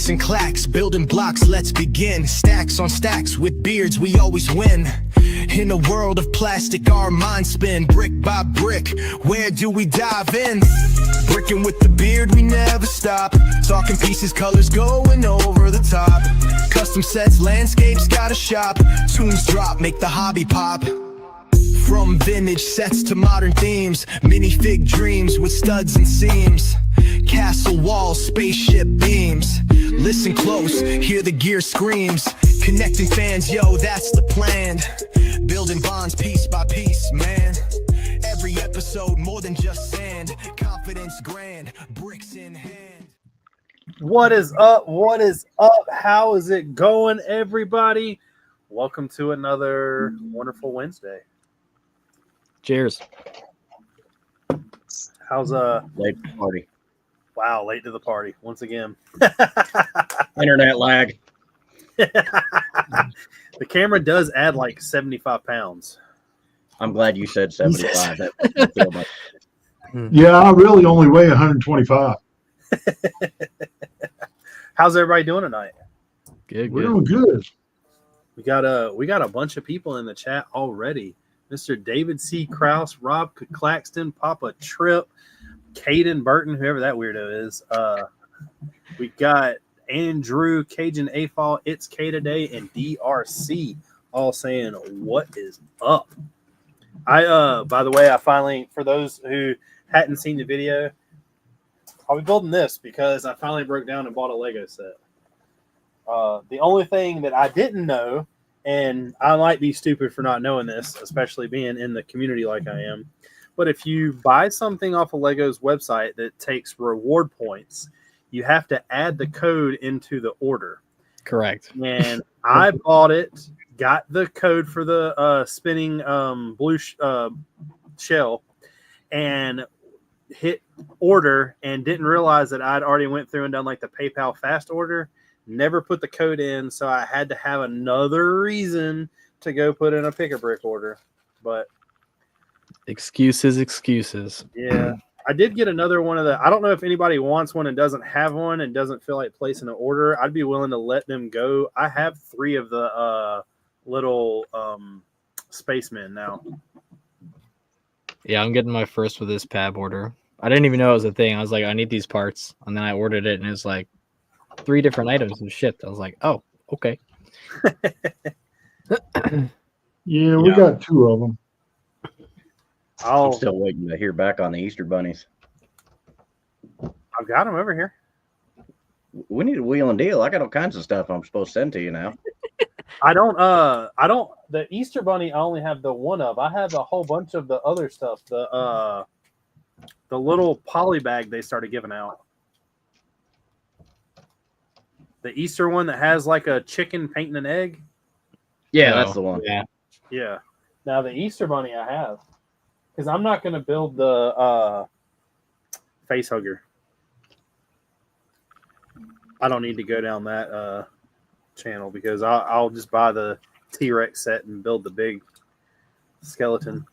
clicks and clacks, building blocks, let's begin. Stacks on stacks, with beards we always win. In a world of plastic, our minds spin. Brick by brick, where do we dive in? Brickin' with the beard, we never stop. Talking pieces, colors going over the top. Custom sets, landscapes, got a shop. Tunes drop, make the hobby pop. From vintage sets to modern themes, minifig dreams with studs and seams. Castle walls, spaceship beams. Listen close, hear the gear screams. Connecting fans, yo, that's the plan. Building bonds piece by piece, man. Every episode more than just sand. Confidence grand, bricks in hand. What is up? What is up? How is it going, everybody? Welcome to another wonderful Wednesday. Cheers. How's late to the party? Wow, late to the party once again. Internet lag. The camera does add like 75 pounds. I'm glad you said 75. That makes me feel much. Yeah, I really only weigh 125. How's everybody doing tonight? Good, We're good. doing good. We got a bunch of people in the chat already. Mr. David C. Krause, Rob Claxton, Papa Tripp, Caden Burton, whoever that weirdo is. We got Andrew, Cajun AFAL, It's K Today, and DRC all saying, what is up? By the way, I finally, for those who hadn't seen the video, I'll be building this because I finally broke down and bought a Lego set. The only thing that I didn't know, and I might be stupid for not knowing this, especially being in the community like I am, but if you buy something off of Lego's website that takes reward points, you have to add the code into the order. Correct. And I bought it, got the code for the spinning blue shell, and hit order and didn't realize that I'd already went through and done like the PayPal fast order. Never put the code in, so I had to have another reason to go put in a pick-a-brick order. But excuses. Yeah, I did get another one of the. I don't know if anybody wants one and doesn't have one and doesn't feel like placing an order. I'd be willing to let them go. I have 3 of the little spacemen now. Yeah, I'm getting my first with this PAB order. I didn't even know it was a thing. I was like, I need these parts, and then I ordered it, and it was like 3 different items and shipped. I was like, oh, okay. Yeah, we got 2 of them. I'm still waiting to hear back on the Easter bunnies. I've got them over here. We need a wheel and deal. I got all kinds of stuff I'm supposed to send to you now. I don't, the Easter bunny, I only have the one of. I have a whole bunch of the other stuff. The little poly bag they started giving out. The Easter one that has like a chicken painting an egg. Yeah, that's the one. Yeah. Now the Easter bunny I have, because I'm not going to build the face hugger. I don't need to go down that channel because I'll just buy the T-Rex set and build the big skeleton.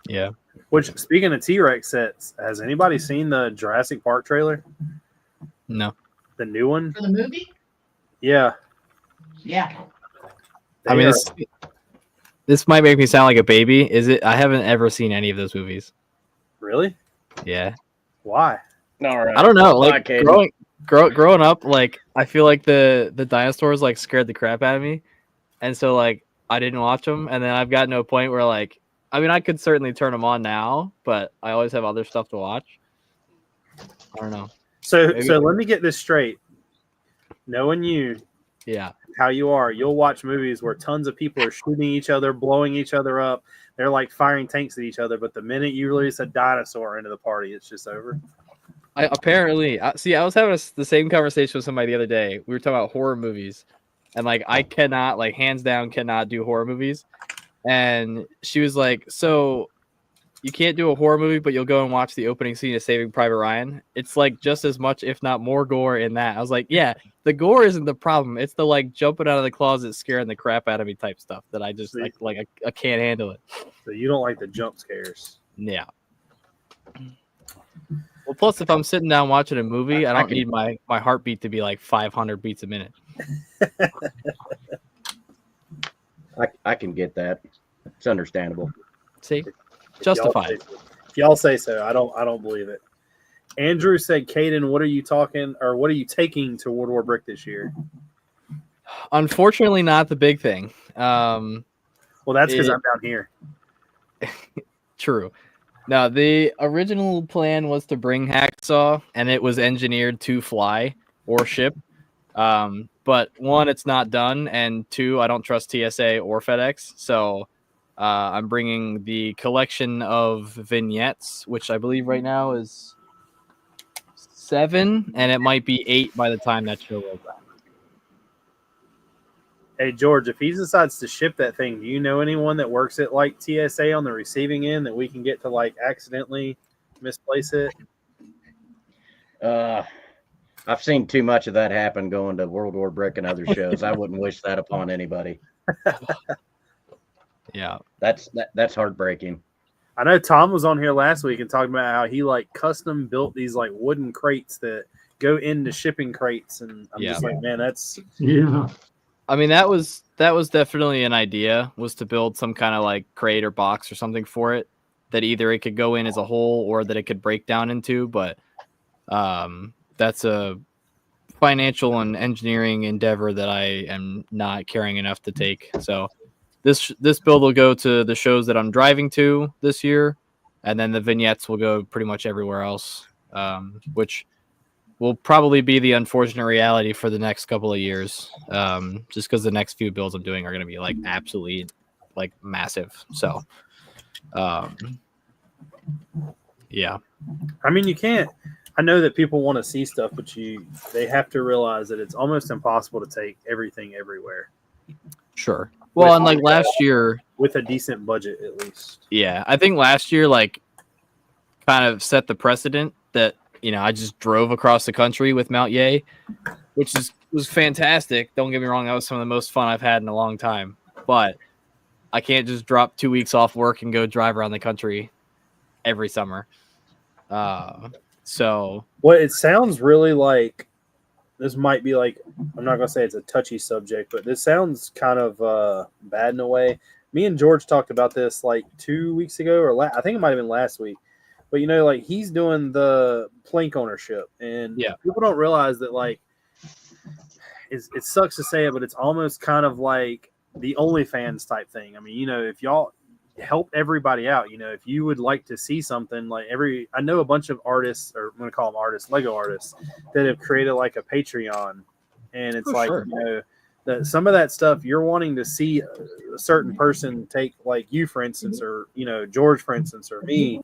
Yeah. Which, speaking of T-Rex sets, has anybody seen the Jurassic Park trailer? No. The new one? For the movie? Yeah. Yeah. I mean, this might make me sound like a baby. Is it? I haven't ever seen any of those movies. Really? Yeah. Why? All right. I don't know. Like Bye, growing up, like I feel like the dinosaurs like scared the crap out of me, and so like I didn't watch them. And then I've gotten to a point where like, I mean, I could certainly turn them on now, but I always have other stuff to watch. I don't know. So let me get this straight. Knowing you, Yeah. how you are, you'll watch movies where tons of people are shooting each other, blowing each other up. They're like firing tanks at each other. But the minute you release a dinosaur into the party, it's just over. I was having the same conversation with somebody the other day. We were talking about horror movies, and like I cannot, like hands down, cannot do horror movies. And she was like, "So you can't do a horror movie, but you'll go and watch the opening scene of Saving Private Ryan. It's like just as much, if not more, gore in that." I was like, "Yeah, the gore isn't the problem. It's the like jumping out of the closet, scaring the crap out of me type stuff that I just I can't handle it." So you don't like the jump scares. Yeah. Well, plus if I'm sitting down watching a movie, I I don't can- need my heartbeat to be like 500 beats a minute. I can get that. It's understandable. See, If justified. If y'all say so, I don't believe it. Andrew said, Caden, what are you taking to World War Brick this year? Unfortunately, not the big thing. Well, that's because It- I'm down here. True. Now, the original plan was to bring Hacksaw, and it was engineered to fly or ship. But one, it's not done, and two, I don't trust TSA or FedEx. So I'm bringing the collection of vignettes, which I believe right now is 7, and it might be 8 by the time that show rolls out. Hey, George, if he decides to ship that thing, do you know anyone that works at like TSA on the receiving end that we can get to like accidentally misplace it? I've seen too much of that happen going to World War Brick and other shows. I wouldn't wish that upon anybody. Yeah. That's heartbreaking. I know Tom was on here last week and talking about how he like custom built these like wooden crates that go into shipping crates, and I'm just like, man, that's Yeah. I mean, that was definitely an idea, was to build some kind of like crate or box or something for it that either it could go in as a whole or that it could break down into. But that's a financial and engineering endeavor that I am not caring enough to take. So this build will go to the shows that I'm driving to this year, and then the vignettes will go pretty much everywhere else, which will probably be the unfortunate reality for the next couple of years, just because the next few builds I'm doing are going to be like absolutely like massive. So, yeah. I mean, you can't. I know that people want to see stuff, but they have to realize that it's almost impossible to take everything everywhere Sure. Well, and like last year, with a decent budget, at least. yeah, I think last year like kind of set the precedent that, you know, I just drove across the country with Mount Yay, which was fantastic. Don't get me wrong, that was some of the most fun I've had in a long time. But I can't just drop 2 weeks off work and go drive around the country every summer. So Well, it sounds really like this might be like, I'm not gonna say it's a touchy subject, but this sounds kind of bad in a way. Me and George talked about this like 2 weeks ago, or I think it might have been last week. But you know, like he's doing the plank ownership, and yeah, people don't realize that like it sucks to say it, but it's almost kind of like the OnlyFans type thing. I mean, you know, if y'all help everybody out, you know, if you would like to see something like I know a bunch of artists, or I'm going to call them artists, Lego artists, that have created like a Patreon, and it's like, sure. you know, that some of that stuff you're wanting to see a certain person take, like you, for instance, or, you know, George, for instance, or me.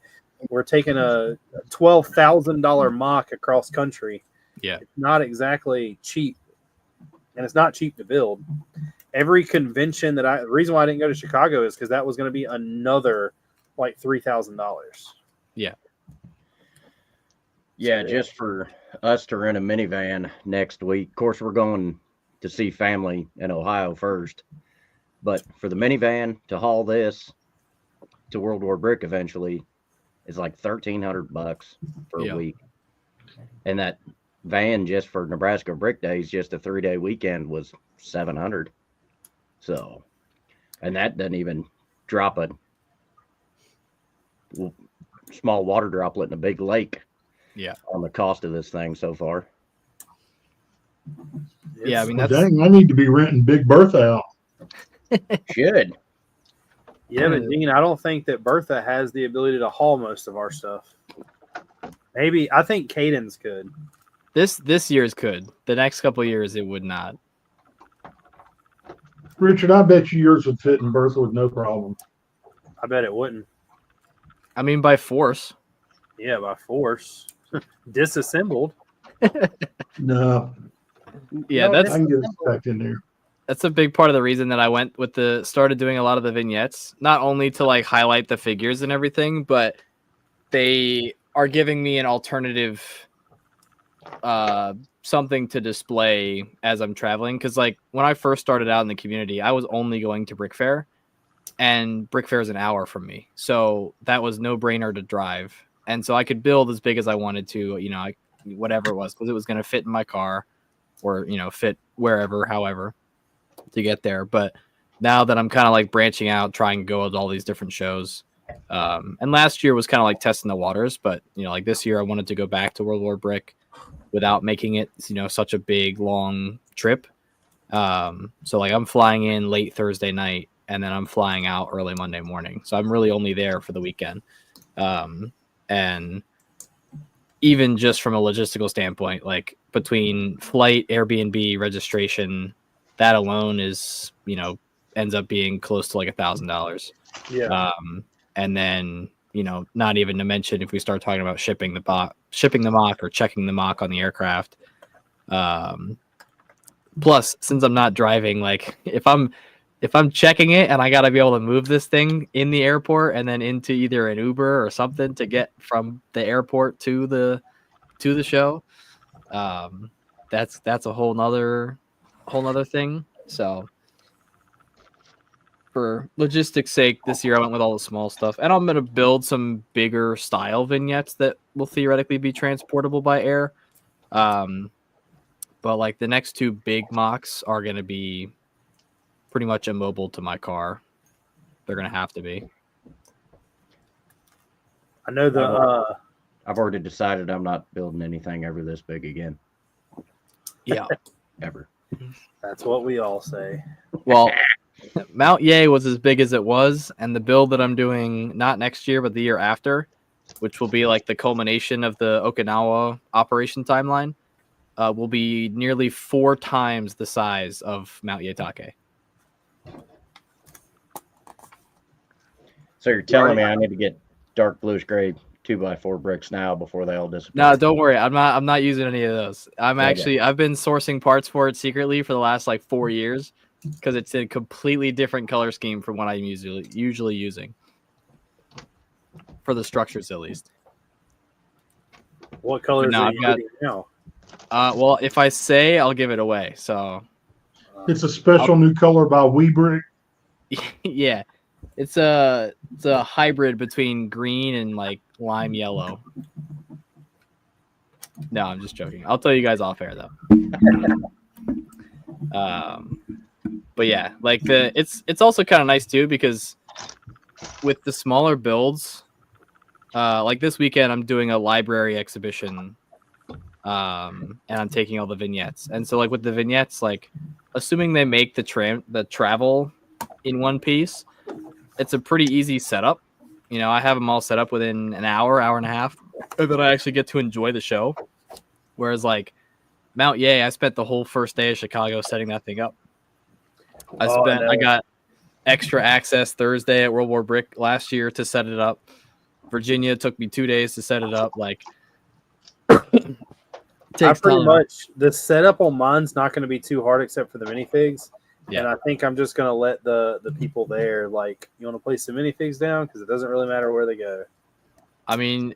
We're taking a $12,000 mock across country. Yeah. It's not exactly cheap, and it's not cheap to build. Every convention the reason why I didn't go to Chicago is because that was going to be another like $3,000. Yeah. Yeah, just for us to rent a minivan next week. Of course, we're going to see family in Ohio first. But for the minivan to haul this to World War Brick eventually is like $1,300 for a week. And that van just for Nebraska Brick Days, just a 3-day weekend, was $700. So, and that doesn't even drop a small water droplet in a big lake. Yeah. On the cost of this thing so far. Yeah, I mean, Well, that's dang, I need to be renting Big Bertha out. Should. Yeah, but Dean, I don't think that Bertha has the ability to haul most of our stuff. Maybe I think Caden's could. this year's could. The next couple of years it would not. Richard, I bet you yours would fit in Bertha with no problem. I bet it wouldn't. I mean, by force. Yeah, by force. Disassembled. No, Yeah, No, that's I can get it back in there. that's a big part of the reason that I went with started doing a lot of the vignettes, not only to like highlight the figures and everything, but they are giving me an alternative something to display as I'm traveling. Because like when I first started out in the community, I was only going to Brick Fair, and Brick Fair is an hour from me, so that was no brainer to drive. And so I could build as big as I wanted to, whatever it was, because it was going to fit in my car or, fit wherever, however, to get there. But now that I'm kind of like branching out, trying to go to all these different shows. And last year was kind of like testing the waters, but like this year I wanted to go back to World War Brick without making it, such a big, long trip. So like I'm flying in late Thursday night and then I'm flying out early Monday morning. So I'm really only there for the weekend. And even just from a logistical standpoint, like between flight, Airbnb, registration, that alone is, ends up being close to like $1,000. Yeah. And then, not even to mention if we start talking about shipping the mock or checking the mock on the aircraft. Plus, since I'm not driving, like if I'm checking it and I got to be able to move this thing in the airport and then into either an Uber or something to get from the airport to the show, that's a whole nother thing. So for logistics sake, this year I went with all the small stuff, and I'm going to build some bigger style vignettes that will theoretically be transportable by air. But like the next two big mocks are going to be pretty much immobile to my car. They're going to have to be. I know I've already decided I'm not building anything ever this big again. Yeah. Ever. That's what we all say. Well, Mount Ye was as big as it was, and the build that I'm doing not next year but the year after, which will be like the culmination of the Okinawa operation timeline, will be nearly 4 times the size of Mount Yetake. So you're telling me I need to get dark bluish gray 2x4 bricks now before they all disappear? No, don't worry. I'm not using any of those. I've been sourcing parts for it secretly for the last like 4 years because it's a completely different color scheme from what I'm usually using for the structures, at least. What colors are you getting now? Well, if I say, I'll give it away. So It's a special new color by Brick. yeah, it's a hybrid between green and like lime yellow. No, I'm just joking. I'll tell you guys off air though. But yeah, like it's also kind of nice too because with the smaller builds, like this weekend I'm doing a library exhibition. And I'm taking all the vignettes, and so like with the vignettes, like assuming they make the travel in one piece, it's a pretty easy setup. I have them all set up within an hour and a half, and then I actually get to enjoy the show. Whereas like Mount Ye, I spent the whole first day of Chicago setting that thing up. I got extra access Thursday at World War Brick last year to set it up. Virginia took me 2 days to set it up. Like I pretty much the setup on mine's not going to be too hard except for the minifigs. Yeah. And I think I'm just going to let the people there, like, you want to place some minifigs down because it doesn't really matter where they go. I mean,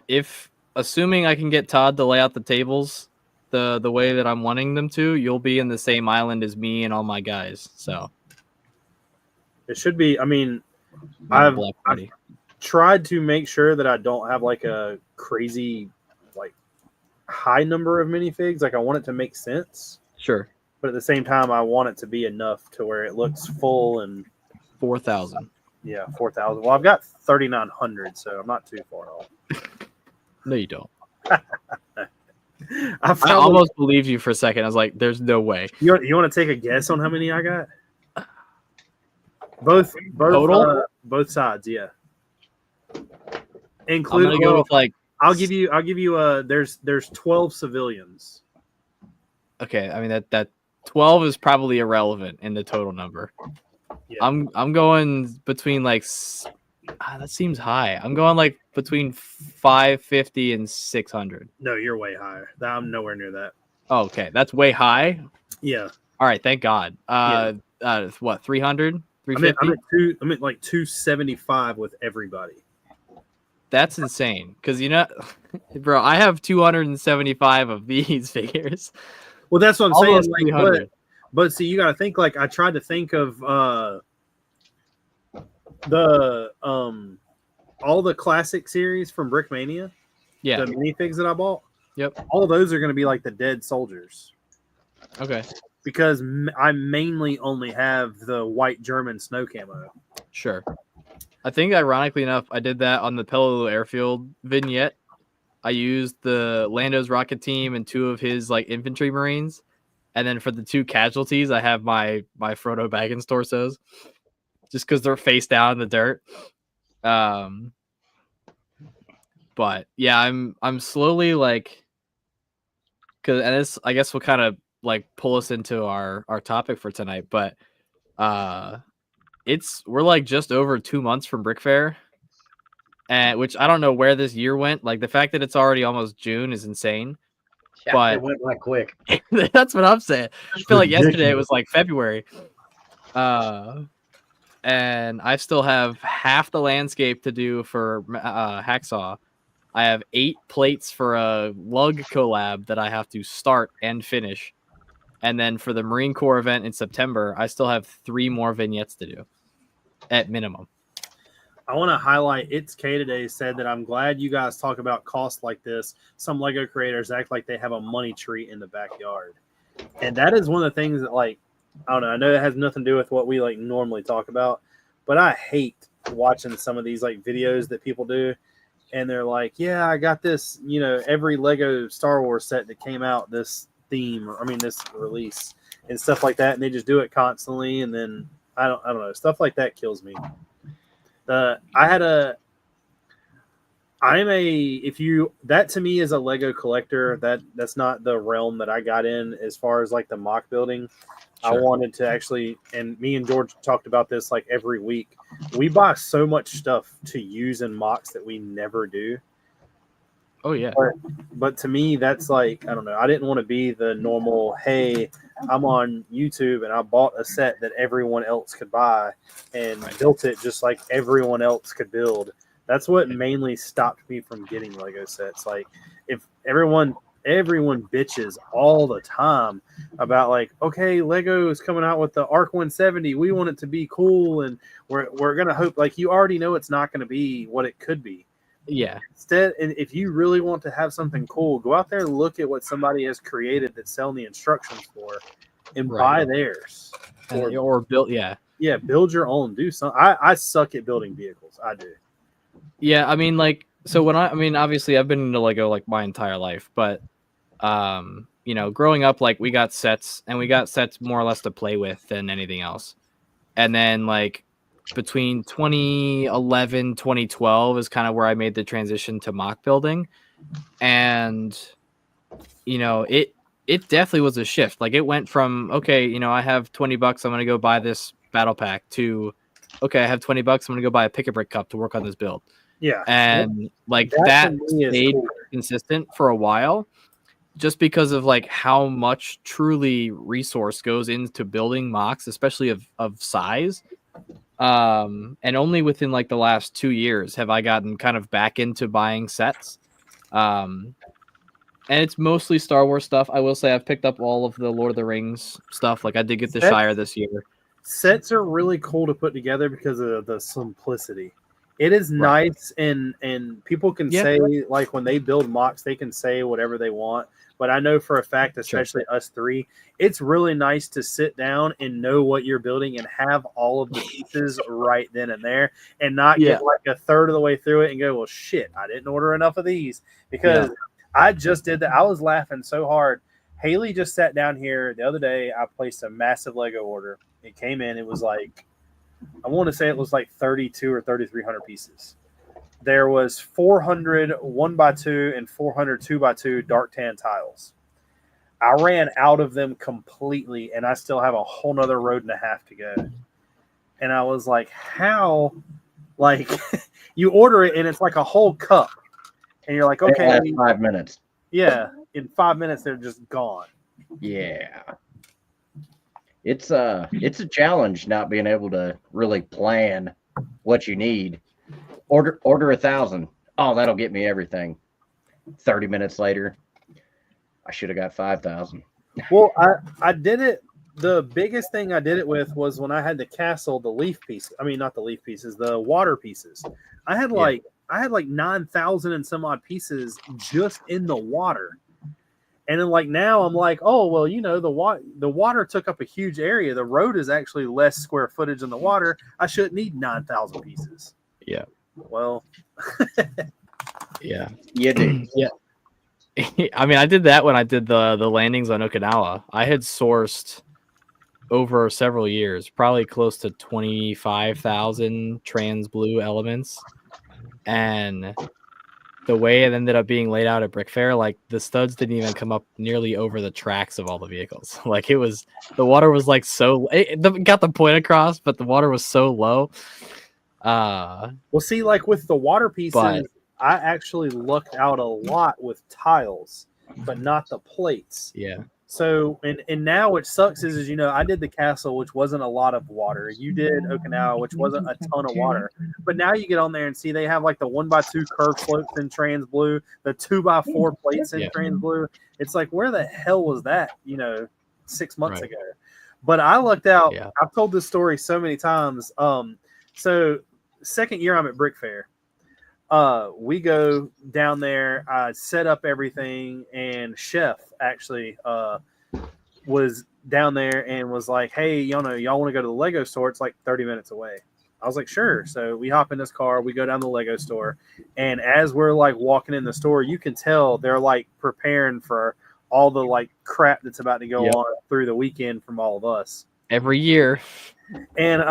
if assuming I can get Todd to lay out the tables the way that I'm wanting them to, you'll be in the same island as me and all my guys. So it should be. I mean, I've tried to make sure that I don't have like a crazy like high number of minifigs. Like I want it to make sense. Sure. But at the same time, I want it to be enough to where it looks full and 4,000. Yeah, 4,000. Well, I've got 3,900, so I'm not too far off. No, you don't. I almost believed you for a second. I was like, "There's no way." You want to take a guess on how many I got? Both total, both sides, yeah. Including, I'm gonna go with like. I'll give you. There's 12 civilians. Okay, I mean that 12 is probably irrelevant in the total number. Yeah. I'm going between like that seems high. I'm going like between 550 and 600. No, you're way higher. I'm nowhere near that. Oh, okay, that's way high. Yeah. All right, thank God. What 300? 350? I'm at like 275 with everybody. That's insane. Because bro, I have 275 of these figures. Well, that's what I'm almost saying. Like, but see, you got to think like I tried to think of the all the classic series from Brickmania, Yeah. the minifigs that I bought, Yep. all of those are going to be like the dead soldiers. Okay. Because I mainly only have the white German snow camo. Sure. I think ironically enough, I did that on the Peleliu Airfield vignette. I used the Lando's rocket team and 2 of his like infantry marines, and then for the 2 casualties, I have my Frodo Baggins torsos, just because they're face down in the dirt. But yeah, I'm slowly like, because and this I guess will kind of like pull us into our topic for tonight, but we're like just over 2 months from Brick Fair. And which I don't know where this year went. Like the fact that it's already almost June is insane. Yeah, But it went by quick. that's what I'm saying. I feel like yesterday it ridiculous. was like February. And I still have half the landscape to do for Hacksaw. I have 8 plates for a lug collab that I have to start and finish. And then for the Marine Corps event in September, I still have 3 more vignettes to do at minimum. I want to highlight It's K today said that I'm glad you guys talk about cost like this. Some Lego creators act like they have a money tree in the backyard. And that is one of the things that, like, I don't know. I know it has nothing to do with what we like normally talk about, but I hate watching some of these like videos that people do. And they're like, yeah, I got this, every Lego Star Wars set that came out this this release and stuff like that. And they just do it constantly. And then I don't know. Stuff like that kills me. That to me is a Lego collector. That's not the realm that I got in as far as like the mock building. Sure. I wanted to actually, and me and George talked about this like every week. We buy so much stuff to use in mocks that we never do. Oh yeah. But to me, that's like, I don't know. I didn't want to be the normal, hey, I'm on YouTube and I bought a set that everyone else could buy and built it just like everyone else could build. That's what mainly stopped me from getting Lego sets. Like, if everyone bitches all the time about like, okay, Lego is coming out with the Arc 170. We want it to be cool, and we're gonna hope, like, you already know it's not gonna be what it could be. Yeah. Instead, and if you really want to have something cool, go out there and look at what somebody has created that's selling the instructions for, and buy theirs. Or build, yeah. Yeah, build your own. Do something. I suck at building vehicles. I do. Yeah, I mean, like, so obviously I've been into Lego like my entire life, but growing up, like, we got sets more or less to play with than anything else. And then like between 2011, 2012 is kind of where I made the transition to mock building. And it definitely was a shift. Like, it went from, okay, I have $20, I'm going to go buy this battle pack, to, okay, I have $20, I'm going to go buy a pick-a-brick cup to work on this build. Yeah. And like that stayed consistent for a while, just because of like how much truly resource goes into building mocks, especially of size. And only within like the last 2 years have I gotten kind of back into buying sets. And it's mostly Star Wars stuff. I will say I've picked up all of the Lord of the Rings stuff. Like, I did get the Shire this year. Sets are really cool to put together because of the simplicity. It is nice, and people can say, like, when they build mocks, they can say whatever they want. But I know for a fact, especially us three, it's really nice to sit down and know what you're building and have all of the pieces right then and there, and not get like a third of the way through it and go, well, shit, I didn't order enough of these, because I just did that. I was laughing so hard. Haley just sat down here the other day. I placed a massive Lego order. It came in. It was like, I want to say it was like 32 or 3,300 pieces. There was 400 1x2 and 400 2x2 dark tan tiles. I ran out of them completely, and I still have a whole nother road and a half to go. And I was like, how? Like, you order it, and it's like a whole cup. And you're like, okay. 5 minutes. Yeah, in 5 minutes, they're just gone. Yeah. It's a challenge not being able to really plan what you need. Order 1,000. Oh, that'll get me everything. 30 minutes later, I should have got 5,000. Well, I did it the biggest thing I did it with was when I had the castle, the leaf pieces. I mean, not the leaf pieces, the water pieces. I had like 9,000 and some odd pieces just in the water. And then like now I'm like, oh well, you know, the water took up a huge area. The road is actually less square footage than the water. I shouldn't need 9,000 pieces. Yeah. Well, Yeah. You do. Yeah. I mean, I did that when I did the landings on Okinawa. I had sourced over several years, probably close to 25,000 trans blue elements. And the way it ended up being laid out at Brick Fair, like the studs didn't even come up nearly over the tracks of all the vehicles. Like it was, the water was like so, it got the point across, but the water was so low. well, see, like with the water pieces, But- I actually lucked out a lot with tiles, but not the plates. Yeah. So, and now what sucks is, you know, I did the castle, which wasn't a lot of water. You did Okinawa, which wasn't a ton of water. But now you get on there and see they have like the 1x2 curved slopes in trans blue, the 2x4 plates in trans blue. It's like, where the hell was that, you know, 6 months ago? But I lucked out. Yeah. I've told this story so many times. So second year I'm at Brick Fair. We go down there, I set up everything, and Chef actually was down there and was like, hey, y'all want to go to the Lego store? It's like 30 minutes away. I was like, sure. So we hop in this car, we go down the Lego store, and as we're like walking in the store, you can tell they're like preparing for all the like crap that's about to go on through the weekend from all of us. Every year. And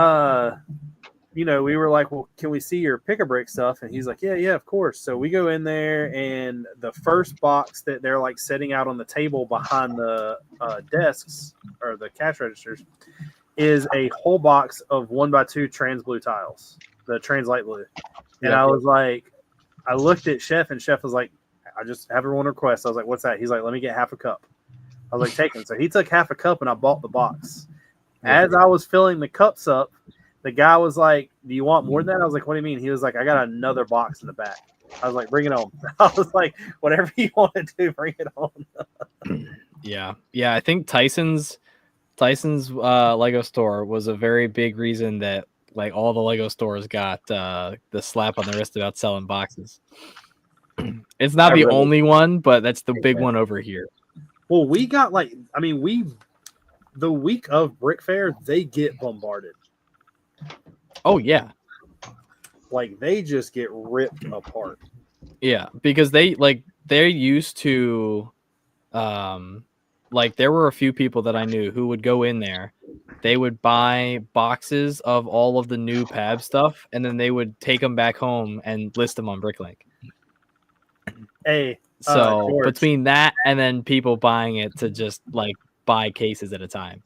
you know, we were like, well, can we see your pick-a-brick stuff? And he's like, yeah, of course. So we go in there, and the first box that they're like setting out on the table behind the desks or the cash registers is a whole box of 1x2 trans blue tiles, the trans light blue. And I was like, I looked at Chef, and Chef was like, I just have one request. I was like, what's that? He's like, let me get half a cup. I was like, take him. So he took half a cup, and I bought the box. As I was filling the cups up, the guy was like, do you want more than that? I was like, what do you mean? He was like, I got another box in the back. I was like, bring it on. I was like, whatever you want to do, bring it on. Yeah. I think Tyson's Lego store was a very big reason that like all the Lego stores got the slap on the wrist about selling boxes. It's not the only one, but that's the big one over here. Well, we got like, I mean, the week of Brick Fair, they get bombarded. Oh yeah. Like they just get ripped apart. Yeah, because they're used to like there were a few people that I knew who would go in there. They would buy boxes of all of the new Pab stuff, and then they would take them back home and list them on Bricklink. Hey, so George, between that and then people buying it to just like buy cases at a time.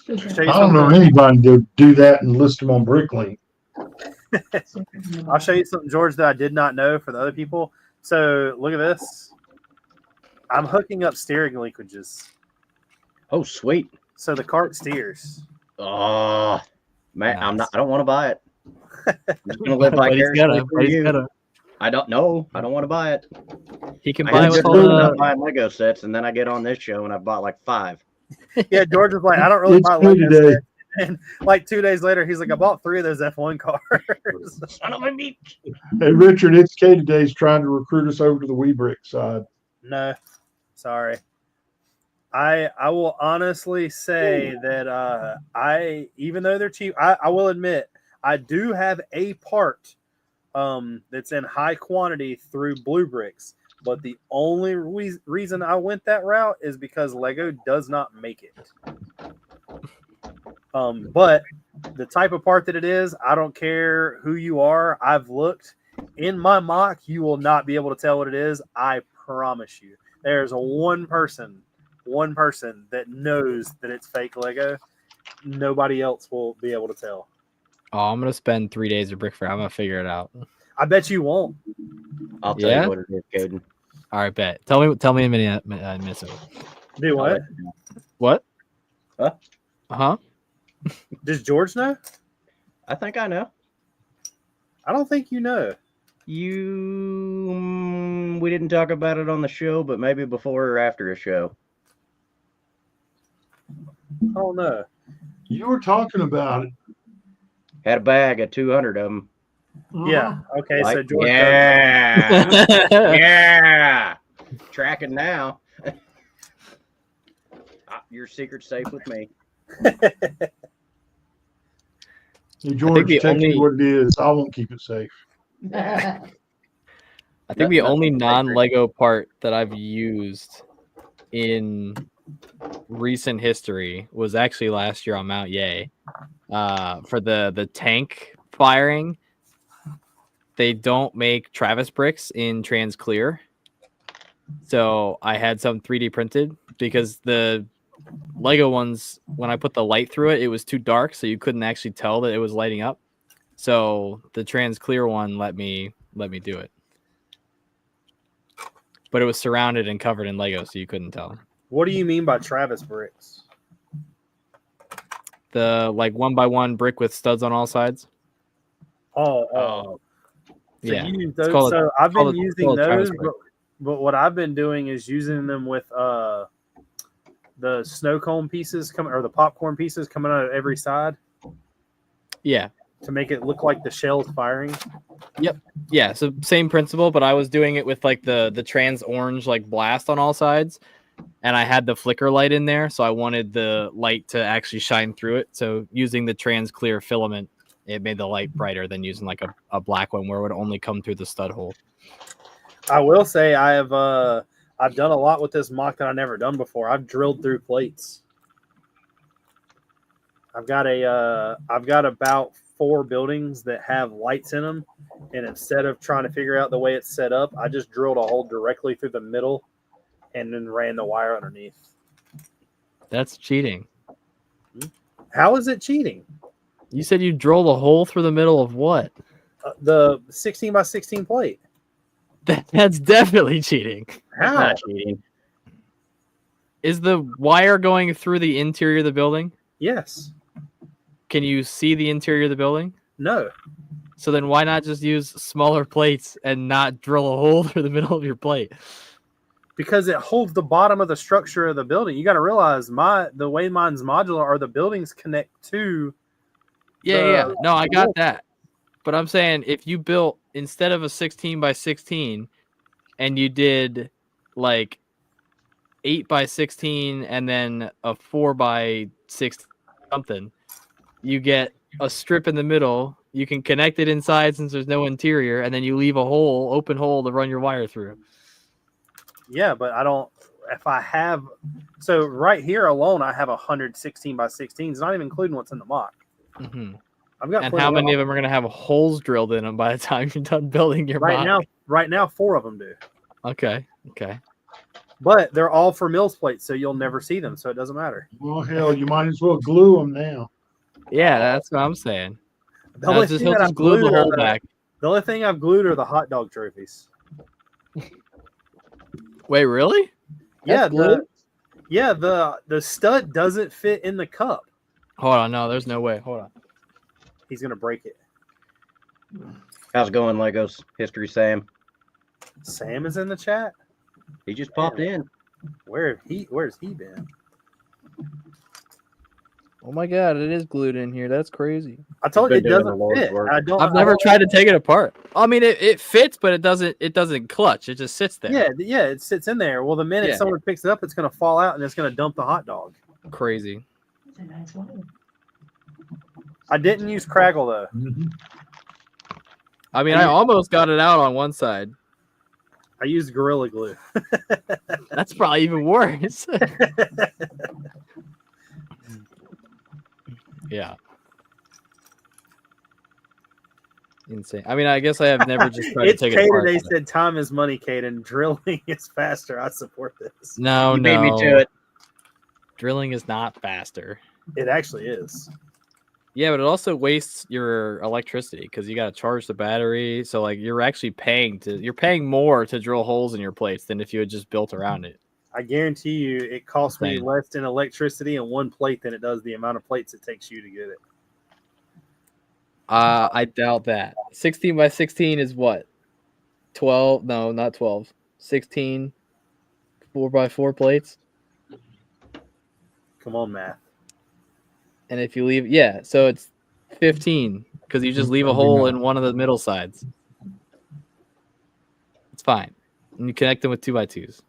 I don't know anybody to do that and list them on Bricklink. I'll show you something, George, that I did not know for the other people. So look at this. I'm hooking up steering linkages. Oh, sweet. So the cart steers. Oh, man, Nice. I don't want to buy it. I'm just gonna live vicariously through you. I don't know. I don't want to buy it. He can I buy get with so all about the buying Lego sets, and then I get on this show and I bought like 5. Yeah, George was like, I don't really It's buy good Lego today. sets. And like 2 days later, he's like, I bought 3 of those F1 cars. Son of a bitch. Hey, Richard, it's K today's trying to recruit us over to the WeBrick side. No, sorry. I will honestly say that even though they're cheap, I will admit I do have a part that's in high quantity through Blue Bricks, but the only reason I went that route is because Lego does not make it. But the type of part that it is, I don't care who you are. I've looked in my mock. You will not be able to tell what it is. I promise you. There's one person that knows that it's fake Lego. Nobody else will be able to tell. Oh, I'm gonna spend 3 days at Brick Fair. I'm gonna figure it out. I bet you won't. I'll tell Yeah? you what it is, Caden. All right, bet. Tell me in a minute. Do what? What? Huh? Huh? Does George know? I think I know. I don't think you know. We didn't talk about it on the show, but maybe before or after a show. I don't know. You were talking about it. Had a bag of 200 of them. Yeah. Okay. So Like, George. yeah, yeah. Tracking now. Your secret's safe with me. Hey, George, the text me only- what it is. I won't keep it safe. I think the only non-Lego part that I've used in recent history was actually last year on Mount Yay. For the tank firing, they don't make Travis bricks in trans clear. So I had some 3D printed because the Lego ones, when I put the light through it, it was too dark, so you couldn't actually tell that it was lighting up. So the trans clear one let me do it. But it was surrounded and covered in Lego, so you couldn't tell. What do you mean by Travis bricks? The like 1x1 brick with studs on all sides. Oh. So yeah. You use It's those. called So I've been using Travis those, brick. but what I've been doing is using them with the snow cone pieces coming or the popcorn pieces coming out of every side. Yeah. To make it look like the shell's firing. Yep. Yeah. So same principle, but I was doing it with like the trans orange like blast on all sides, and I had the flicker light in there, so I wanted the light to actually shine through it. So using the trans clear filament, it made the light brighter than using like a black one where it would only come through the stud hole. I will say I've done a lot with this mock that I've never done before. I've drilled through plates. I've got about 4 buildings that have lights in them, and instead of trying to figure out the way it's set up, I just drilled a hole directly through the middle and then ran the wire underneath. That's cheating. How is it cheating? You said you drilled a hole through the middle of what? The 16 by 16 plate. That's definitely cheating. How? Not cheating. Is the wire going through the interior of the building? Yes. Can you see the interior of the building? No. So then why not just use smaller plates and not drill a hole through the middle of your plate? Because it holds the bottom of the structure of the building. You got to realize the way mine's modular are the buildings connect to. Yeah. No, I got that. But I'm saying if you built instead of a 16 by 16 and you did like 8 by 16 and then a 4 by 6 something, you get a strip in the middle. You can connect it inside since there's no interior, and then you leave a open hole to run your wire through. Yeah, but I don't. If I have, so right here alone, I have 116 by 16s, not even including what's in the mock. Mm-hmm. I've got. And how many of them are going to have holes drilled in them by the time you're done building your mock? Right now, 4 of them do. Okay. But they're all for Mills plates, so you'll never see them, so it doesn't matter. Well, hell, you might as well glue them now. Yeah, that's what I'm saying. The only He'll thing that just I've glue the glued are hole back. The only thing I've glued are the hot dog trophies. Wait, really? Yeah, That's glued? the stud doesn't fit in the cup. Hold on, no, there's no way. Hold on. He's gonna break it. How's it going, Legos History Sam? Sam is in the chat. He just popped in. Where's he been? Oh my god, it is glued in here. That's crazy. I told you it Been doing the doesn't Lord's fit. work. I've never tried to take it apart. I mean, it fits, but it doesn't clutch. It just sits there. Yeah, it sits in there. Well, the minute Yeah. someone picks it up, it's gonna fall out and it's gonna dump the hot dog. Crazy. It's a nice one. I didn't use Craggle though. Mm-hmm. I mean, I almost got it out on one side. I used Gorilla Glue. That's probably even worse. Yeah. Insane. I mean, I guess I have never just tried to It's take it Caden. apart. They said time is money, Caden. Drilling is faster. I support this. No, You no. beat me to it. Drilling is not faster. It actually is. Yeah, but it also wastes your electricity because you got to charge the battery. So like you're actually you're paying more to drill holes in your plates than if you had just built around it. I guarantee you it costs me Same. less in electricity in one plate than it does the amount of plates it takes you to get it. I doubt that. 16 by 16 is what? 12? No, not 12. 16 4x4 plates. Come on, math. And if you leave, yeah, so it's 15 because you just leave a hole in one of the middle sides. It's fine. And you connect them with 2x2s.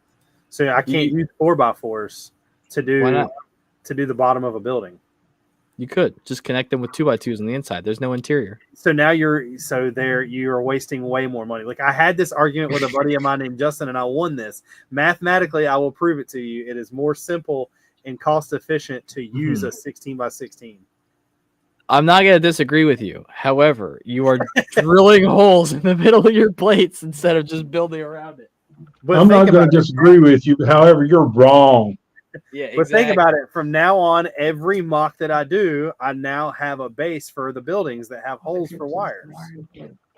So I can't use 4x4s to Why not? do the bottom of a building. You could just connect them with 2x2s on the inside. There's no interior. So now you're wasting way more money. Like I had this argument with a buddy of mine named Justin, and I won this. Mathematically, I will prove it to you. It is more simple and cost efficient to use a 16x16. I'm not going to disagree with you. However, you are drilling holes in the middle of your plates instead of just building around it. But I'm not going to disagree with you. However, you're wrong. Yeah, exactly. But think about it. From now on, every mock that I do, I now have a base for the buildings that have holes for wires.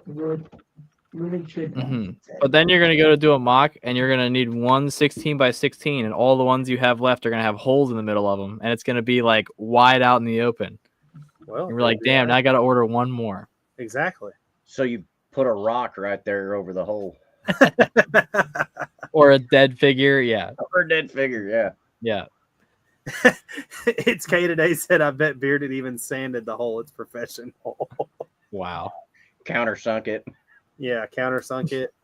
Mm-hmm. But then you're going to go to do a mock, and you're going to need one 16x16, and all the ones you have left are going to have holes in the middle of them, and it's going to be like wide out in the open. Well, and we're like, damn, now I got to order one more. Exactly. So you put a rock right there over the hole. Or a dead figure, yeah. Or a dead figure, yeah. Yeah. It's K today said, I bet Bearded even sanded the hole. It's professional. Wow. Countersunk it. Yeah, countersunk it.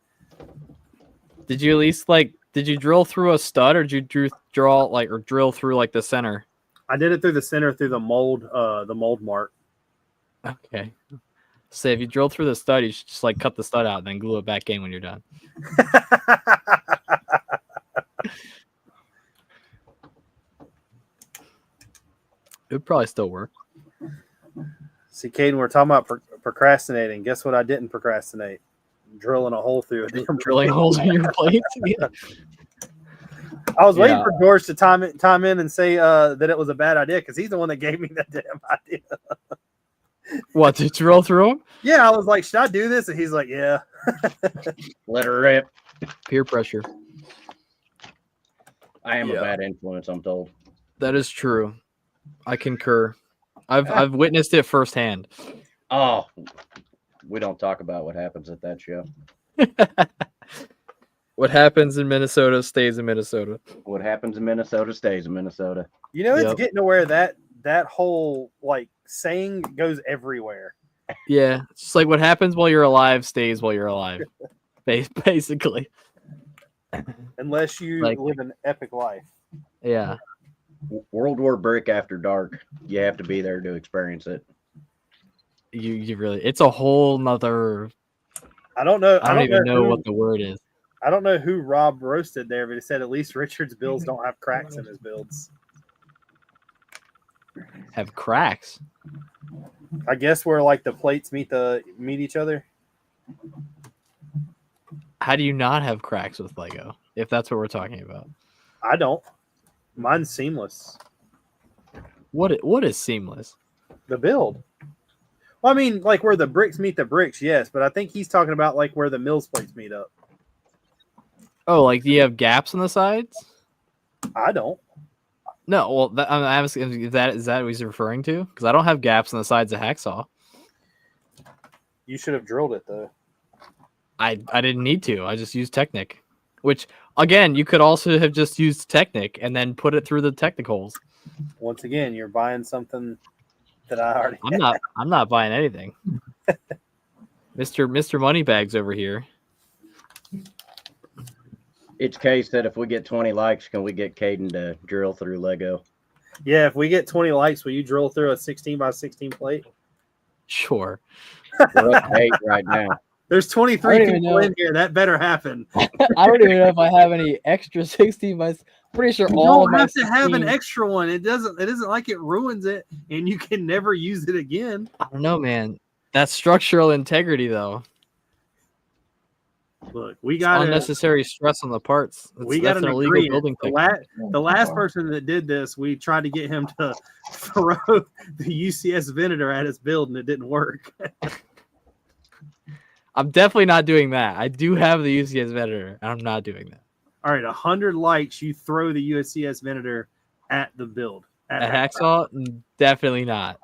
Did you at least did you drill through a stud, or did you drill through like the center? I did it through the center through the mold mark. Okay. So if you drill through the stud, you should just cut the stud out and then glue it back in when you're done. It would probably still work. See, Caden, we're talking about procrastinating. Guess what I didn't procrastinate? Drilling a hole through it. Drilling holes in your plates? Yeah. I was waiting for George to time in and say that it was a bad idea because he's the one that gave me that damn idea. What, to drill through them? Yeah, I was like, should I do this? And he's like, yeah. Let her rip. Peer pressure. I am a bad influence, I'm told. That is true. I concur. I've witnessed it firsthand. Oh, we don't talk about what happens at that show. What happens in Minnesota stays in Minnesota. What happens in Minnesota stays in Minnesota. You know, it's getting to where that whole saying goes everywhere. Yeah, it's just like what happens while you're alive stays while you're alive, basically. Unless you live an epic life. Yeah. World War Brick after dark. You have to be there to experience it. You really, it's a whole nother. I don't know. I don't even know what the word is. I don't know who Rob roasted there, but he said at least Richard's builds don't have cracks in his builds. Have cracks? I guess where the plates meet each other. How do you not have cracks with Lego? If that's what we're talking about. I don't. Mine's seamless. What is seamless? The build. Well, I mean, where the bricks meet the bricks, yes, but I think he's talking about where the mills plates meet up. Oh, do you have gaps on the sides? I don't. No, well, I'm asking is that what he's referring to? Because I don't have gaps on the sides of Hacksaw. You should have drilled it though. I didn't need to. I just used Technic, which again you could also have just used Technic and then put it through the Technic holes. Once again, you're buying something that I already. I'm not buying anything. Mr. Moneybags over here. It's Kay said if we get 20 likes, can we get Caden to drill through Lego? Yeah, if we get 20 likes, will you drill through a 16x16 plate? Sure. We're up to 8 right now. There's 23 people in here. That better happen. I don't even know if I have any extra 16 by. Pretty sure all of my. You don't have to have an extra one. It isn't like it ruins it, and you can never use it again. I don't know, man. That's structural integrity, though. Look, we got unnecessary stress on the parts. We got an illegal building. technique. The last person that did this, we tried to get him to throw the UCS Venator at his build, and it didn't work. I'm definitely not doing that. I do have the UCS Venator, and I'm not doing that. All right, 100 likes, you throw the UCS Venator at the build. At Hacksaw? Definitely not.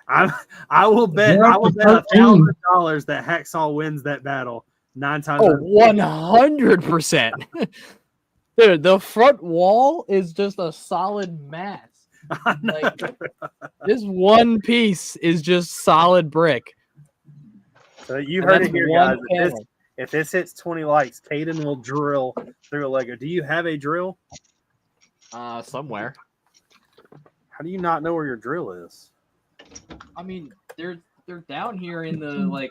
I will bet $1,000 that Hacksaw wins that battle 9 times. Oh, 100%. Dude, the front wall is just a solid mass. Like, this one piece is just solid brick. So you And heard that's it here, one guys. panel. If this hits 20 likes, Caden will drill through a Lego. Do you have a drill? Somewhere. How do you not know where your drill is? I mean, they're down here in the like,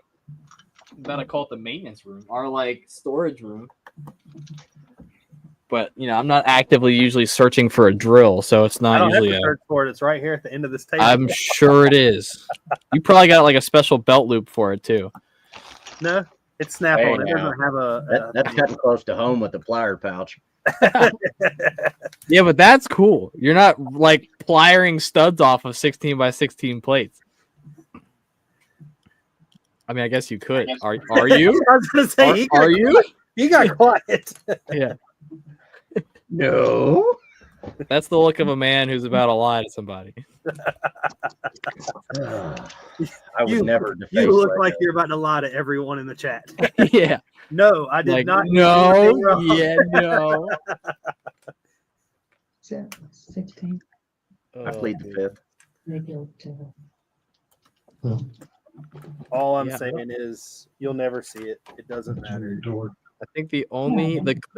gotta call it the maintenance room, our like storage room. But I'm not actively usually searching for a drill, so it's I not don't have usually to search for it. It's right here at the end of this table. I'm sure it is. You probably got like a special belt loop for it too. No, it's snap on. Hey, It doesn't have That's cutting close to home with the plier pouch. Yeah, but that's cool. You're not like pliering studs off of 16 by 16 plates. I mean, I guess you could. Are you? I was gonna say, Are you? You got quiet. Yeah. No. That's the look of a man who's about to lie to somebody. I would never deface You look Lego. like you're about to lie to everyone in the chat. Yeah. No, I did Like, not. no. Yeah, no. 16. I plead the fifth. Maybe up to All I'm Yeah. saying is you'll never see it. It doesn't matter. I think the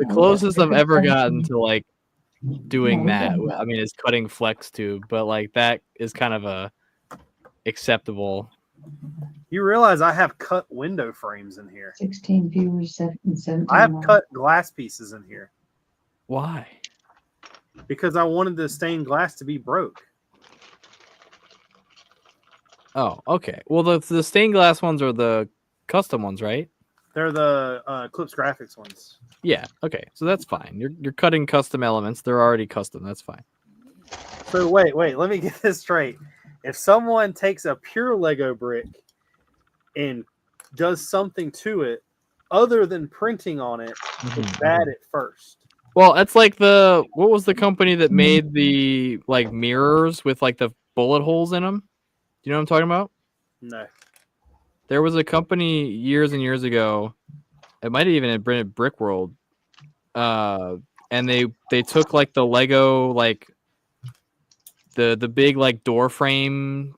closest I've ever gotten to like doing that, I mean, is cutting flex tube, but like that is kind of a acceptable. You realize I have cut window frames in here. 16 viewers, 17. I have cut glass pieces in here Why? because I wanted the stained glass to be broke. Oh, okay. Well, the stained glass ones are the custom ones, right? They're the Eclipse Graphics ones. Yeah. Okay. So that's fine. You're cutting custom elements. They're already custom. That's fine. So wait, let me get this straight. If someone takes a pure Lego brick and does something to it other than printing on it, it's bad at first. Well, that's like what was the company that made the like mirrors with like the bullet holes in them? Do you know what I'm talking about? No. There was a company years and years ago. It might have even been Brick World. And they took like the Lego like the big like door frame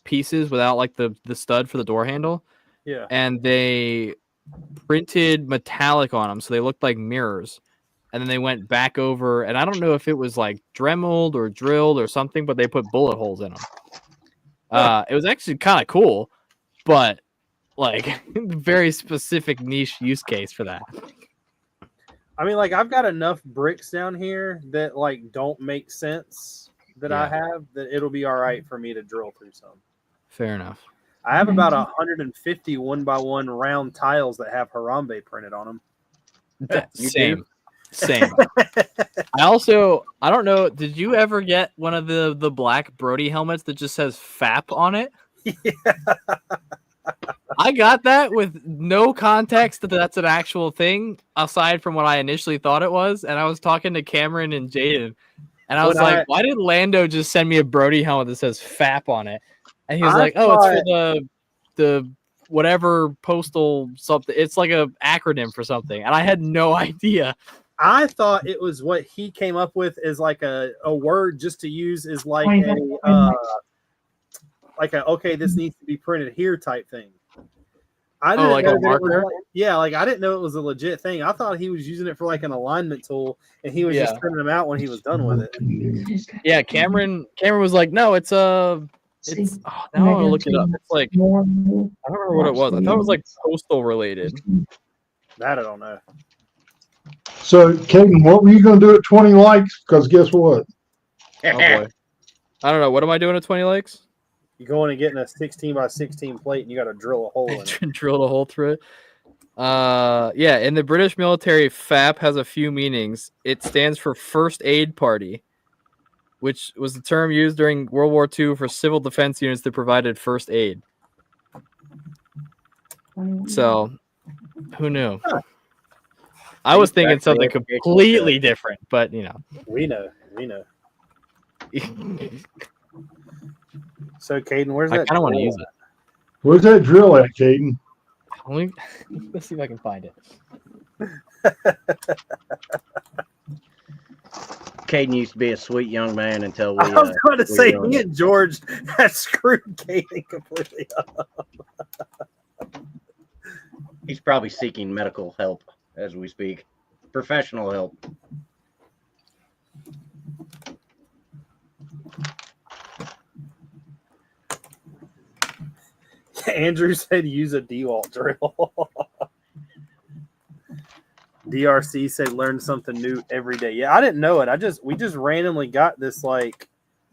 pieces without like the stud for the door handle. Yeah. And they printed metallic on them, so they looked like mirrors. And then they went back over, and I don't know if it was like dremeled or drilled or something, but they put bullet holes in them. It was actually kind of cool, but like very specific niche use case for that. I mean, like, I've got enough bricks down here that like don't make sense that I have that it'll be all right for me to drill through some. Fair enough. I have about 150 1x1 round tiles that have Harambe printed on them. Same. I don't know. Did you ever get one of the black Brody helmets that just says FAP on it? Yeah. I got that with no context that that's an actual thing aside from what I initially thought it was. And I was talking to Cameron and Jaden, and I was like, why did Lando just send me a Brody helmet that says FAP on it? And he was like, oh, it's for the whatever postal something. It's like a acronym for something. And I had no idea. I thought it was what he came up with as like a word just to use as like okay, this needs to be printed here type thing. I didn't like know a marker? I didn't know it was a legit thing. I thought he was using it for like an alignment tool, and he was just printing them out when he was done with it. Yeah, Cameron was like, no, it's now I want to look it up. It's like, I don't remember what it was. I thought it was like postal related. That I don't know. So, Caden, what were you going to do at 20 likes? Because guess what? Oh boy, I don't know. What am I doing at 20 likes? You going and getting a 16 by 16 plate, and you got to drill a hole in it. Drilled a hole through it. Yeah, in the British military, FAP has a few meanings. It stands for First Aid Party, which was the term used during World War II for civil defense units that provided first aid. So, who knew? I was thinking something completely different, but you know. We know. So, Caden, where's that? I kind of want to use it. Where's that drill at, Caden? Let's see if I can find it. Caden used to be a sweet young man until we. I was going to we say ruined he it. and George have screwed Kaden completely up. He's probably seeking medical help as we speak, professional help. Andrew said use a DeWalt drill. DRC said learn something new every day. Yeah, I didn't know it. We just randomly got this like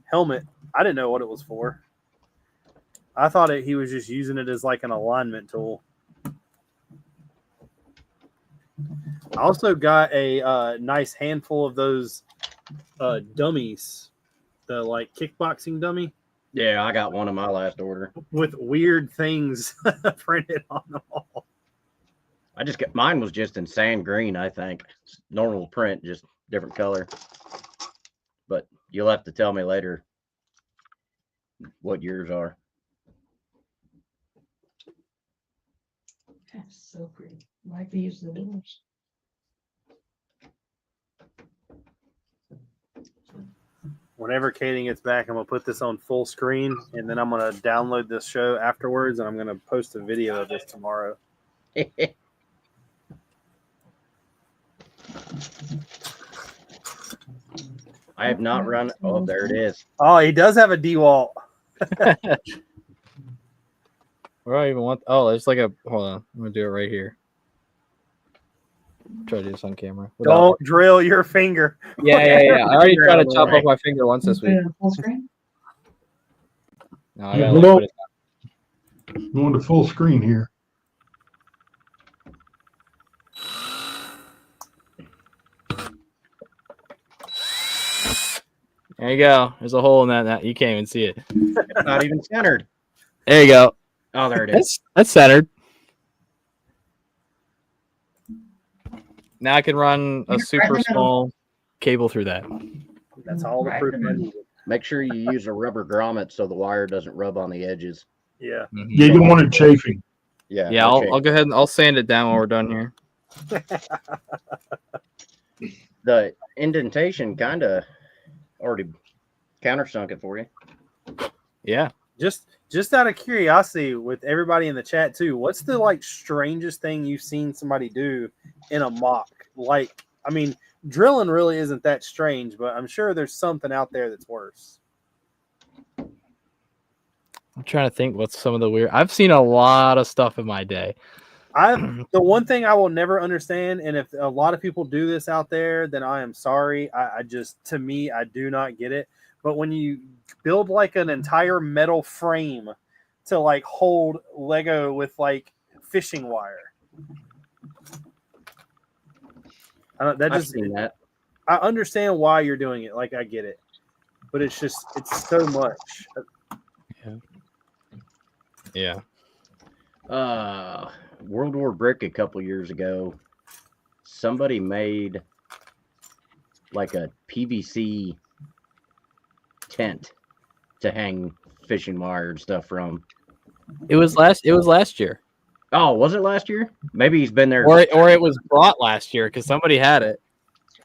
helmet. I didn't know what it was for. I thought he was just using it as like an alignment tool. I also got a nice handful of those dummies, the like kickboxing dummy Yeah, I got one in my last order. with weird things printed on them all. I just got mine was just in sand green, I think. Normal print, just different color. But you'll have to tell me later what yours are. That's so pretty. Like to use the doors. Whenever Katie gets back, I'm gonna put this on full screen, and then I'm gonna download this show afterwards, and I'm gonna post a video of this tomorrow. I have not run. Oh, there it is. Oh, he does have a DeWalt. Where do I even want? Oh, there's like a. Hold on, I'm gonna do it right here. Try to do this on camera. Don't drill your finger. Yeah. I already Finger tried out to of chop the way. off my finger once this Put week. it on full screen. No, I gotta like, put it Going to full screen here. There you go. There's a hole in that. You can't even see it. It's not even centered. There you go. Oh, there it is. That's centered. Now I can run a super small cable through that. That's all the proof I needed. Make sure you use a rubber grommet so the wire doesn't rub on the edges. Yeah. Yeah, you don't want it chafing. Yeah. Yeah, I'll go ahead and I'll sand it down when we're done here. The indentation kind of already countersunk it for you. Yeah. Just out of curiosity, with everybody in the chat too, what's the like strangest thing you've seen somebody do in a mock? Like, I mean, drilling really isn't that strange, but I'm sure there's something out there that's worse. I'm trying to think what's some of the weird. I've seen a lot of stuff in my day. The one thing I will never understand, and if a lot of people do this out there, then I am sorry. I just, to me, I do not get it. But when you build like an entire metal frame to like hold Lego with like fishing wire, I've seen that. I understand why you're doing it. Like I get it, but it's so much. Yeah. World War Brick a couple years ago, somebody made like a PVC tent to hang fishing wire and stuff from. It was last year. Oh, was it last year? Maybe he's been there. Or it was brought last year because somebody had it.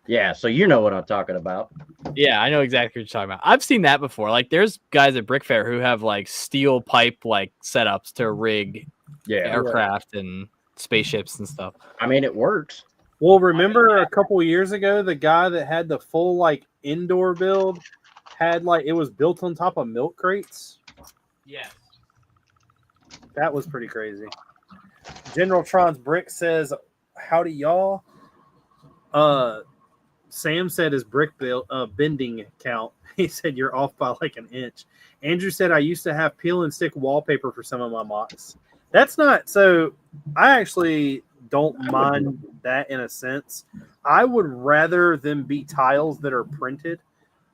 Yeah, so you know what I'm talking about. Yeah, I know exactly what you're talking about. I've seen that before. Like there's guys at Brick Fair who have like steel pipe like setups to rig aircraft and spaceships and stuff. I mean, it works. Well, remember a couple years ago, the guy that had the full like indoor build had like it was built on top of milk crates. Yes. That was pretty crazy. General Tron's Brick says, "Howdy, y'all." Sam said his brick bending count. He said you're off by like an inch. Andrew said I used to have peel and stick wallpaper for some of my mocks. That's not so. I actually don't mind that in a sense. I would rather them be tiles that are printed.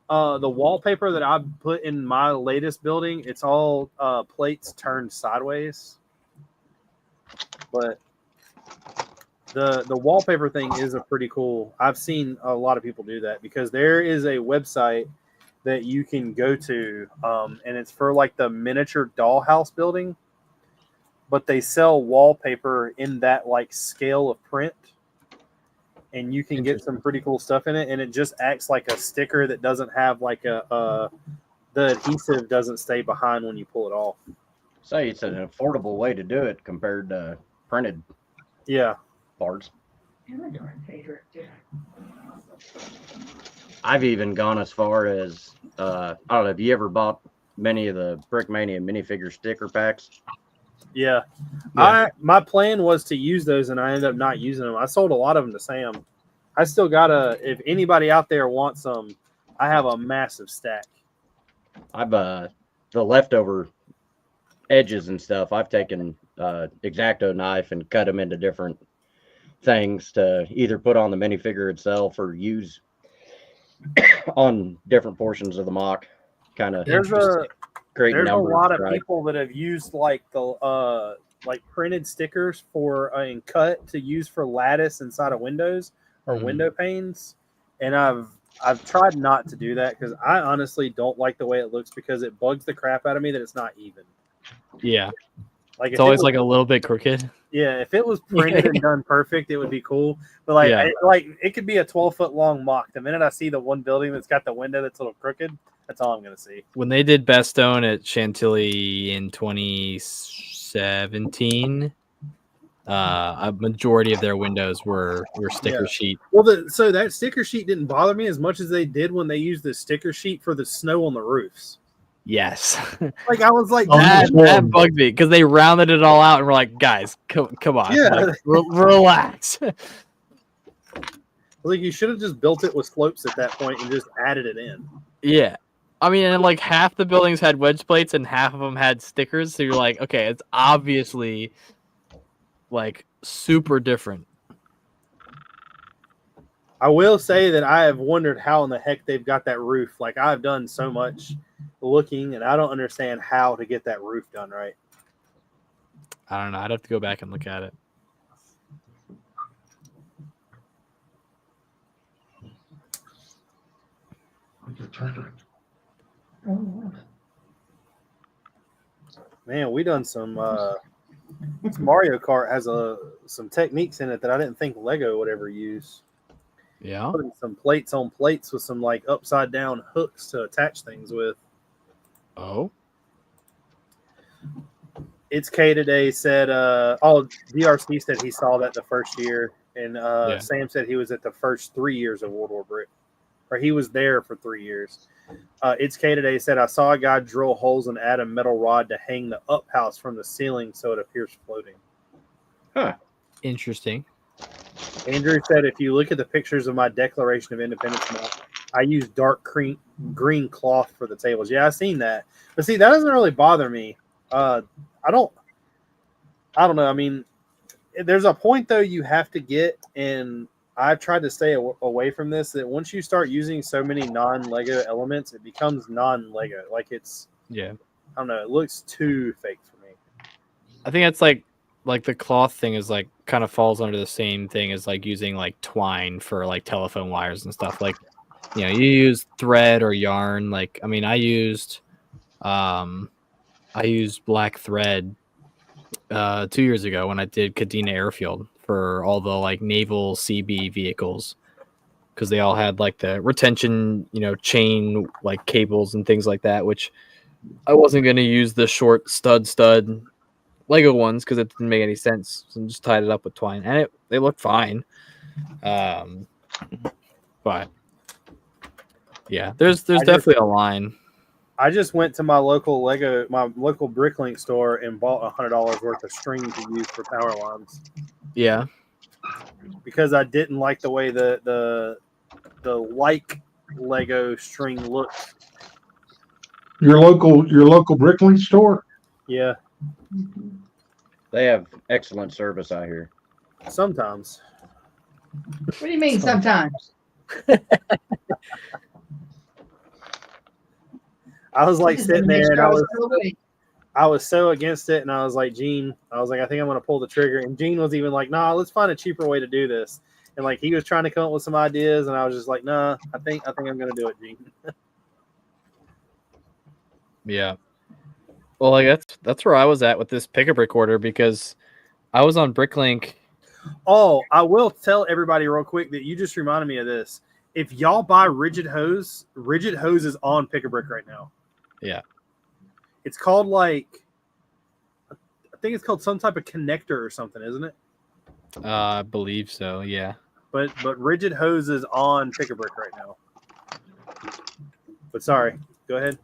The wallpaper that I put in my latest building, it's all plates turned sideways. But the wallpaper thing is a pretty cool. I've seen a lot of people do that because there is a website that you can go to, and it's for like the miniature dollhouse building. But they sell wallpaper in that like scale of print, and you can get some pretty cool stuff in it. And it just acts like a sticker that doesn't have like the adhesive doesn't stay behind when you pull it off. Say it's an affordable way to do it compared to printed Yeah. parts. I'm a darn favorite. I've even gone as far as I don't know. Have you ever bought many of the Brickmania minifigure sticker packs? Yeah. My plan was to use those, and I ended up not using them. I sold a lot of them to Sam. I still gotta. If anybody out there wants some, I have a massive stack. I've the leftover edges and stuff. I've taken X-Acto knife and cut them into different things to either put on the minifigure itself or use on different portions of the mock. Kind of There's a numbers, lot of right? people that have used like the like printed stickers for and cut to use for lattice inside of windows or window panes, and I've tried not to do that because I honestly don't like the way it looks because it bugs the crap out of me that it's not even. Yeah. Like It's always like a little bit crooked. Yeah, if it was printed and done perfect, it would be cool. But like, it could be a 12-foot long mock. The minute I see the one building that's got the window that's a little crooked, that's all I'm gonna see. When they did Bastogne at Chantilly in 2017, a majority of their windows were sticker sheet. Well, so that sticker sheet didn't bother me as much as they did when they used the sticker sheet for the snow on the roofs. Yes. Like I was like, that bugged me because they rounded it all out and we're like, guys, come on, like, relax. Like you should have just built it with slopes at that point and just added it in. Yeah. I mean, and like half the buildings had wedge plates and half of them had stickers. So you're like, okay, it's obviously like super different. I will say that I have wondered how in the heck they've got that roof. Like I've done so much looking and I don't understand how to get that roof done right. I don't know. I'd have to go back and look at it. Man, we done some Mario Kart has some techniques in it that I didn't think Lego would ever use. Yeah. Putting some plates on plates with some like upside down hooks to attach things with. Oh. It's K today said DRC said he saw that the first year, and Sam said he was at the first 3 years of World War Brick, or he was there for 3 years. It's K today said I saw a guy drill holes and add a metal rod to hang the up house from the ceiling so it appears floating. Huh. Interesting. Andrew said if you look at the pictures of my Declaration of Independence map, I use dark green cloth for the tables. Yeah, I've seen that. But see, that doesn't really bother me. I don't know. I mean, there's a point though you have to get, and I've tried to stay away from this, that once you start using so many non-Lego elements, it becomes non-Lego. Like it's, I don't know, it looks too fake for me. I think that's like the cloth thing is like kind of falls under the same thing as like using like twine for like telephone wires and stuff. Like, you know, you use thread or yarn. Like, I mean, I used black thread 2 years ago when I did Kadena Airfield for all the like naval CB vehicles, because they all had like the retention, you know, chain like cables and things like that, which I wasn't going to use the short stud Lego ones because it didn't make any sense. So I just tied it up with twine, and they look fine. But yeah, there's definitely a line. I just went to my local Bricklink store and bought $100 worth of string to use for power lines. Yeah, because I didn't like the way the like Lego string looked. Your local Bricklink store? Yeah, They have excellent service out here. sometimes. What do you mean sometimes? I was like sitting there and Away. I was so against it, and I was like, Gene, I was like, I think I'm gonna pull the trigger. And Gene was even like, nah, let's find a cheaper way to do this. And like he was trying to come up with some ideas, and I was just like, nah, I think I'm gonna do it, Gene. yeah. Well, like that's where I was at with this pick-a-brick order, because I was on Bricklink Oh, I will tell everybody real quick that you just reminded me of this. If y'all buy Rigid Hose is on Pick a Brick right now. Yeah. It's called I think it's called some type of connector or something, isn't it? I believe so. Yeah. But Rigid Hose is on Pick a Brick right now. But sorry, go ahead.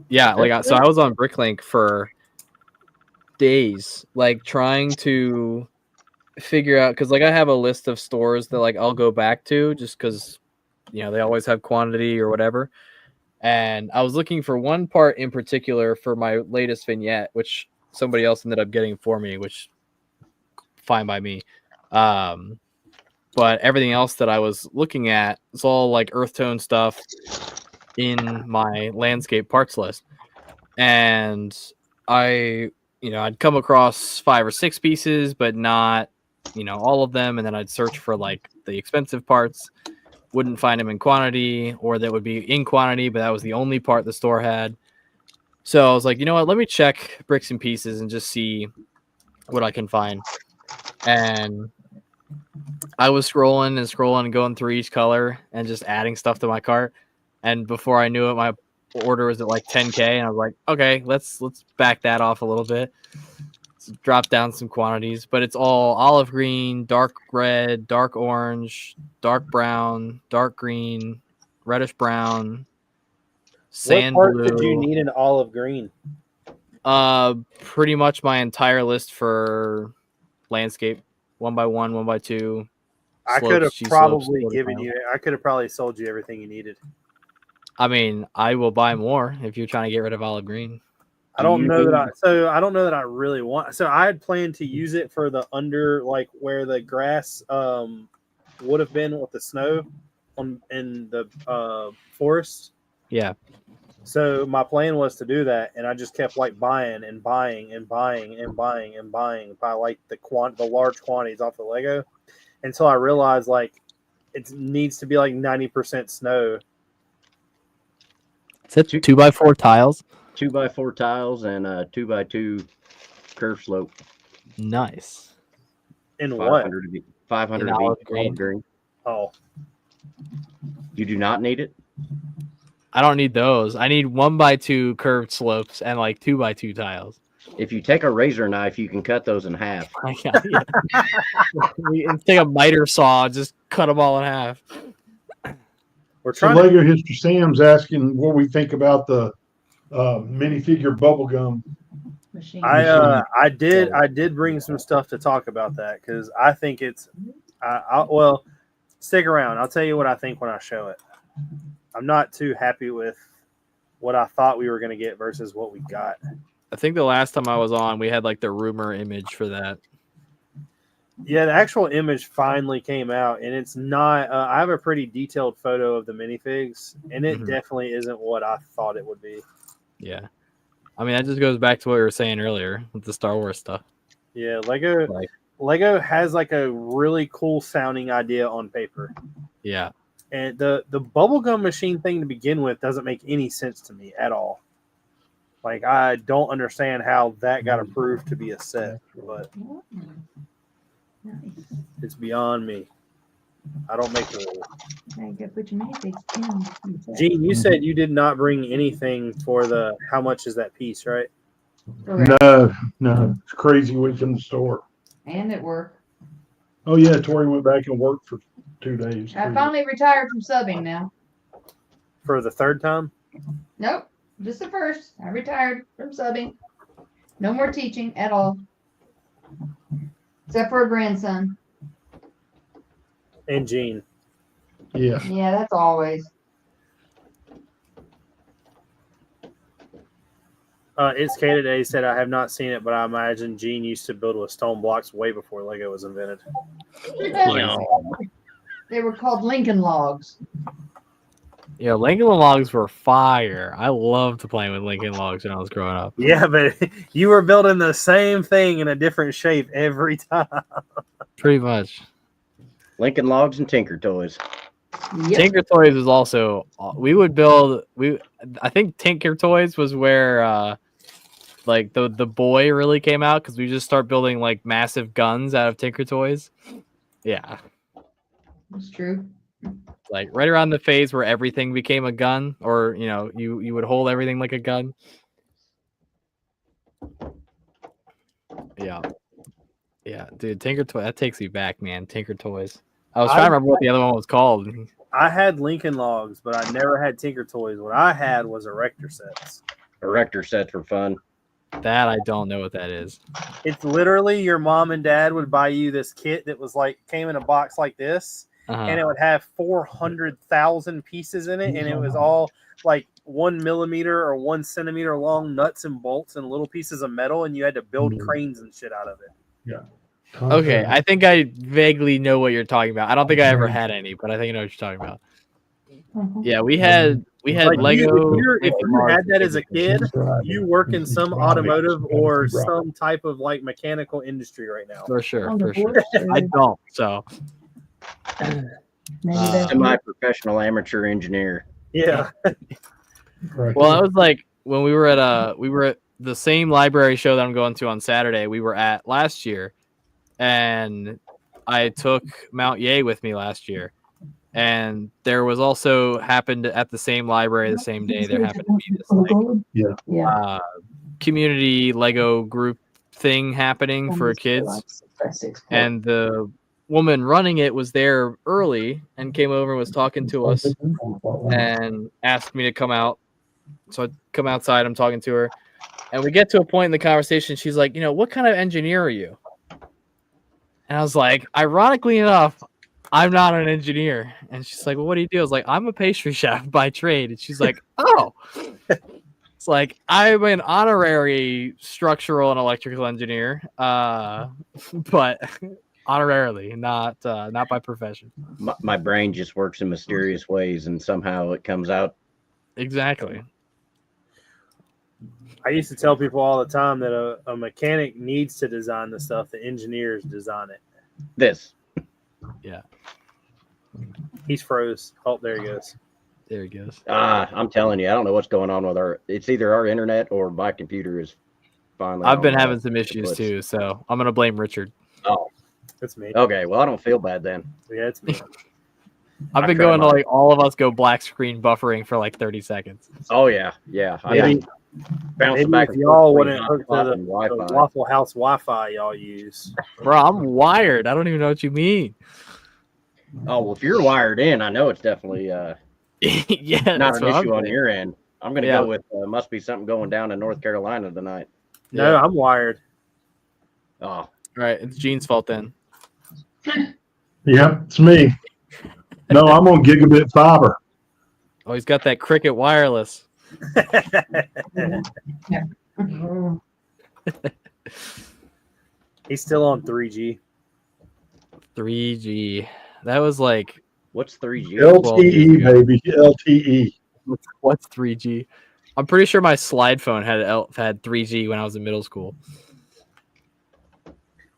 Yeah, like so I was on Bricklink for days, like trying to figure out, because like I have a list of stores that like I'll go back to just because they always have quantity or whatever. And I was looking for one part in particular for my latest vignette, which somebody else ended up getting for me, which fine by me. But everything else that I was looking at is all like earth tone stuff in my landscape parts list. And I'd come across 5 or 6 pieces, but not, all of them. And then I'd search for like the expensive parts, wouldn't find them in quantity, or that would be in quantity, but that was the only part the store had. So I was like, you know what, let me check Bricks and Pieces and just see what I can find. And I was scrolling and going through each color and just adding stuff to my cart. And before I knew it, my order was at like 10K, and I was like, okay, let's back that off a little bit. Let's drop down some quantities, but it's all olive green, dark red, dark orange, dark brown, dark green, reddish brown, sand what part blue. did you need in olive green? Pretty much my entire list for landscape, 1x1, 1x2. I could have probably I could have probably sold you everything you needed. I mean, I will buy more if you're trying to get rid of olive green. I don't know that I really want. So I had planned to use it for the under, like where the grass would have been with the snow in the forest. Yeah. So my plan was to do that, and I just kept like buying and buying and buying and buying and buying by like the large quantities off the Lego, until I realized like it needs to be like 90% snow. Is it 2x4 tiles? 2x4 tiles and 2x2 curve slope. Nice. In what? 500 in olive green. Green. Oh, you do not need it. I don't need those. I need 1x2 curved slopes and like 2x2 tiles. If you take a razor knife, you can cut those in half. Take a miter saw, just cut them all in half. We're So trying. Lego History Sam's asking what we think about the minifigure bubblegum Machine. I did bring some stuff to talk about that, because I think it's well, stick around. I'll tell you what I think when I show it. I'm not too happy with what I thought we were going to get versus what we got. I think the last time I was on, we had like the rumor image for that. Yeah, the actual image finally came out, and it's not. I have a pretty detailed photo of the minifigs, and it definitely isn't what I thought it would be. Yeah. I mean, that just goes back to what we were saying earlier with the Star Wars stuff. Yeah, Lego has like a really cool sounding idea on paper. Yeah. And the bubblegum machine thing to begin with doesn't make any sense to me at all. Like, I don't understand how that got approved to be a set, but Nice. it's beyond me. I don't make the rules. I gotta put your minifigs in. Gene, you said you did not bring anything for the how much is that piece, right? Correct. No, it's crazy what's in the store. And at work. Oh yeah, Tori went back and worked for 2 days. I finally retired from subbing now. For the third time? Nope, just the first. I retired from subbing. No more teaching at all. Except for a grandson. And Gene. Yeah. Yeah, that's always. It's K today said I have not seen it, but I imagine Gene used to build with stone blocks way before Lego was invented. They were called Lincoln Logs. Yeah, Lincoln Logs were fire. I loved playing with Lincoln Logs when I was growing up. Yeah, but you were building the same thing in a different shape every time. Pretty much. Lincoln Logs and Tinker Toys. Yep. Tinker Toys was also, we would build, I think Tinker Toys was where like the boy really came out because we just start building like massive guns out of Tinker Toys. Yeah, It's true. like right around the phase where everything became a gun, or you would hold everything like a gun. Yeah, yeah, dude, Tinker Toy, that takes me back, man. Tinker Toys. I was trying to remember what the other one was called. I had Lincoln Logs, but I never had Tinker Toys. What I had was Erector sets. Erector sets were fun. That I don't know what that is. It's literally your mom and dad would buy you this kit that was like came in a box like this, and it would have 400,000 pieces in it, and it was all like 1 millimeter or 1 centimeter long nuts and bolts and little pieces of metal, and you had to build cranes and shit out of it. Yeah. Okay, I think I vaguely know what you're talking about. I don't think I ever had any, but I think I know what you're talking about. Yeah, we had Like Lego. if you had that as a kid, you work in some automotive or some type of like mechanical industry right now. For sure, Oh, for sure. I don't. So Semi-professional amateur engineer. Yeah. well, it was like when we were at the same library show that I'm going to on Saturday. We were at last year, and I took Mount Yay with me last year. And there was also happened at the same library the same day. There happened to be this like, community Lego group thing happening for kids, and the woman running it was there early and came over and was talking to us and asked me to come out. So I come outside. I'm talking to her, and we get to a point in the conversation. She's like, what kind of engineer are you? And I was like, ironically enough, I'm not an engineer. And she's like, well, what do you do? I was like, I'm a pastry chef by trade. And she's like, oh. It's like, I'm an honorary structural and electrical engineer, but honorarily, not by profession. My brain just works in mysterious ways, and somehow it comes out. Exactly. I used to tell people all the time that a mechanic needs to design the stuff, the engineers design it. This. Yeah. He's froze. Oh, there he goes. There he goes. I'm telling you, I don't know what's going on with it's either our internet or my computer is finally. I've been having some issues too, so I'm gonna blame Richard. Oh, That's me. okay. Well, I don't feel bad then. Yeah, it's me. I've been going to like all of us go black screen buffering for like 30 seconds. Oh yeah. Maybe back if y'all wouldn't hook to the Waffle House Wi-Fi y'all use. Bro, I'm wired. I don't even know what you mean. Oh well, if you're wired in, I know it's definitely yeah, not an issue on your end. I'm gonna go with must be something going down in North Carolina tonight. No, I'm wired. Oh, all right. It's Gene's fault then. Yep, it's me. No, I'm on gigabit fiber. Oh, he's got that Cricket wireless. He's still on 3G. 3G. That was like what's 3G? LTE, baby. LTE. What's 3G? I'm pretty sure my slide phone had 3G when I was in middle school.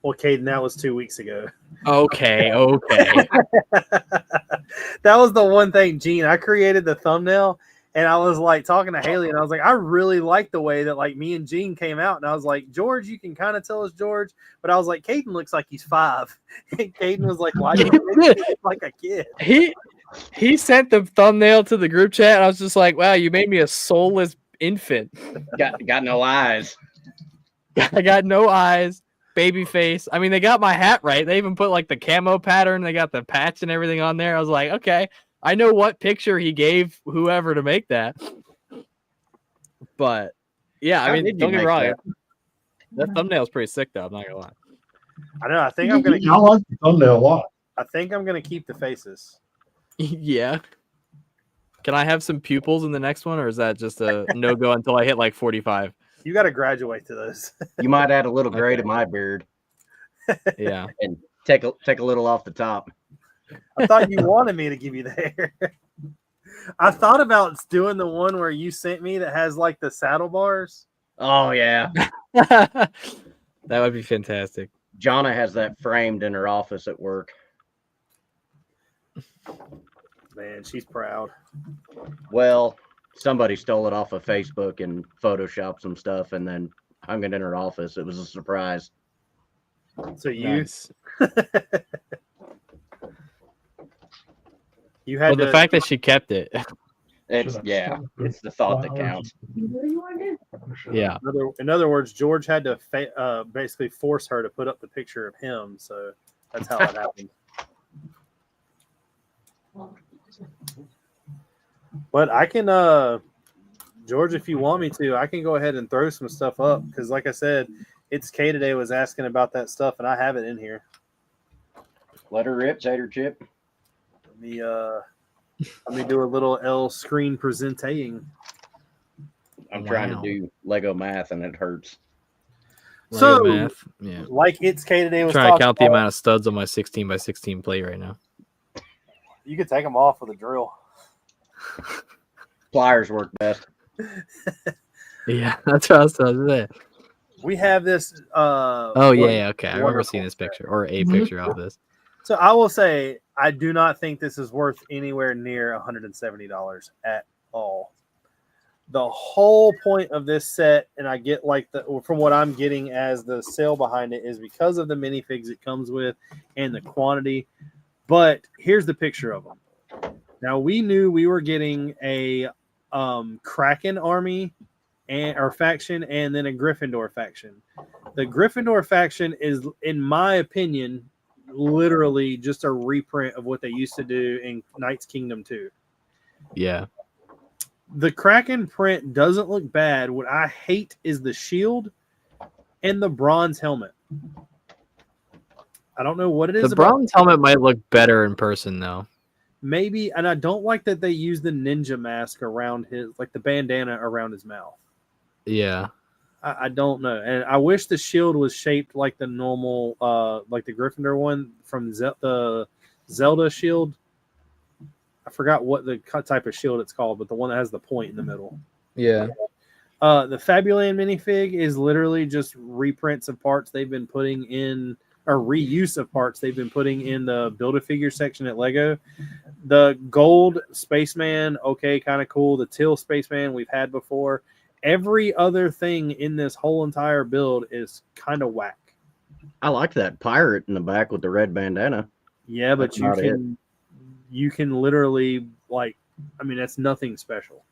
Well, Caden, that was 2 weeks ago. Okay. That was the one thing, Gene. I created the thumbnail, and I was like talking to Haley, and I was like, I really like the way that like me and Gene came out, and I was like, George, you can kind of tell us George, but I was like, Caden looks like he's 5, and Caden was like, why do you make me look like a kid? He sent the thumbnail to the group chat, and I was just like, wow, you made me a soulless infant. Got no eyes. I got no eyes. Baby face. I mean, they got my hat right. They even put like the camo pattern. They got the patch and everything on there. I was like, okay, I know what picture he gave whoever to make that. But yeah, I mean, don't get me wrong. That thumbnail's pretty sick, though. I'm not gonna lie. I know. I think I'm gonna. I like the thumbnail a lot. I think I'm gonna keep the faces. Yeah. Can I have some pupils in the next one, or is that just a no go until I hit like 45? You got to graduate to those. You might add a little gray to my beard. Yeah, and take a little off the top. I thought you wanted me to give you the hair. I thought about doing the one where you sent me that has like the saddle bars. Oh yeah, that would be fantastic. Jonna has that framed in her office at work. Man, she's proud. Well, somebody stole it off of Facebook and photoshopped some stuff and then hung it in her office. It was a surprise. So you Nice. you Well, had the to fact that she kept it. It's Should I yeah, stop? it's the thought that Flowers. counts. What do you want to do? Yeah. in other words, George had to basically force her to put up the picture of him. So that's how it happened. But I can, George, if you want me to, I can go ahead and throw some stuff up because, like I said, it's Kay today was asking about that stuff, and I have it in here. Let her rip, Tater Chip. Let me do a little L screen presenting. I'm trying to Wow. do Lego math and it hurts. Lego So, math. Yeah. like it's Kay today was Trying to talking count the about, amount of studs on my 16 by 16 plate right now. you could take them off with a drill. Pliers work best. Yeah, that's what I was trying to say. We have this. Oh yeah, okay. I remember wonderful seeing this set. picture or a picture of this. So I will say I do not think this is worth anywhere near $170 at all. The whole point of this set, and I get like from what I'm getting as the sale behind it, is because of the minifigs it comes with and the quantity. But here's the picture of them. Now we knew we were getting a Kraken army or faction, and then a Gryffindor faction. The Gryffindor faction is, in my opinion, literally just a reprint of what they used to do in Knights Kingdom 2. Yeah. The Kraken print doesn't look bad. What I hate is the shield and the bronze helmet. I don't know what it is. The bronze helmet might look better in person though. Maybe, and I don't like that they use the ninja mask around his, like the bandana around his mouth. Yeah. I don't know, and I wish the shield was shaped like the normal, like the Gryffindor one from the Zelda shield. I forgot what the type of shield it's called, but the one that has the point in the middle. Yeah. The Fabuland minifig is literally just reprints of parts they've been putting in, or reuse of parts they've been putting in the Build-A-Figure section at Lego. The gold Spaceman, okay, kind of cool. The teal Spaceman we've had before. Every other thing in this whole entire build is kind of whack. I like that pirate in the back with the red bandana. Yeah, but That's about it. you can literally, like, I mean, that's nothing special.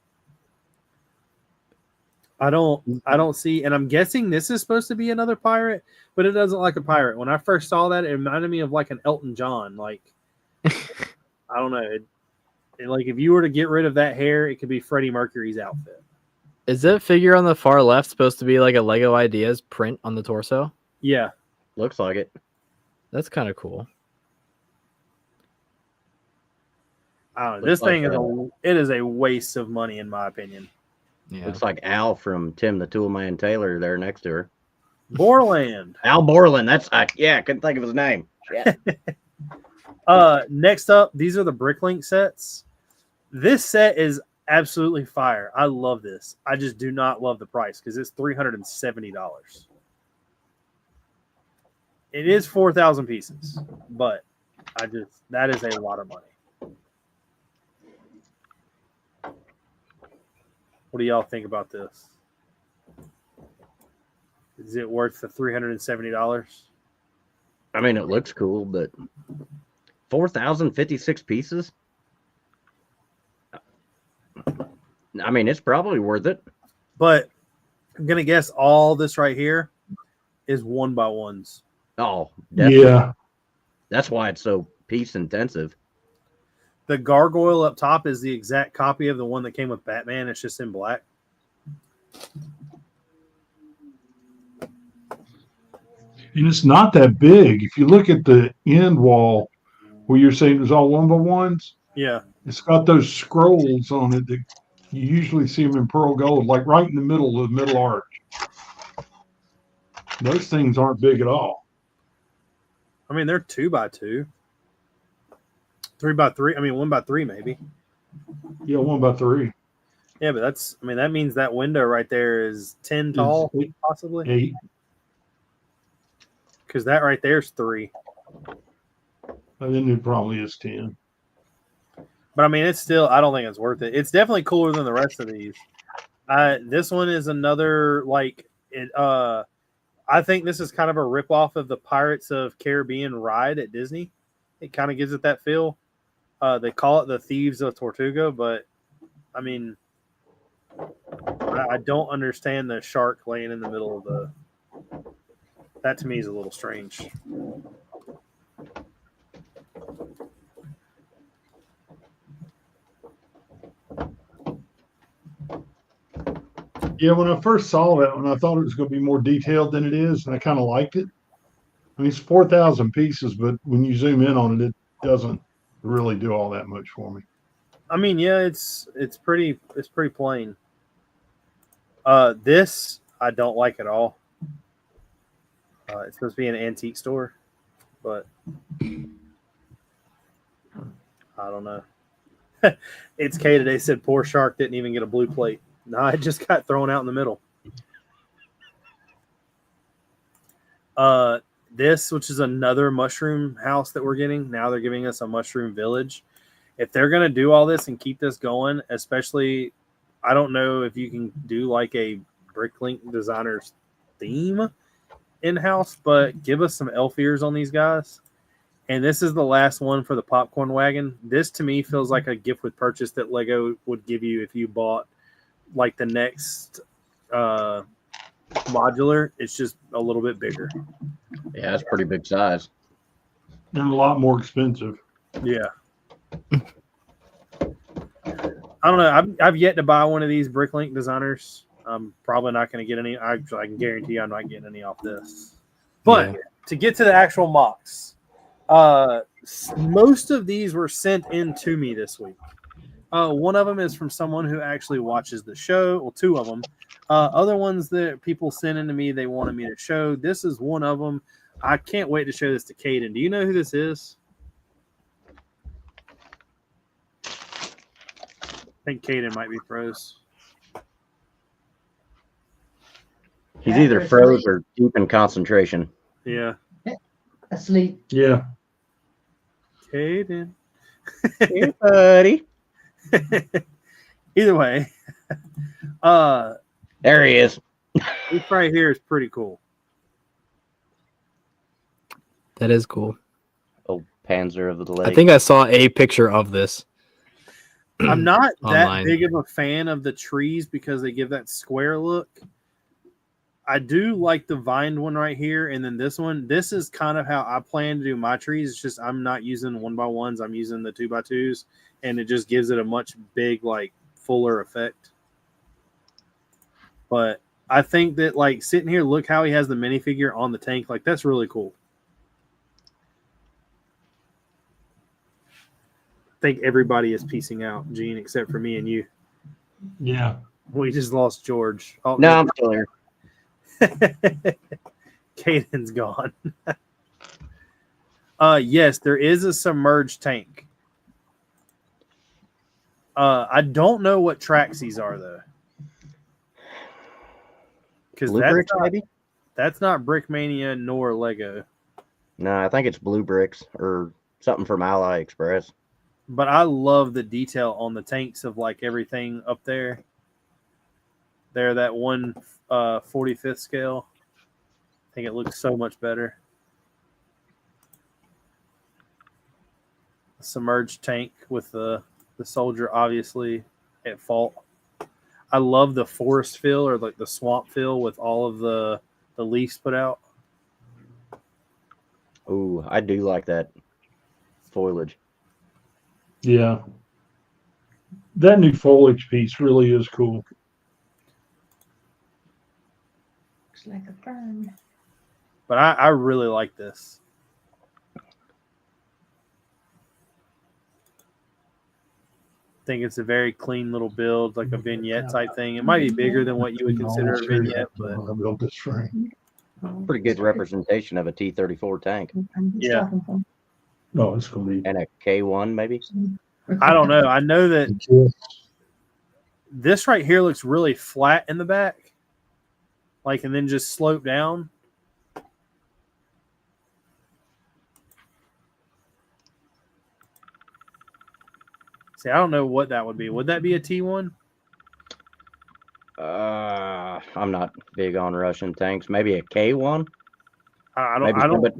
I don't see, and I'm guessing this is supposed to be another pirate, but it doesn't like a pirate. When I first saw that, it reminded me of like an Elton John. Like, I don't know. Like if you were to get rid of that hair, it could be Freddie Mercury's outfit. Is that figure on the far left supposed to be like a Lego Ideas print on the torso? Yeah. Looks like it. That's kind of cool. I don't know. Looks This thing like is a waste of money in my opinion. Yeah. Looks like Al from Tim the Toolman Taylor there next to her. Borland. Al Borland. That's I couldn't think of his name. Yeah. Next up, these are the Bricklink sets. This set is absolutely fire. I love this. I just do not love the price because it's $370. It is 4,000 pieces, but that is a lot of money. What do y'all think about this? Is it worth the $370? I mean, it looks cool, but 4,056 pieces? I mean, it's probably worth it. But I'm going to guess all this right here is 1x1s. Oh, definitely. Yeah. That's why it's so piece intensive. The gargoyle up top is the exact copy of the one that came with Batman. It's just in black. And it's not that big. If you look at the end wall where you're saying it was all 1x1s, Yeah. it's got those scrolls on it that you usually see them in pearl gold, like right in the middle of the middle arch. Those things aren't big at all. I mean, they're 2x2. 3x3. I mean, 1x3 maybe. Yeah, 1x3. Yeah, but that means that window right there is 10 tall, It's possibly. 8. Because that right there is 3. And then it probably is 10. But I mean, it's still, I don't think it's worth it. It's definitely cooler than the rest of these. This one is another, like, I think this is kind of a ripoff of the Pirates of Caribbean ride at Disney. It kind of gives it that feel. They call it the Thieves of Tortuga, but I mean, I don't understand the shark laying in the middle of the. That to me is a little strange. Yeah, when I first saw that one, I thought it was going to be more detailed than it is, and I kind of liked it. I mean, it's 4,000 pieces, but when you zoom in on it, it doesn't really do all that much for me. I mean, yeah, it's pretty plain. This I don't like at all. It's supposed to be an antique store, but I don't know. It's K today said poor shark didn't even get a blue plate. No, it just got thrown out in the middle. This, which is another mushroom house that we're getting, now they're giving us a mushroom village. If they're going to do all this and keep this going, especially, I don't know if you can do like a Bricklink designer's theme in-house, but give us some elf ears on these guys. And this is the last one for the popcorn wagon. This to me feels like a gift with purchase that Lego would give you if you bought like the next modular. It's just a little bit bigger. Yeah, that's pretty big size. And a lot more expensive. Yeah. I don't know. I've yet to buy one of these Bricklink designers. I'm probably not going to get any. I can guarantee I'm not getting any off this. But to get to the actual mocks, most of these were sent in to me this week. One of them is from someone who actually watches the show. Well, two of them. Other ones that people sent in to me, they wanted me to show. This is one of them. I can't wait to show this to Caden. Do you know who this is? I think Caden might be froze. He's either froze or deep in concentration. Yeah. Asleep. Yeah. Caden. Hey, buddy. Either way. There he is. This right here is pretty cool. That is cool. Oh, Panzer of the Lake. I think I saw a picture of this. I'm not that Online. big of a fan of the trees because they give that square look. I do like the vined one right here, and then this one. This is kind of how I plan to do my trees. It's just I'm not using 1x1s. I'm using the 2x2s, and it just gives it a much big, like, fuller effect. But I think that, like, sitting here, look how he has the minifigure on the tank. Like, that's really cool. I think everybody is piecing out, Gene, except for me and you. Yeah. We just lost George. Oh, No, I'm still here. Caden's gone. Yes, there is a submerged tank. I don't know what tracks these are though. Because that's not Brickmania nor Lego. No, I think it's Blue Bricks or something from Ally Express. But I love the detail on the tanks of like everything up there. There, that 1/45th scale. I think it looks so much better. Submerged tank with the soldier obviously at fault. I love the forest feel or like the swamp feel with all of the leaves put out. Ooh, I do like that foliage. Yeah. That new foliage piece really is cool. Looks like a fern. But I really like this. I think it's a very clean little build, like a vignette type thing. It might be bigger than what you would consider a vignette, but I built this frame. Pretty good representation of a T-34 tank. Yeah. Oh, it's gonna be. And a K1 maybe. I don't know. I know that this right here looks really flat in the back, like, and then just slope down. See, I don't know what that would be. Would that be a T1? I I'm not big on Russian tanks. Maybe a K1. I Maybe don't. somebody,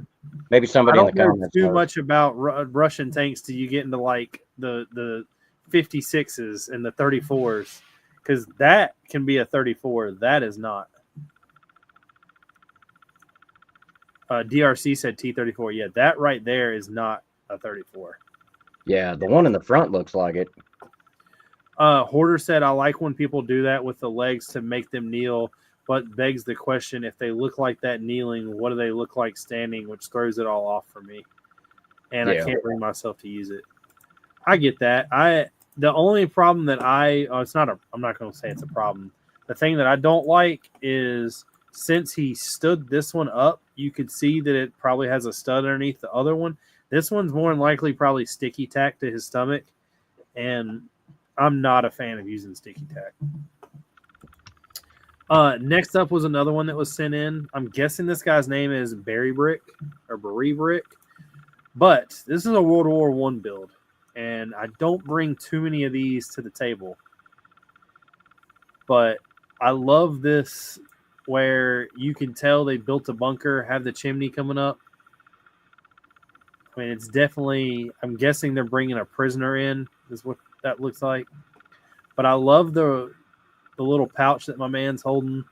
maybe I somebody in the don't know comments too knows. much about Russian tanks till you get into like the 56s and the 34s, because that can be a 34. That is not. DRC said T-34. Yeah, that right there is not a 34. Yeah, the one in the front looks like it. Hoarder said, I like when people do that with the legs to make them kneel, but begs the question, if they look like that kneeling, what do they look like standing, which throws it all off for me. And I Yeah. can't bring myself to use it. I get that. The only problem that I'm not going to say it's a problem. The thing that I don't like is, since he stood this one up, you could see that it probably has a stud underneath the other one. This one's more than likely probably sticky tack to his stomach, and I'm not a fan of using sticky tack. Next up was another one that was sent in. I'm guessing this guy's name is Barry Brick or Barry Brick, but this is a World War I build, and I don't bring too many of these to the table. But I love this, where you can tell they built a bunker, have the chimney coming up. I mean, it's definitely, I'm guessing they're bringing a prisoner in, is what that looks like. But I love the little pouch that my man's holding.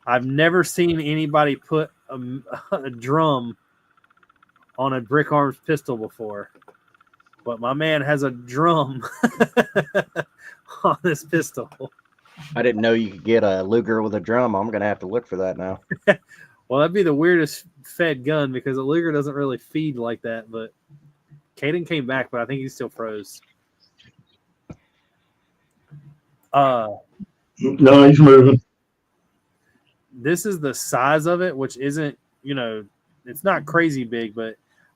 I've never seen anybody put a drum on a Brick Arms pistol before. But my man has a drum on this pistol. I didn't know you could get a Luger with a drum. I'm going to have to look for that now. Well, that'd be the weirdest fed gun, because a Luger doesn't really feed like that. But Caden came back, but I think he still froze. No, he's moving. This is the size of it, which isn't, it's not crazy big, but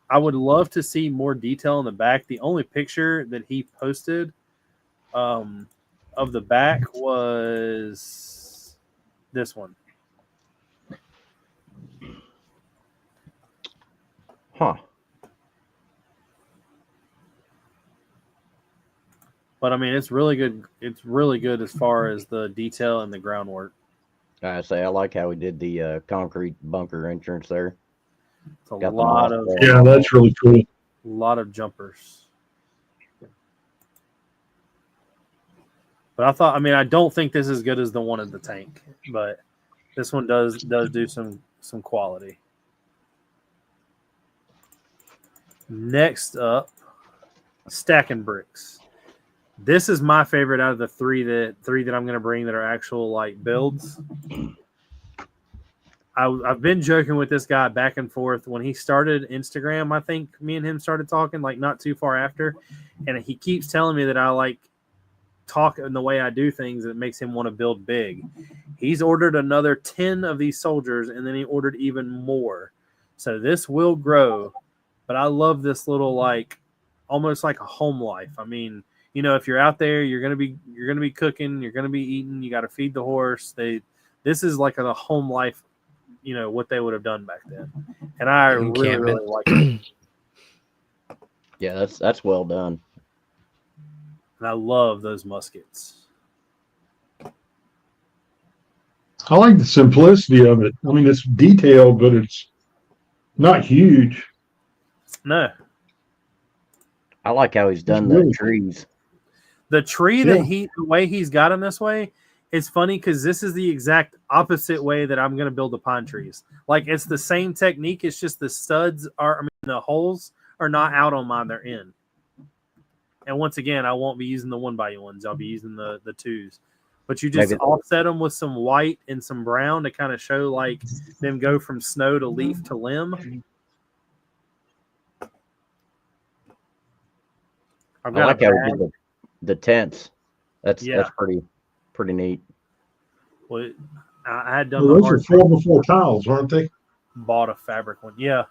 I would love to see more detail in the back. The only picture that he posted of the back was this one. Huh. But I mean, it's really good. It's really good as far as the detail and the groundwork. I like how we did the concrete bunker entrance there. It's a Got the lot moss of there. Yeah, that's really cool. jumpers. But I don't think this is as good as the one in the tank, but this one does do some quality. Next up, stacking bricks. This is my favorite out of the three that I'm going to bring that are actual like builds. I've been joking with this guy back and forth. When he started Instagram, I think me and him started talking like not too far after, and he keeps telling me that I like talk in the way I do things that makes him want to build big. He's ordered another 10 of these soldiers, and then he ordered even more. So this will grow, but I love this little like almost like a home life. I mean, if you're out there, you're gonna be cooking, you're gonna be eating, you got to feed the horse. This is like a home life, what they would have done back then, and I really like it. Yeah, that's well done. And I love those muskets. I like the simplicity of it. I mean, it's detailed, but it's not huge. No, I like how he's done really the trees. the tree that the way he's got them this way, it's funny because this is the exact opposite way that I'm going to build the pine trees. Like, it's the same technique. It's just the studs the holes are not out on mine. They're in. And once again, I won't be using the 1x1s. I'll be using the 2s. But you just offset them with some white and some brown to kind of show like them go from snow to leaf to limb. I like how he did the tents. That's pretty neat. Well, I had done those are 4x4 tiles, aren't they? Bought a fabric one. Yeah.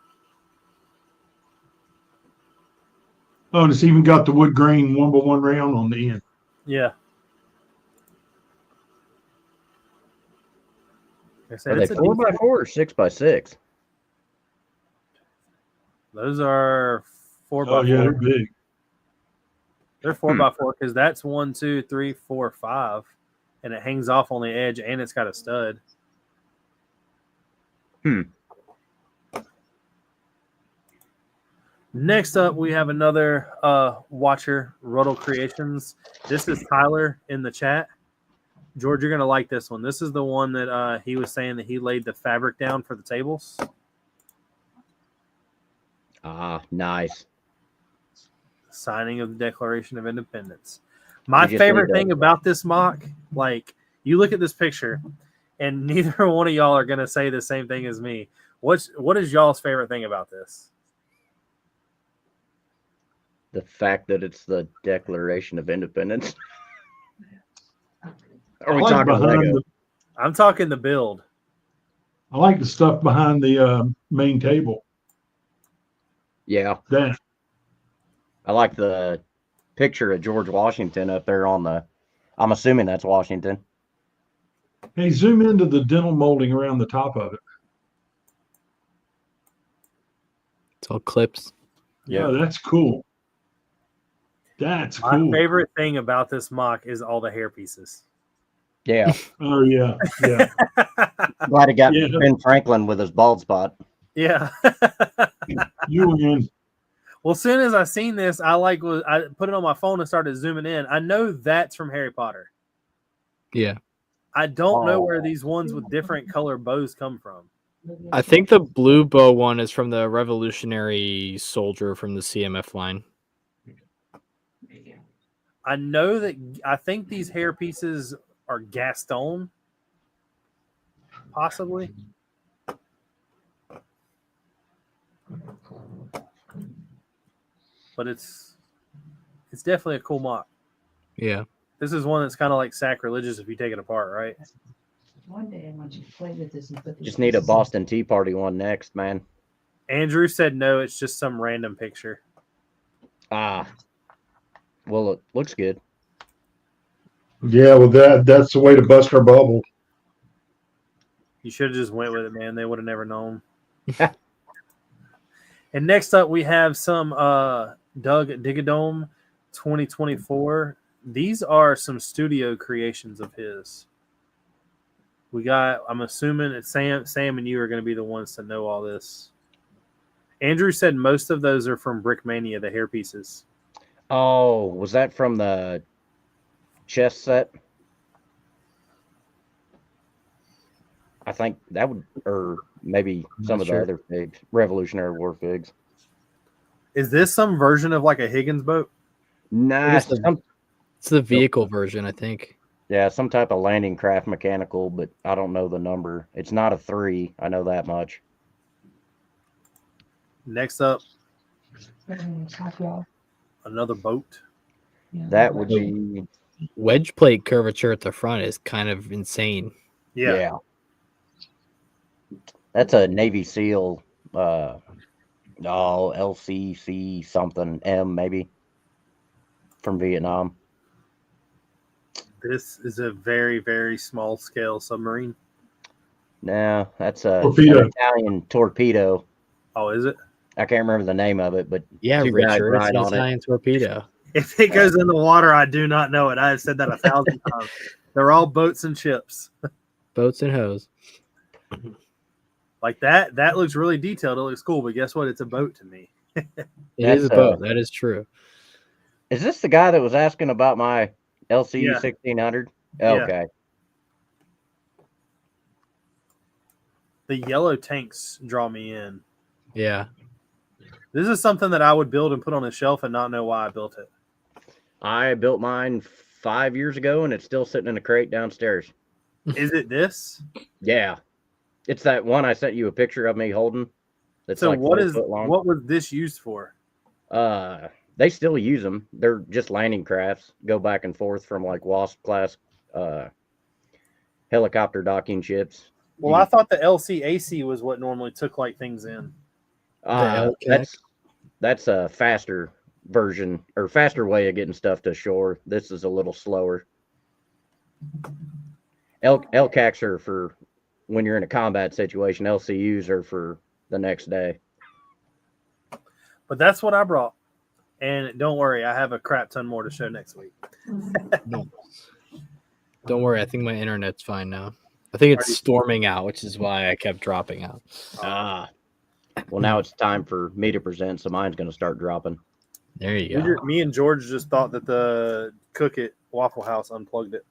Oh, and it's even got the wood grain 1x1 round on the end. Yeah. Are they 4x4 or 6x6? Those are 4x4. Oh, yeah, they're big. They're 4x4 because that's 1, 2, 3, 4, 5, and it hangs off on the edge, and it's got a stud. Next up, we have another watcher, Ruddle Creations. This is Tyler in the chat. George, you're going to like this one. This is the one that he was saying that he laid the fabric down for the tables. Ah, nice. Signing of the Declaration of Independence. My You just favorite need to- thing about this mock, like, you look at this picture, and neither one of y'all are going to say the same thing as me. What is y'all's favorite thing about this? The fact that it's the Declaration of Independence. Are we I like talking behind Lego? I'm talking the build. I like the stuff behind the main table. Yeah. That I like the picture of George Washington up there on the, I'm assuming that's Washington. hey, zoom into the dental molding around the top of it. It's all clips. Yeah, that's cool. That's My cool. favorite thing about this mock is all the hair pieces. Yeah. Oh yeah, yeah. Glad he got Yeah. Ben Franklin with his bald spot. Yeah. You win. Well, as soon as I seen this, I put it on my phone and started zooming in. I know that's from Harry Potter. Yeah. I don't know where these ones with different color bows come from. I think the blue bow one is from the Revolutionary Soldier from the CMF line. I know that I think these hair pieces are Gaston, possibly. But it's definitely a cool mock. Yeah. This is one that's kind of like sacrilegious if you take it apart, right? One day I want you to play with this and put these Just need a pieces Boston Tea Party one next, man. Andrew said no, it's just some random picture. Ah. Well, it looks good. Yeah, well that's the way to bust our bubble. You should have just went with it, man. They would have never known. And next up, we have some Doug Digadome 2024. These are some studio creations of his. We got, I'm assuming it's Sam and you are going to be the ones to know all this. Andrew said most of those are from Brickmania, the hair pieces. Oh, was that from the chess set? I think that would, or maybe some of the other figs, Revolutionary War figs. Is this some version of like a Higgins boat? Nah, It's the vehicle version, I think. yeah, some type of landing craft mechanical, but I don't know the number. It's not a 3. I know that much. Next up, Top wall. another boat. Yeah, That would be, Wedge plate curvature at the front is kind of insane. Yeah. That's a Navy SEAL, LCC something M maybe from Vietnam. This is a very, very small scale submarine. No, that's a Torpedo. an Italian torpedo. Oh, is it? I can't remember the name of it, but Yeah, two guys Richard, it's ride an on it. Italian torpedo. If it goes in the water, I do not know it. I have said that 1,000 times. They're all boats and ships. Boats and hose. Like that. That looks really detailed. It looks cool, but guess what? It's a boat to me. It That's, is a boat. That is true. Is this the guy that was asking about my LCU Yeah. 1600? Yeah. Okay. The yellow tanks draw me in. Yeah. This is something that I would build and put on a shelf and not know why I built it. I built mine 5 years ago, and it's still sitting in a crate downstairs. Is it this? Yeah. It's that one I sent you a picture of me holding. That's So like what 4 is foot long. what was this used for? They still use them. They're just landing crafts. Go back and forth from like Wasp class helicopter docking ships. Well, I thought the LCAC was what normally took like things in. That's a faster version or faster way of getting stuff to shore. This is a little slower. LCACs are for when you're in a combat situation. LCUs are for the next day. But that's what I brought. And don't worry, I have a crap ton more to show next week. Don't worry. I think my internet's fine now. I think it's storming out, which is why I kept dropping out. Well, now it's time for me to present, so mine's going to start dropping. There you go. Me and George just thought that the Cook It Waffle House unplugged it.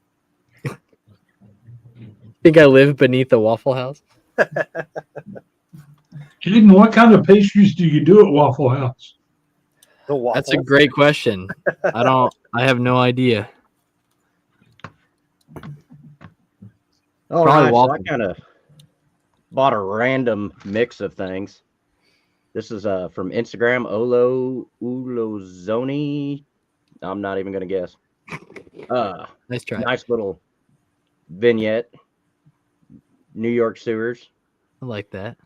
Think I live beneath the Waffle House? Jaden, what kind of pastries do you do at Waffle House? The waffle. That's a great question. I have no idea. All Probably right, so I waffle. kind of bought a random mix of things. This is from Instagram, Ulozoni. I'm not even going to guess. Nice try. Nice little vignette. New York sewers. I like that.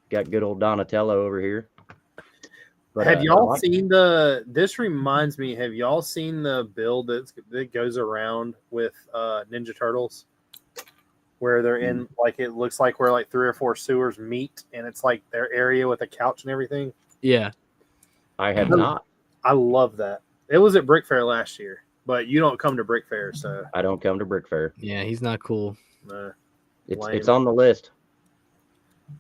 Got good old Donatello over here. But, have y'all seen the? This reminds me. Have y'all seen the build that goes around with Ninja Turtles, where they're in like it looks like where like 3 or 4 sewers meet, and it's like their area with a couch and everything. Yeah. I have not. I love that. It was at Brick Fair last year, but you don't come to Brick Fair, so I don't come to Brick Fair. Yeah, he's not cool. It's on the list.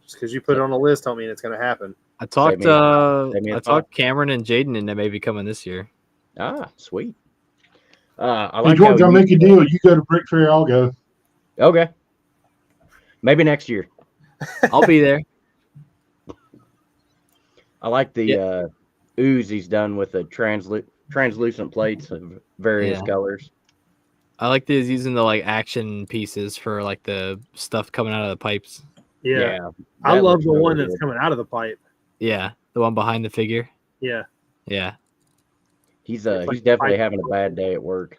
Just because you put it on the list don't mean it's going to happen. I talked I talked Cameron and Jaden into maybe coming this year. Ah, sweet. Hey, George, I'll make a deal. You go to Brick Fair, I'll go. Okay. Maybe next year. I'll be there. I like the ooze he's done with the translucent plates of various colors. I like these using the like action pieces for like the stuff coming out of the pipes. Yeah. I love the one that's coming out of the pipe. Yeah, the one behind the figure. Yeah. Yeah. He's definitely having a bad day at work.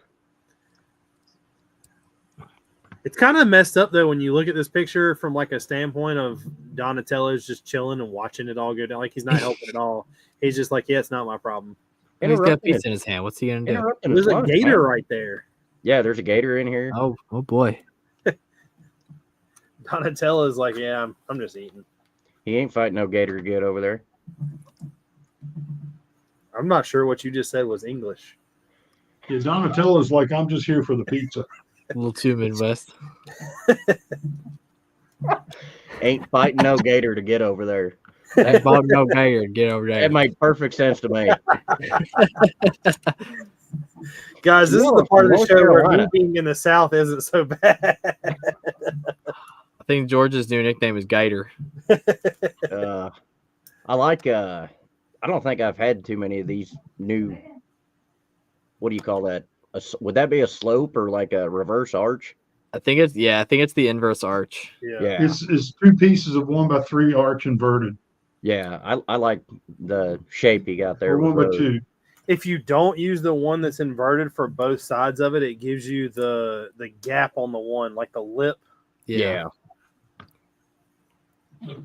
It's kind of messed up though when you look at this picture from like a standpoint of Donatello's just chilling and watching it all go down. Like he's not helping at all. He's just like, yeah, it's not my problem. And he's got pizza in his hand. What's he gonna do? There's a gator right there. Yeah, there's a gator in here. Oh boy. Donatello's like, yeah, I'm just eating. He ain't fighting no gator to get over there. I'm not sure what you just said was English. Yeah, Donatello's like, I'm just here for the pizza. A little too Midwest. Ain't fighting no gator to get over there. Bob no gator, get over there. That made perfect sense to me. Guys, this is the part of the show where me being in the South isn't so bad. I think George's new nickname is Gator. I like. I don't think I've had too many of these new. What do you call that? Would that be a slope or like a reverse arch? I think it's the inverse arch. Yeah. It's 2 pieces of 1x3 arch inverted. Yeah, I like the shape you got there. Or 1x2. If you don't use the one that's inverted for both sides of it, it gives you the gap on the one, like the lip. Yeah.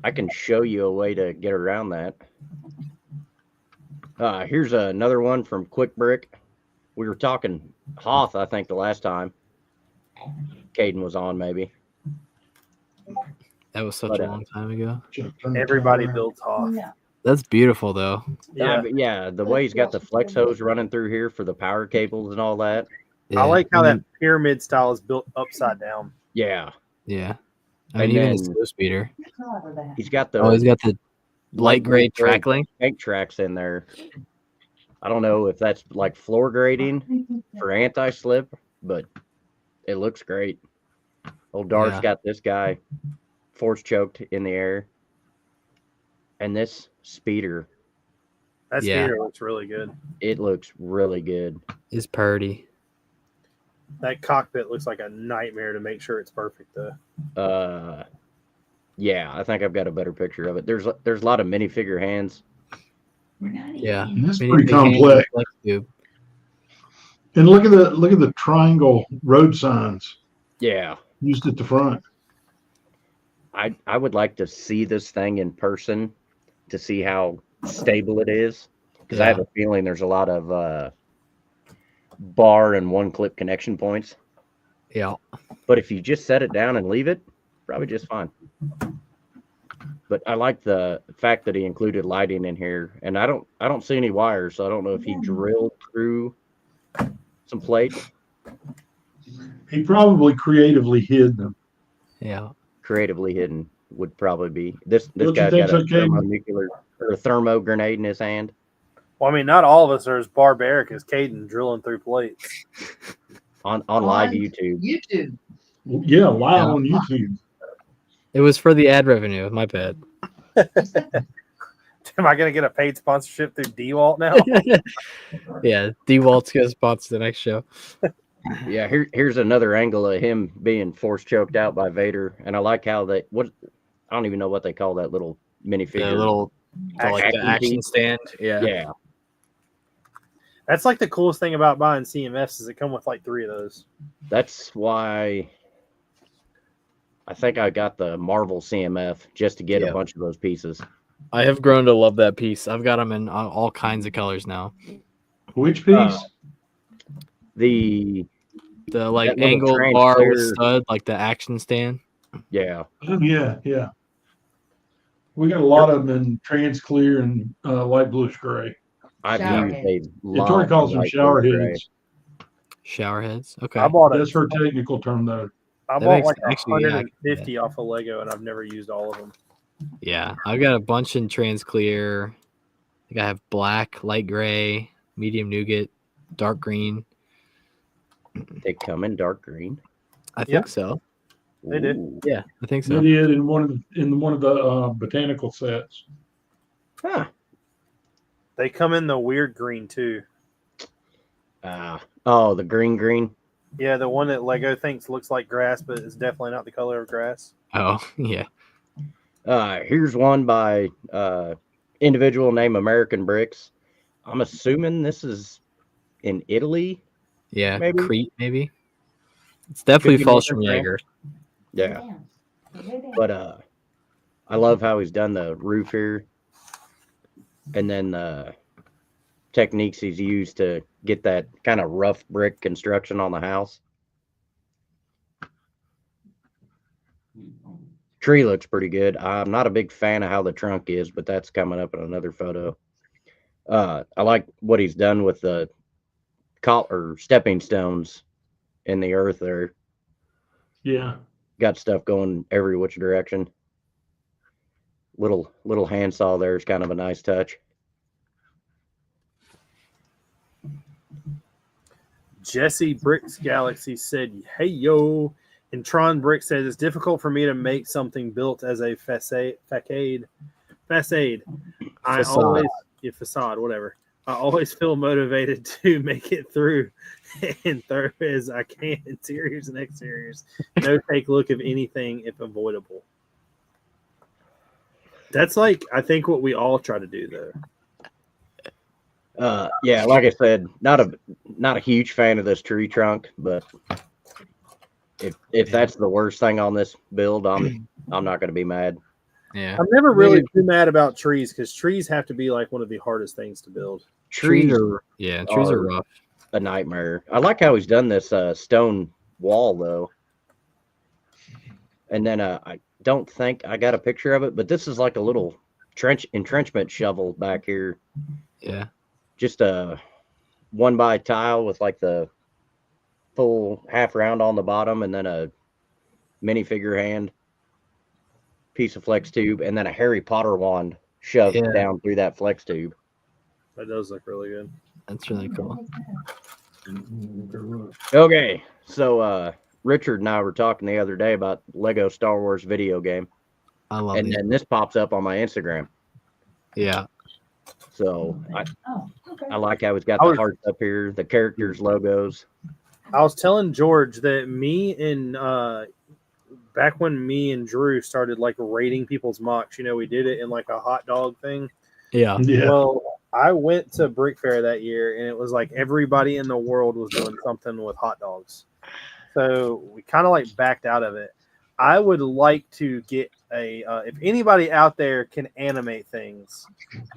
I can show you a way to get around that. Here's another one from Quick Brick. We were talking Hoth, I think, the last time Caden was on, maybe. That was such a long time ago. Everybody builds Hoth. No. That's beautiful, though. Yeah. The way he's got the flex hose running through here for the power cables and all that. Yeah. I like how that pyramid style is built upside down. Yeah. Yeah. I mean, even the slow speeder. He's got He's got the light grade track link. Tank tracks in there. I don't know if that's like floor grading for anti-slip, but it looks great. Old Dart's got this guy force choked in the air. And this speeder. That speeder looks really good. It looks really good. It's purty. That cockpit looks like a nightmare to make sure it's perfect, though. Yeah, I think I've got a better picture of it. There's a lot of minifigure hands. Yeah, it's pretty complex. And look at the triangle road signs. Yeah, used at the front. I would like to see this thing in person to see how stable it is, because I have a feeling there's a lot of bar and one clip connection points. Yeah, but if you just set it down and leave it, probably just fine. But I like the fact that he included lighting in here, and I don't see any wires, so I don't know if he drilled through some plates. He probably creatively hid them. Yeah. creatively hidden would probably be this. This Don't you guy's think got a so, Caden? thermonuclear or a thermo grenade in his hand. Well, I mean, not all of us are as barbaric as Caden drilling through plates. On live YouTube. YouTube. Yeah, live Yeah. on YouTube. It was for the ad revenue. My bad. Am I going to get a paid sponsorship through DeWalt now? Yeah, DeWalt's gonna sponsor the next show. Yeah, here's another angle of him being force choked out by Vader, and I like how I don't even know what they call that little minifigure. The little like the Action action piece? stand. Yeah. Yeah, That's like the coolest thing about buying CMFs is it come with like 3 of those. that's why I think I got the Marvel CMF just to get a Yeah. bunch of those pieces. I have grown to love that piece. I've got them in all kinds of colors now. Which piece? The The that little angled bar with transclear- stud, like the action stand. yeah, Oh, yeah. We got a lot of them in trans clear and light bluish gray. I've Shower used heads. a Yeah, lot. Tori calls of them light shower blue gray. heads. Shower heads. Okay. I bought That's her technical term, though. I That bought makes- like actually, yeah, I can see 150 off of Lego, and I've never used all of them. Yeah. I've got a bunch in trans clear. I think I have black, light gray, medium nougat, dark green. They come in dark green. I Yeah. think so. They do. Ooh. Yeah, I think They so. did in one of the botanical sets. Huh. They come in the weird green too. Oh, the green. Yeah, the one that Lego thinks looks like grass, but it's definitely not the color of grass. Oh, yeah. Here's one by individual named American Bricks. I'm assuming this is in Italy. Yeah. Maybe. Crete, maybe. It's definitely Could be falls North from America. Jaeger. Yeah, Lay down. but I love how he's done the roof here, and then the techniques he's used to get that kind of rough brick construction on the house. Tree looks pretty good. I'm not a big fan of how the trunk is, but that's coming up in another photo. I like what he's done with the stepping stones in the earth there. Yeah. Got stuff going every which direction. Little handsaw there is kind of a nice touch. Jesse Bricks Galaxy said, "Hey yo," and Tron Brick says it's difficult for me to make something built as a facade. I Facade. always facade, whatever. I always feel motivated to make it through and thorough as I can, interiors and exteriors. No fake look of anything if avoidable. That's like I think what we all try to do though. Yeah, like I said, not a huge fan of this tree trunk, but if that's the worst thing on this build, I'm not going to be mad. Yeah. I'm never really too mad about trees because trees have to be like one of the hardest things to build. Trees Trees are trees are rough. a nightmare. I like how he's done this stone wall though, and then I don't think I got a picture of it, but this is like a little entrenchment shovel back here. Yeah. Just a 1x tile with like the full half round on the bottom, and then a minifigure hand, piece of flex tube, and then a Harry Potter wand shoved Yeah. down through that flex tube. That does look really good. That's really cool. Okay, so Richard and I were talking the other day about Lego Star Wars video game, I love and it. then this pops up on my Instagram. Yeah. So Oh, okay. I like how he's got I the was- hearts up here, the characters' logos. I was telling George that me and back when me and Drew started like rating people's mocks, we did it in like a hot dog thing. Yeah. Yeah. Well, I went to Brick Fair that year, and it was like everybody in the world was doing something with hot dogs. So we kind of like backed out of it. I would like to get if anybody out there can animate things,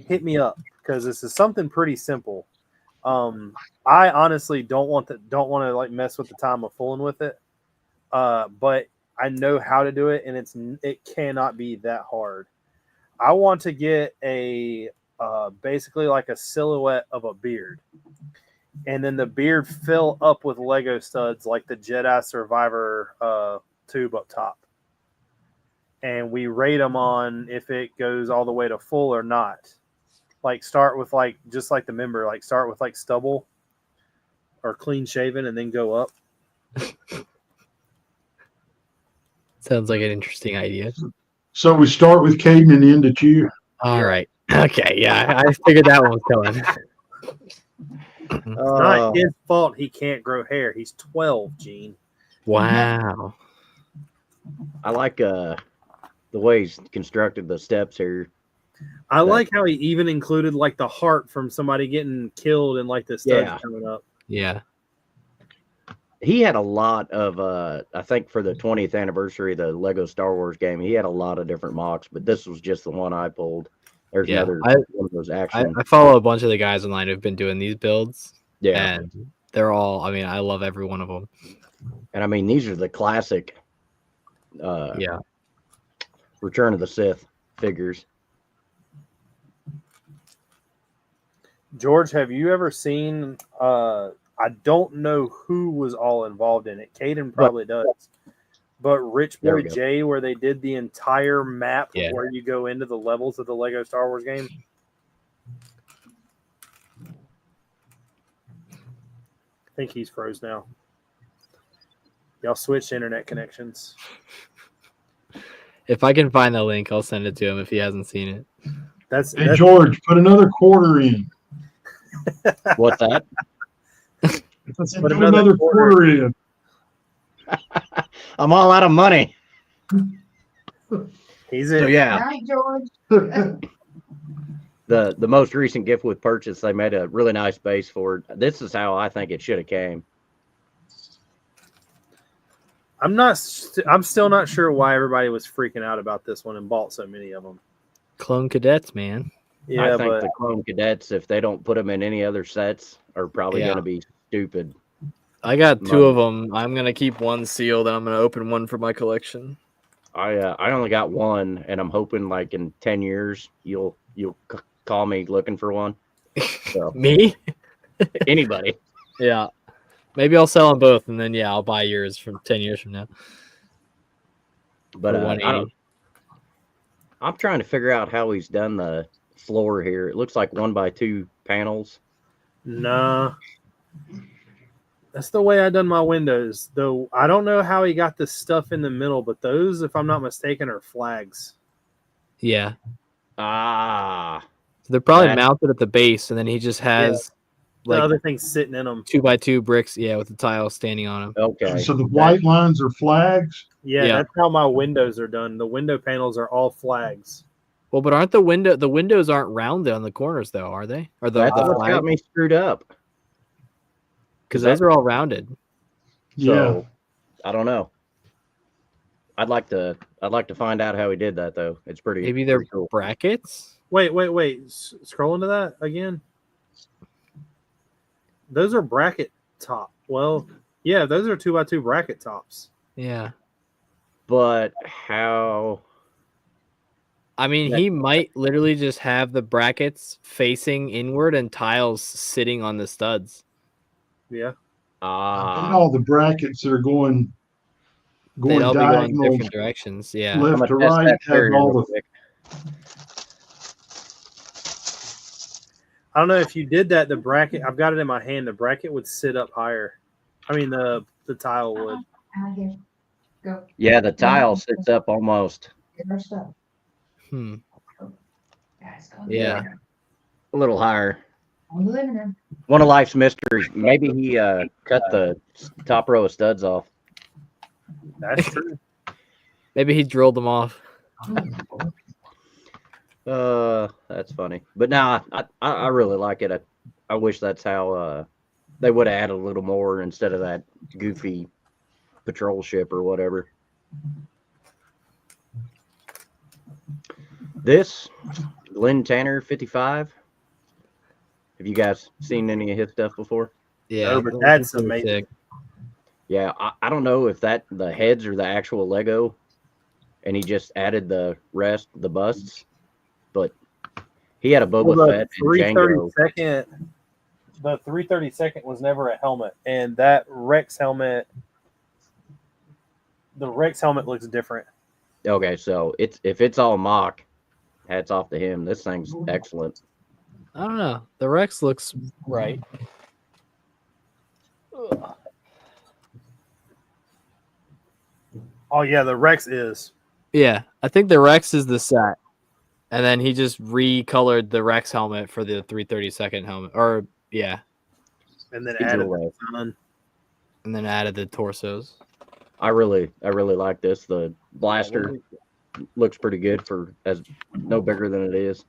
hit me up because this is something pretty simple. I honestly don't want to like mess with the time of fooling with it. But I know how to do it, and it cannot be that hard. I want to get a basically like a silhouette of a beard, and then the beard fill up with Lego studs like the Jedi Survivor tube up top. and we rate them on if it goes all the way to full or not. Like start with like just like the member, like start with like stubble or clean shaven, and then go up. Sounds like an interesting idea. So we start with Caden and end at you. All right. Okay. Yeah, I figured that one was coming. It's not his fault he can't grow hair. He's 12, Gene. Wow. I like the way he's constructed the steps here. I like how he even included like the heart from somebody getting killed and like the studs coming up. Yeah. He had a lot of I think for the 20th anniversary of the Lego Star Wars game, he had a lot of different mocks, but this was just the one I pulled. There's another one of those action. I follow a bunch of the guys online who've been doing these builds. Yeah. And they're all, I mean, I love every one of them. And I mean, these are the classic Return of the Sith figures. George, have you ever seen I don't know who was all involved in it. Caden probably does. But Rich Boy J, where they did the entire map of where you go into the levels of the Lego Star Wars game. I think he's froze now. Y'all switched internet connections. If I can find the link, I'll send it to him if he hasn't seen it. Hey, George, put another quarter in. What's that? I said, put another quarter in. I'm all out of money. He's so, yeah. All right, George. The most recent gift with purchase, they made a really nice base for it. This is how I think it should have came. I'm still not sure why everybody was freaking out about this one and bought so many of them. Clone cadets, man. Yeah, I think the clone cadets, if they don't put them in any other sets, are probably going to be stupid. I got two of them. I'm going to keep one sealed, and I'm going to open one for my collection. I only got one, and I'm hoping like in 10 years you'll call me looking for one. So, Me? Anybody. Yeah. Maybe I'll sell them both, and then I'll buy yours from 10 years from now. But I'm trying to figure out how he's done the floor here. It looks like 1x2 panels. Nah. That's the way I done my windows. Though I don't know how he got the stuff in the middle, but those, if I'm not mistaken, are flags. Yeah. Ah. They're probably mounted at the base, and then he just has the other things sitting in them. 2x2 bricks, with the tile standing on them. Okay. So the white lines are flags? Yeah, that's how my windows are done. The window panels are all flags. Well, but aren't the windows aren't rounded on the corners though, are they? Or that's what got me screwed up. Because those are all rounded. So, I don't know. I'd like to find out how he did that though. It's pretty. Maybe they're cool. brackets. Wait. Scroll into that again. Those are bracket top. Well, yeah, those are 2x2 bracket tops. Yeah. But how? I mean, he might literally just have the brackets facing inward and tiles sitting on the studs. Yeah. And all the brackets that are going diagonal, different directions. Yeah. Left to right. Have all the. I don't know if you did that. The bracket, I've got it in my hand. The bracket would sit up higher. I mean, the tile would. Go. Yeah, the tile sits up almost. Yeah. A little higher. On the living room. One of life's mysteries. Maybe he cut the top row of studs off. That's true. Maybe he drilled them off. That's funny. But now I really like it. I wish that's how they would have added a little more instead of that goofy patrol ship or whatever. This Glenn Tanner 55. Have you guys seen any of his stuff before? Yeah, but that's amazing. Yeah, I don't know if the heads are the actual Lego, and he just added the rest, the busts. But he had a Boba Fett and Django. The 332nd was never a helmet, and that Rex helmet, the Rex helmet looks different. Okay, so if it's all mock, hats off to him. This thing's excellent. I don't know. The Rex looks right. Ugh. Oh yeah, the Rex is. Yeah, I think the Rex is the set, and then he just recolored the Rex helmet for the 332nd helmet, or yeah, And then Digital added the Wave. sun. and then added the torsos. I really like this. The blaster looks pretty good for as no bigger than it is.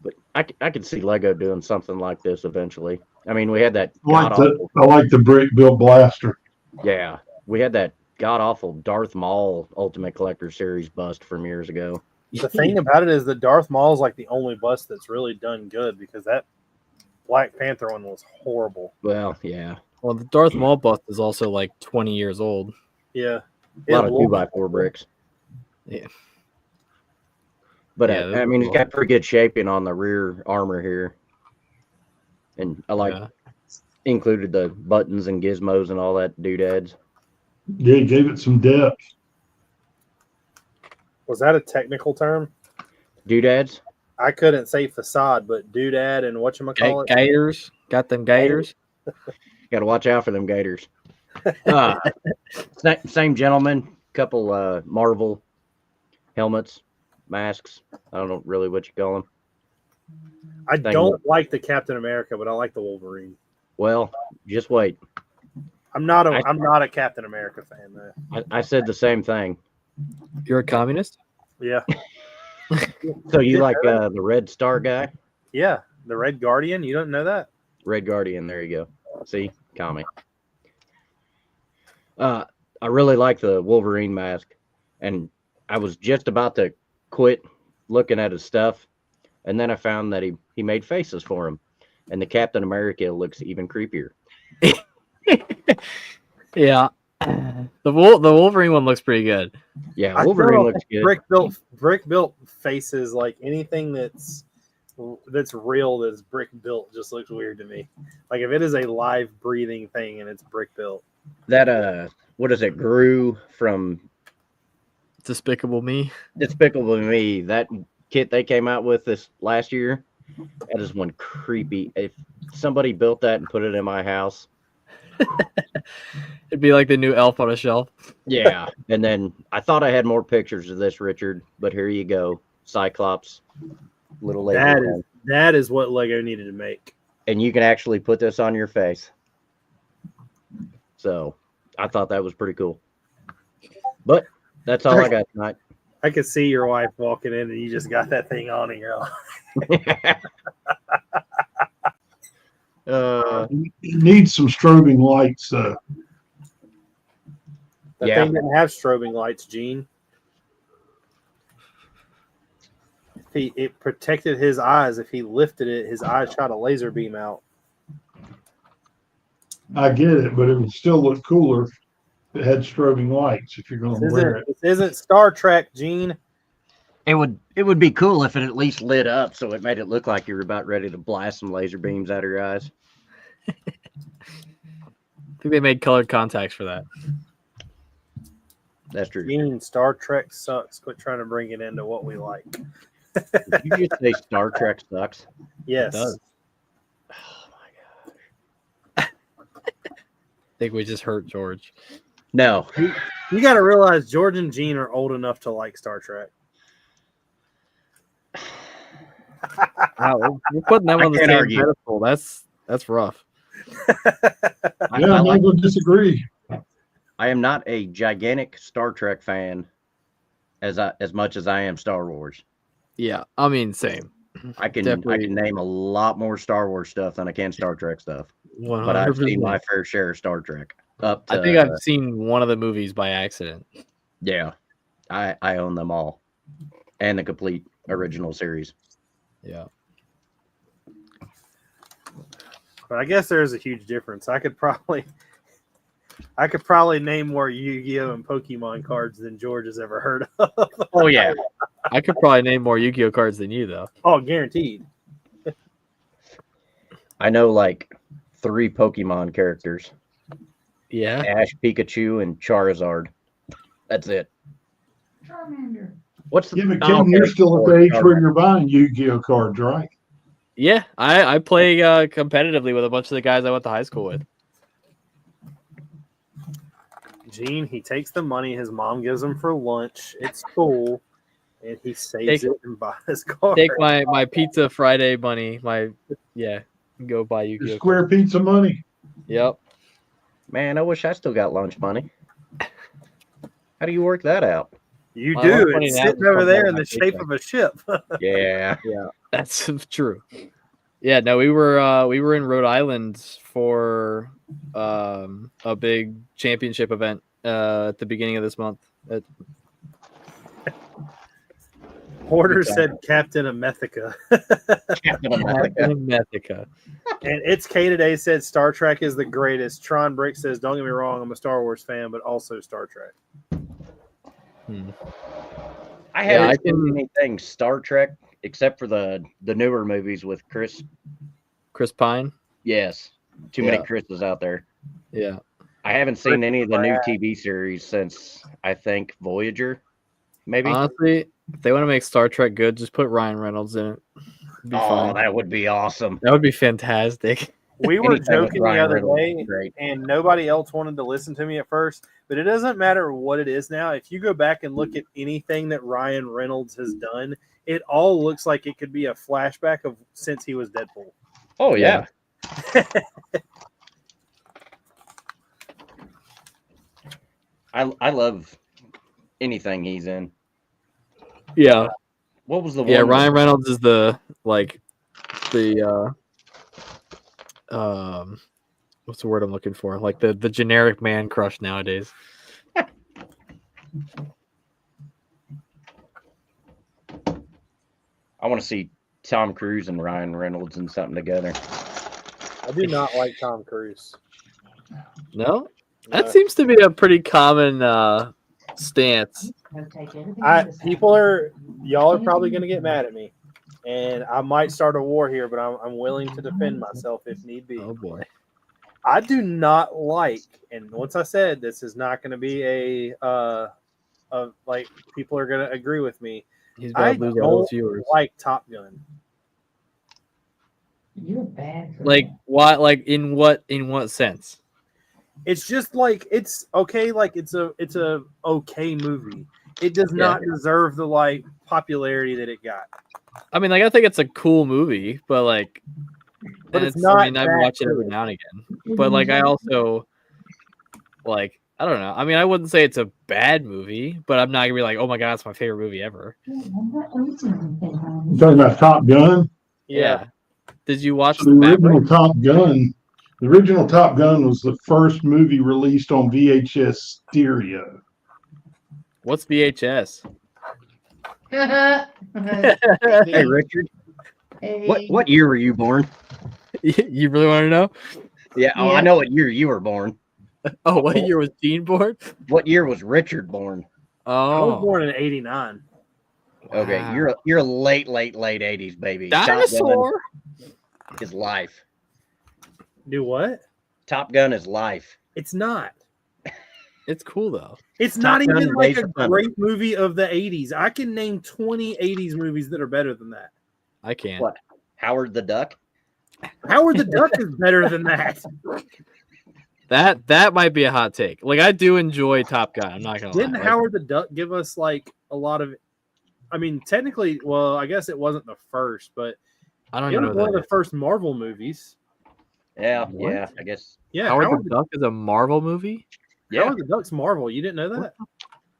But I could see Lego doing something like this eventually. I mean, we had that I like the brick built blaster. yeah, we had that god awful Darth Maul Ultimate Collector Series bust from years ago. The thing about it is that Darth Maul is like the only bust that's really done good because that Black Panther one was horrible. Well, yeah, Well, the Darth Maul bust is also like 20 years old. Yeah. a lot of looked 2x4 bricks. Yeah. But Yeah, I mean, he's got pretty good shaping on the rear armor here, and I like included the buttons and gizmos and all that doodads. Yeah, he gave it some depth. Was that a technical term? Doodads? I couldn't say facade, but doodad and whatchamacallit. Gators. Got them gators. Got to watch out for them gators. Same gentleman, couple Marvel helmets, masks. I don't know really what you call them. I don't like the Captain America, but I like the Wolverine. Well, just wait. I'm not a Captain America fan though. I said the same thing. You're a communist? Yeah. So you like the Red Star guy? Yeah. The Red Guardian. You don't know that? Red Guardian. There you go. See, commie. I really like the Wolverine mask, and I was just about to quit looking at his stuff, and then I found that he made faces for him, and the Captain America looks even creepier. Yeah. The Wolverine one looks pretty good. Yeah, Wolverine looks good. Brick built faces, like anything that's real that's brick built just looks weird to me. Like if it is a live breathing thing and it's brick built. That what is it? Grew from Despicable Me. Despicable Me. That kit they came out with this last year. That is one creepy. If somebody built that and put it in my house, It'd be like the new Elf on a Shelf. yeah. And then I thought I had more pictures of this, Richard, but here you go. Cyclops, little laser. That is what Lego needed to make. And you can actually put this on your face. So I thought that was pretty cool. But that's all I got tonight. I could see your wife walking in and you just got that thing on and you're like, It needs some strobing lights, though. that Yeah. thing didn't have strobing lights, Gene. It protected his eyes. If he lifted it, his eyes shot a laser beam out. I get it, but it would still look cooler if it had strobing lights if you're going to wear it. This isn't Star Trek, Gene. It would be cool if it at least lit up so it made it look like you were about ready to blast some laser beams out of your eyes. I think they made colored contacts for that. That's true. Gene, Star Trek sucks. Quit trying to bring it into what we like. Did you just say Star Trek sucks? Yes. It does. Oh my god. I think we just hurt George. No. You got to realize George and Gene are old enough to like Star Trek. Wow, we're putting them I on the can't same argue. pedestal. That's rough. Yeah, I'm not going to disagree. I am not a gigantic Star Trek fan as much as I am Star Wars. Yeah, I mean, same. I can Definitely. name a lot more Star Wars stuff than I can Star Trek stuff. But I've seen 100%. my fair share of Star Trek. Up to, I think I've seen one of the movies by accident. yeah, I own them all, and the complete original series. Yeah. But I guess there's a huge difference. I could probably name more Yu-Gi-Oh and Pokemon cards than George has ever heard of. Oh yeah, I could probably name more Yu-Gi-Oh cards than you, though. Oh, guaranteed. I know like 3 Pokemon characters. Yeah. Ash, Pikachu, and Charizard. That's it. Charmander. What's the? Yeah, but oh, Kevin, you're okay, still at or the age where Charizard. you're buying Yu-Gi-Oh cards, right? Yeah. I play competitively with a bunch of the guys I went to high school with. Gene, he takes the money his mom gives him for lunch at school, and he saves it and buys cards. Take my Pizza Friday money. Go buy Your Yu-Gi-Oh! square pizza money. Yep. Man, I wish I still got lunch money. How do you work that out? You My do. lunch money It's now sitting is over from there my in the shape paycheck. of a ship. Yeah. Yeah, that's true. Yeah, no, we were in Rhode Island for a big championship event at the beginning of this month. Porter said Captain Amethica. Captain America. Methica. And It's K Today said Star Trek is the greatest. Tron Brick says, don't get me wrong, I'm a Star Wars fan, but also Star Trek. I Yeah, haven't I seen can- anything Star Trek except for the newer movies with Chris. Chris Pine. Yes, too many Yeah. Chris's out there. Yeah. I haven't seen any of the new TV series since I think Voyager. Maybe. Honestly, if they want to make Star Trek good, just put Ryan Reynolds in it. It'd be fine. that would be awesome. That would be fantastic. We were Anything with joking the Ryan other Reynolds day, is great. and nobody else wanted to listen to me at first, but it doesn't matter what it is now. If you go back and look at anything that Ryan Reynolds has done, it all looks like it could be a flashback of since he was Deadpool. Oh yeah. I love anything he's in. Yeah. What was the Yeah, one? Ryan Reynolds is the what's the word I'm looking for? Like the generic man crush nowadays. I want to see Tom Cruise and Ryan Reynolds in something together. I do not like Tom Cruise. No? That seems to be a pretty common stance. Y'all are probably going to get mad at me, and I might start a war here, but I'm willing to defend myself if need be. Oh boy. I do not like, and once I said this is not going to be a like people are going to agree with me. He's I about to lose all don't his viewers. like Top Gun. You're bad. For Like that. what? Like in what sense? It's just like it's okay, like it's a okay movie. It does not deserve the like popularity that it got. I mean, like I think it's a cool movie, but like, But and it's not I mean, I that watch it every good. now and again. But like, I also like. I don't know. I mean, I wouldn't say it's a bad movie, but I'm not gonna be like, oh my god, it's my favorite movie ever. You talking about Top Gun? Yeah. Did you watch So the the original Maverick? Top Gun. The original Top Gun was the first movie released on VHS stereo. What's VHS? Hey Richard, what year were you born? You really want to know? Yeah, oh, I know what year you were born. Oh, what year was Gene born? What year was Richard born? I was Oh, born in '89. Okay, wow. you're a late 80s baby. Top Dinosaur. Gun is life. Do what? Top Gun is life. It's not. It's cool though. It's Top not Gun even and like Days a of Thunder. great movie of the '80s. I can name 20 '80s movies that are better than that. I can't. What? Howard the Duck? Howard the Duck is better than that. That might be a hot take. Like I do enjoy Top Gun. I'm not gonna Didn't lie. Howard the Duck give us like a lot of? I mean, technically, well, I guess it wasn't the first, but I don't it even know was one of that. the first Marvel movies. Yeah, What? yeah, I guess. Yeah, Howard the Duck is a Marvel movie. Yeah, Howard the Duck's Marvel. You didn't know that?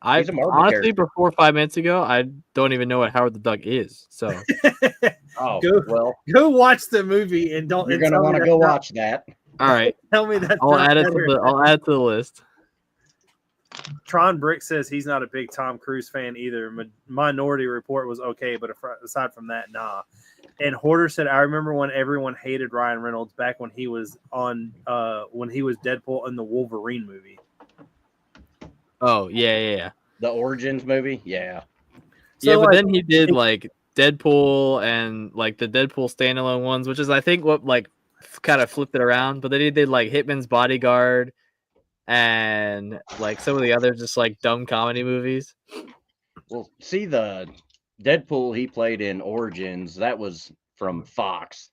I He's a Marvel honestly, character. before 5 minutes ago, I don't even know what Howard the Duck is. So Oh, Go- well, Go watch the movie and don't. you're and going to tell me want to that's go not- watch that. all right, Tell me that's I'll not add it to better. the I'll add it to the list. Tron Brick says he's not a big Tom Cruise fan either. Minority Report was okay, but aside from that, nah. And Hoarder said, I remember when everyone hated Ryan Reynolds back when he was on when he was Deadpool in the Wolverine movie. Oh yeah. The Origins movie? Yeah. So, Yeah, but like, then he did like Deadpool and like the Deadpool standalone ones, which is I think what like kind of flipped it around. But then he did like Hitman's Bodyguard and like some of the other just like dumb comedy movies. Well, see the Deadpool he played in Origins, that was from Fox.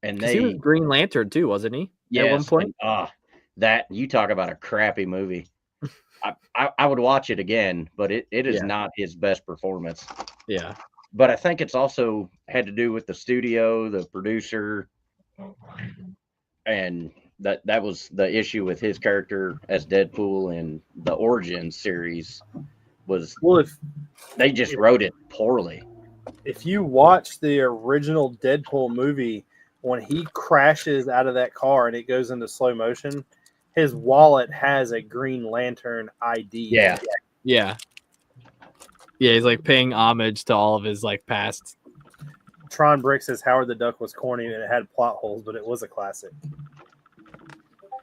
And Because he was they Green Lantern too, wasn't he? At one yes, point. and that you talk about a crappy movie. I would watch it again, but it is Yeah. not his best performance. Yeah. But I think it's also had to do with the studio, the producer, and that was the issue with his character as Deadpool in the Origin series was Well, if they just wrote it poorly. if you watch the original Deadpool movie, when he crashes out of that car and it goes into slow motion, his wallet has a Green Lantern ID. Yeah. Yeah. Yeah, he's like paying homage to all of his like past. Tron Brix says Howard the Duck was corny and it had plot holes, but it was a classic.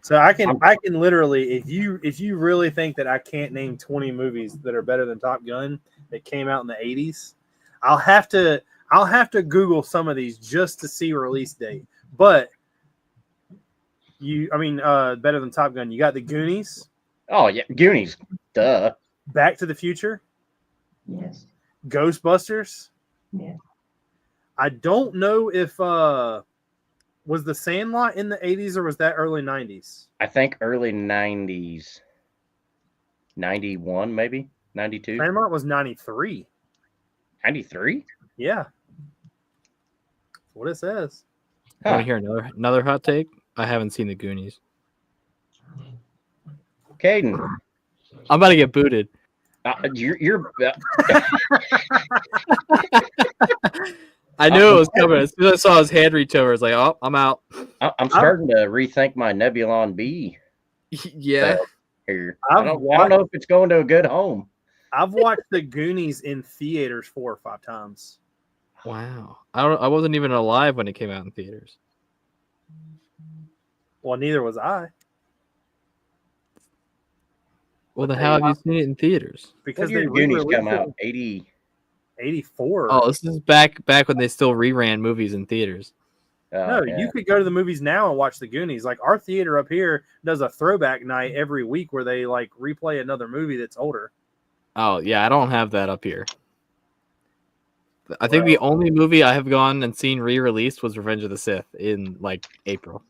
So I can literally, if you really think that I can't name 20 movies that are better than Top Gun that came out in the 80s, I'll have to Google some of these just to see release date. But better than Top Gun. You got the Goonies, Oh yeah, Goonies. Duh. Back to the Future, Yes. Ghostbusters. Yeah. I don't know if was The Sandlot in the 80s or was that early 90s? I think early 90s. 91 maybe? 92? Sandlot was 93. 93? Yeah. That's what it says. Want to hear another hot take? I haven't seen the Goonies. Caden, I'm about to get booted. you're I knew it was coming. As soon as I saw his hand reach over, I was like, "Oh, I'm out." I'm starting to rethink my Nebulon B Yeah. here. I've I don't know if it's going to a good home. I've watched the Goonies in theaters 4 or 5 times. Wow. I wasn't even alive when it came out in theaters. Well, neither was I. Well, then how have you seen it in theaters? Because What year they did Goonies come re-released it out? 80. 84. Oh, this is back when they still reran movies in theaters. No, yeah. you could go to the movies now and watch the Goonies. Like our theater up here does a throwback night every week where they like replay another movie that's older. Oh, yeah, I don't have that up here. I think the only movie I have gone and seen re-released was Revenge of the Sith in like April.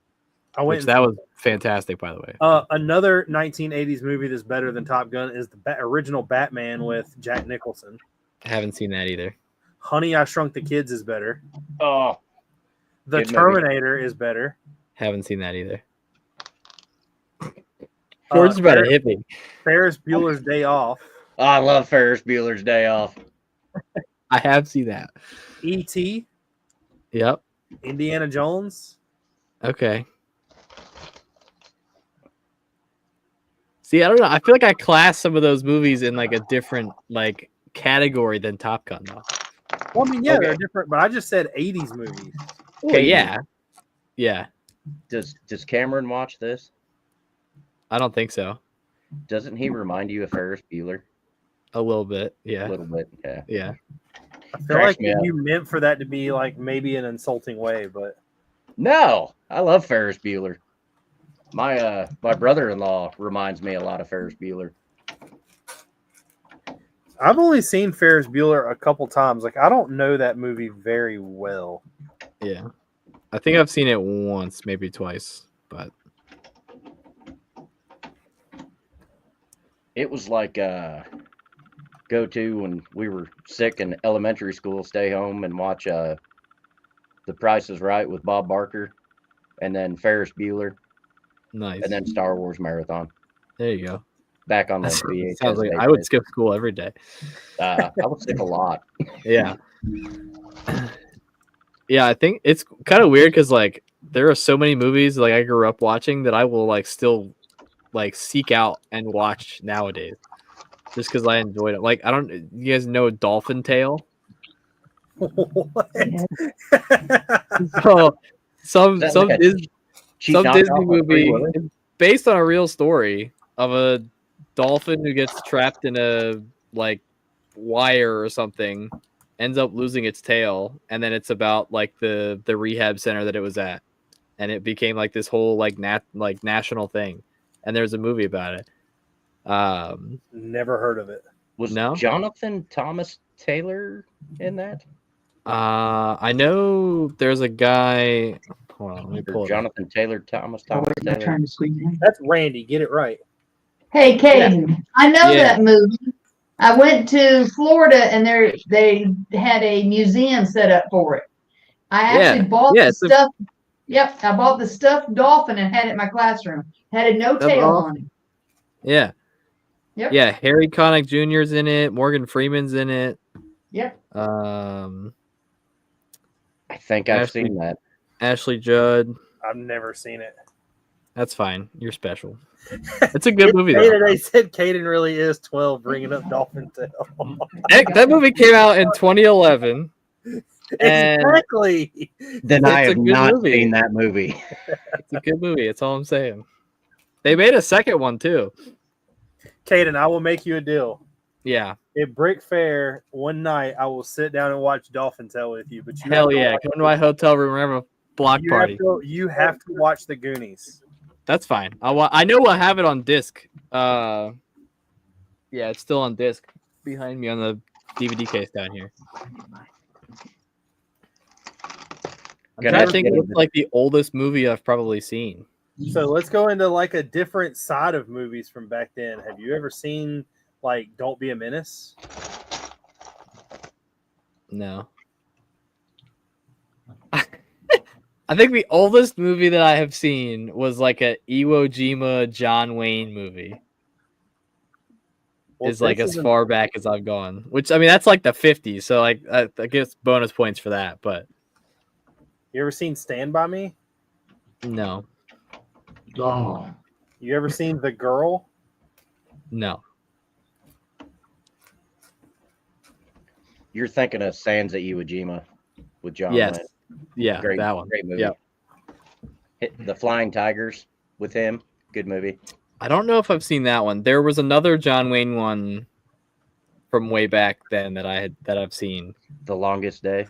That was fantastic, by the way. Another 1980s movie that's better than Top Gun is the original Batman with Jack Nicholson. I haven't seen that either. Honey, I Shrunk the Kids is better. Oh, The good movie. Terminator is better. Haven't seen that either. George's about to hit me. Ferris Bueller's Day Off. I love Ferris Bueller's Day Off. I have seen that. E.T. Yep. Indiana Jones. Okay. See, I don't know. I feel like I class some of those movies in like a different like category than Top Gun, though. Well, I mean, yeah, Okay. they're different, but I just said 80s movies. Well, yeah. Yeah. Does Cameron watch this? I don't think so. Doesn't he remind you of Ferris Bueller? A little bit. A Yeah. little bit, yeah. Yeah. I feel Cracks like me up. you meant for that to be like maybe an insulting way, but No, I love Ferris Bueller. My brother-in-law reminds me a lot of Ferris Bueller. I've only seen Ferris Bueller a couple times. Like I don't know that movie very well. Yeah. I think I've seen it once, maybe twice, but It was like go to when we were sick in elementary school, stay home and watch The Price is Right with Bob Barker, and then Ferris Bueller, nice. and then Star Wars Marathon. There you go. Back on the That VHS. sounds like tape. I would skip school every day. I would skip a lot. Yeah. Yeah, I think it's kind of weird because like there are so many movies like I grew up watching that I will like still like seek out and watch nowadays just because I enjoyed it. Like I don't, you guys know Dolphin Tale? What? So some Is that some like a Disney, cheap some knockoff Disney of Free movie Willy? it's based on a real story of a dolphin who gets trapped in a like wire or something, ends up losing its tail, and then it's about like the rehab center that it was at, and it became like this whole like national thing. and there's a movie about it. Never heard of it. Was No? Jonathan Thomas Taylor in that? I know there's a guy. Hold on, let me Or pull it up. Jonathan Taylor, Thomas My Taylor. turn to squeeze in. That's Randy. Get it right. Hey, Caden, I know Yeah. that movie. I went to Florida and they had a museum set up for it. I actually bought Yeah, the it's a- stuff. Yep, I bought the stuffed dolphin and had it in my classroom. Had a no That's tail awesome. on it. Yeah. Yep. Yeah, Harry Connick Jr.'s in it. Morgan Freeman's in it. Yep. I think I've Ashley- seen that. Ashley Judd. I've never seen it. That's fine. You're special. It's a good movie, though. They said Caden really is 12, bringing up Dolphin Tail. That movie came out in 2011. And Exactly. Then I It's a have good not movie. seen that movie. it's a good movie. That's all I'm saying. They made a second one, too. Caden, I will make you a deal. Yeah. At Brick Fair, one night, I will sit down and watch Dolphin Tail with you. But you Hell have to yeah. watch- Come to my hotel room. Remember a block you party. you have to watch the Goonies. That's fine. I know I have it on disc. Yeah, it's still on disc behind me on the DVD case down here. I'm trying to think what's like the oldest movie I've probably seen. So let's go into like a different side of movies from back then. Have you ever seen like Don't Be a Menace? No. I think the oldest movie that I have seen was like a Iwo Jima John Wayne movie. Well, Is like this as isn't- far back as I've gone. Which I mean that's like the 50s, so like I guess bonus points for that, but You ever seen Stand By Me? no. Oh, You ever seen The Girl? No. You're thinking of Sands at Iwo Jima with John Yes. Wayne. Yeah, Great, that one. great movie. Yep. The Flying Tigers with him. Good movie. I don't know if I've seen that one. There was another John Wayne one from way back then that I've seen. The Longest Day.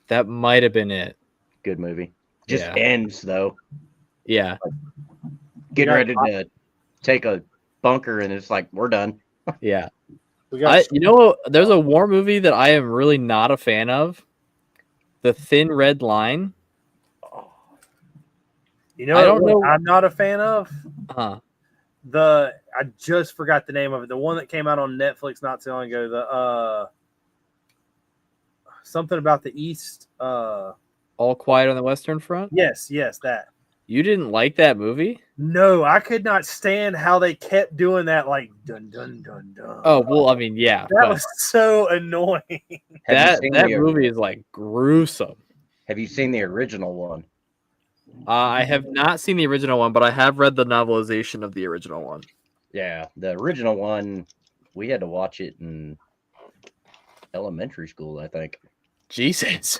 That might have been it. Good movie. Just Yeah. ends though. Yeah. Getting got- ready to take a bunker and it's like we're done. Yeah. We got You know, there's a war movie that I am really not a fan of. The Thin Red Line. you know I don't what know- I'm not a fan of? Huh. I just forgot the name of it. The one that came out on Netflix not too long ago. The something about the East. All Quiet on the Western Front. Yes, that. You didn't like that movie? No, I could not stand how they kept doing that, like dun dun dun dun. Oh well, I mean, yeah. that but was so annoying. Have you seen that the- movie is like gruesome. Have you seen the original one? I have not seen the original one, but I have read the novelization of the original one. Yeah, the original one. We had to watch it in elementary school, I think. Jesus,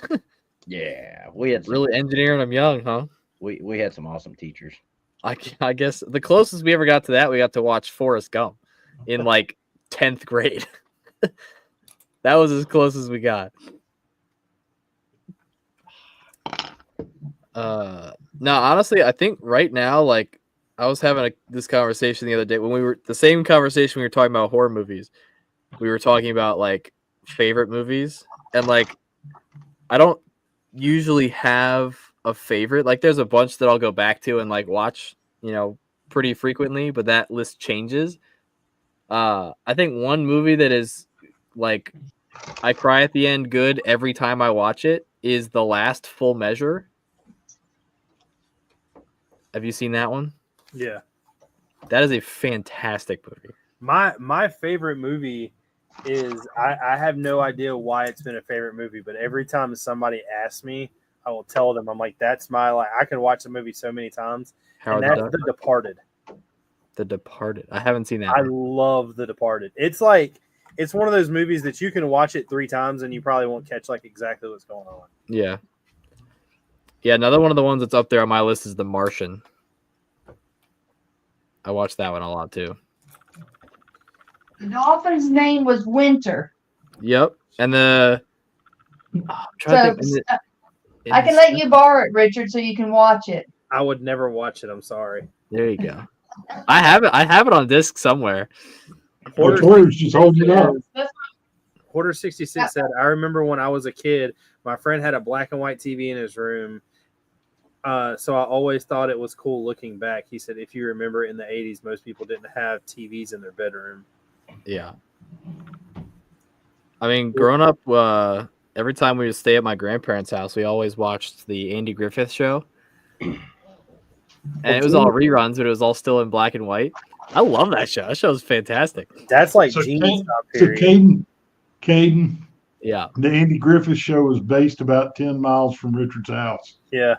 Yeah, we had some, really engineering them young, huh? we had some awesome teachers. I guess the closest we ever got to that, we got to watch Forrest Gump in like 10th grade. That was as close as we got. No, honestly, I think right now, like I was having this conversation the other day when we were the same conversation we were talking about horror movies. We were talking about like favorite movies, and like I don't usually have a favorite. Like there's a bunch that I'll go back to and like watch, pretty frequently, but that list changes. I think one movie that is like I cry at the end good every time I watch it is The Last Full Measure. Have you seen that one? Yeah. That is a fantastic movie. My favorite movie is I have no idea why it's been a favorite movie, but every time somebody asks me, I will tell them, I'm like, that's my I can watch the movie so many times. Howard and the that's Duck? The Departed. The Departed. I haven't seen that I one. love The Departed. It's like it's one of those movies that you can watch it 3 times and you probably won't catch like exactly what's going on. Yeah. Yeah, another one of the ones that's up there on my list is The Martian. I watched that one a lot too. The dolphin's name was Winter. Yep. And the I'm trying to think, I can let you borrow it, Richard, so you can watch it. I would never watch it. I'm sorry. There you go. I have it. I have it on disc somewhere. Well, Tori's just holding it up. Quarter 66 said, I remember when I was a kid, my friend had a black and white TV in his room. So I always thought it was cool looking back. He said, if you remember in the 80s, most people didn't have TVs in their bedroom. Yeah. I mean, growing up, every time we would stay at my grandparents' house, we always watched the Andy Griffith Show. And it was all reruns, but it was all still in black and white. I love that show. That show is fantastic. That's like So, genius time so period. Caden, Yeah. the Andy Griffith Show was based about 10 miles from Richard's house. Yeah.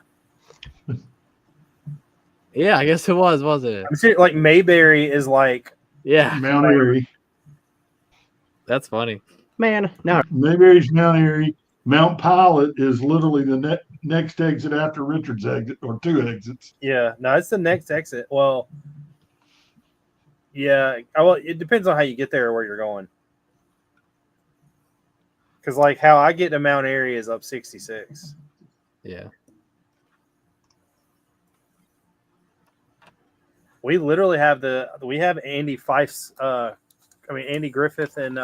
Yeah, I guess it was, wasn't it? I'm serious, like Mayberry is like, Yeah. Mount Airy. That's funny. Man, now Mayberry's Mount Airy. Mount Pilot is literally the next exit after Richard's exit, or 2 exits. yeah, no, it's the next exit. Well, yeah, well, it depends on how you get there or where you're going. Because, like, how I get to Mount Airy is up 66. Yeah. We literally have Andy Fife's, Andy Griffith and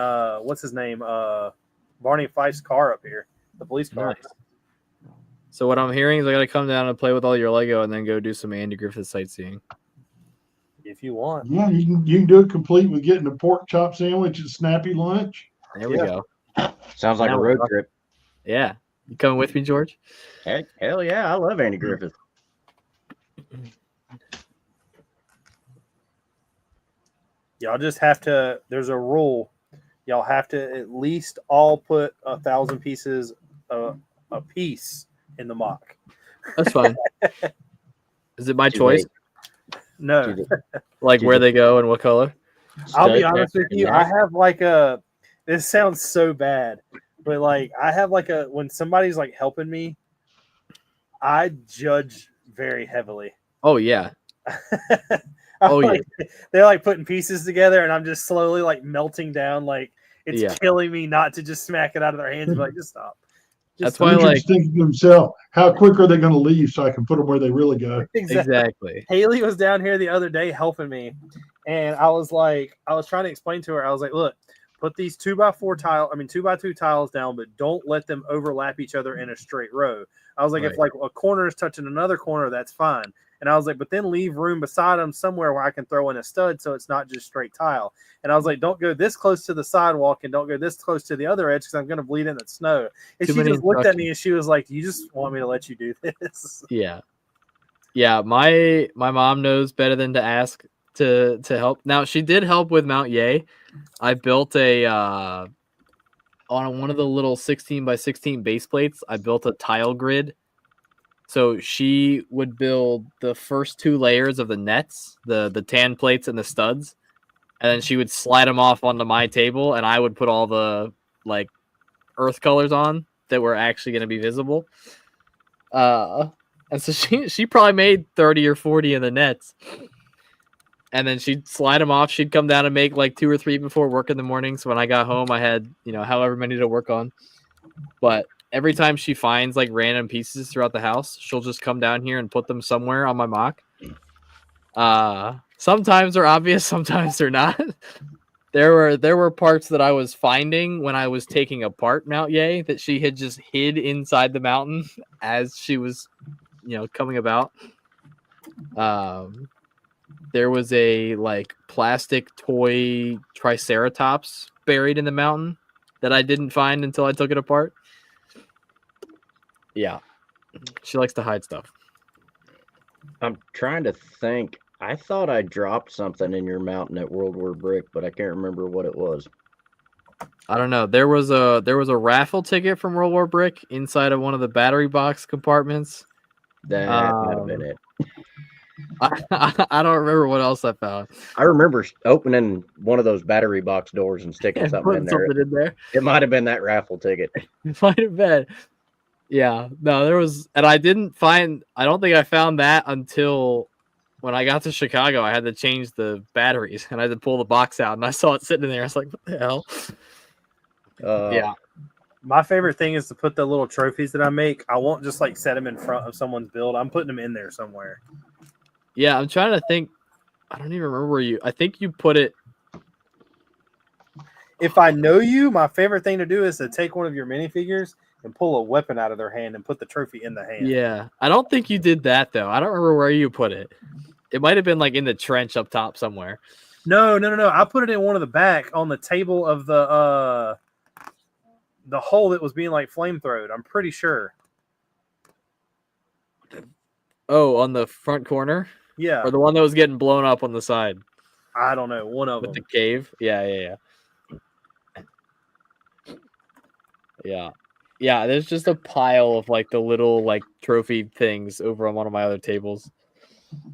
what's his name? Barney Fife's car up here, the police car. Nice. So what I'm hearing is I got to come down and play with all your Lego and then go do some Andy Griffith sightseeing. If you want. Yeah, you can do it complete with getting a pork chop sandwich and snappy lunch. There we go. sounds like Now a we're road trip. Yeah. You coming with me, George? Hell yeah, I love Andy Griffith. Y'all just have to. There's a rule. Y'all have to at least all put 1,000 pieces a piece in the mock. That's fine. Is it my Too choice? late. No, Like where they go and what color? I'll be Stud honest with factor, you. yeah. I have like a. This sounds so bad, but like I have like a when somebody's like helping me, I judge very heavily. Oh yeah. I'm Oh, yeah. like, they're like putting pieces together, and I'm just slowly like melting down. Like it's Yeah. killing me not to just smack it out of their hands. And be like, just stop. That's Just why, Richard's like, thinking to himself, how quick are they going to leave so I can put them where they really go? exactly. Haley was down here the other day helping me, and I was trying to explain to her. I was like, look, put these 2x2 tiles down, but don't let them overlap each other in a straight row. I was like, if Right. like a corner is touching another corner, that's fine. And I was like, but then leave room beside them somewhere where I can throw in a stud so it's not just straight tile. And I was like, don't go this close to the sidewalk and don't go this close to the other edge because I'm going to bleed in the snow. And Too she many just looked at me instructions. and she was like, you just want me to let you do this? Yeah. Yeah, my mom knows better than to ask to help. Now she did help with Mount Ye. I built a on one of the little 16 by 16 base plates, I built a tile grid. So she would build the first 2 layers of the nets, the tan plates and the studs, and then she would slide them off onto my table, and I would put all the like earth colors on that were actually going to be visible. And so she probably made 30 or 40 in the nets. And then she'd slide them off. She'd come down and make like 2 or 3 before work in the morning. So when I got home, I had, however many to work on. But every time she finds like random pieces throughout the house, she'll just come down here and put them somewhere on my mock. Sometimes they're obvious, sometimes they're not. There were parts that I was finding when I was taking apart Mount Ye that she had just hid inside the mountain as she was, coming about. There was a like plastic toy Triceratops buried in the mountain that I didn't find until I took it apart. Yeah, she likes to hide stuff. I'm trying to think. I thought I dropped something in your mountain at World War Brick, but I can't remember what it was. I don't know. There was a raffle ticket from World War Brick inside of one of the battery box compartments. That might have been it. I don't remember what else I found. I remember opening one of those battery box doors and sticking And something in putting there. something in there. It might have been that raffle ticket. It might have been. Yeah. No, there was, and I don't think I found that until when I got to Chicago. I had to change the batteries and I had to pull the box out and I saw it sitting in there. I was like, what the hell? Yeah. My favorite thing is to put the little trophies that I make. I won't just like set them in front of someone's build. I'm putting them in there somewhere. Yeah, I'm trying to think. I don't even remember where you. I think you put it. If I know you, my favorite thing to do is to take one of your minifigures and pull a weapon out of their hand and put the trophy in the hand. Yeah, I don't think you did that though. I don't remember where you put it. It might have been like in the trench up top somewhere. No. I put it in one of the back on the table of the hole that was being like flamethrowed. I'm pretty sure. Oh, on the front corner? Yeah. Or the one that was getting blown up on the side I don't know. One of with them. the cave? Yeah. Yeah, there's just a pile of like the little like trophy things over on one of my other tables.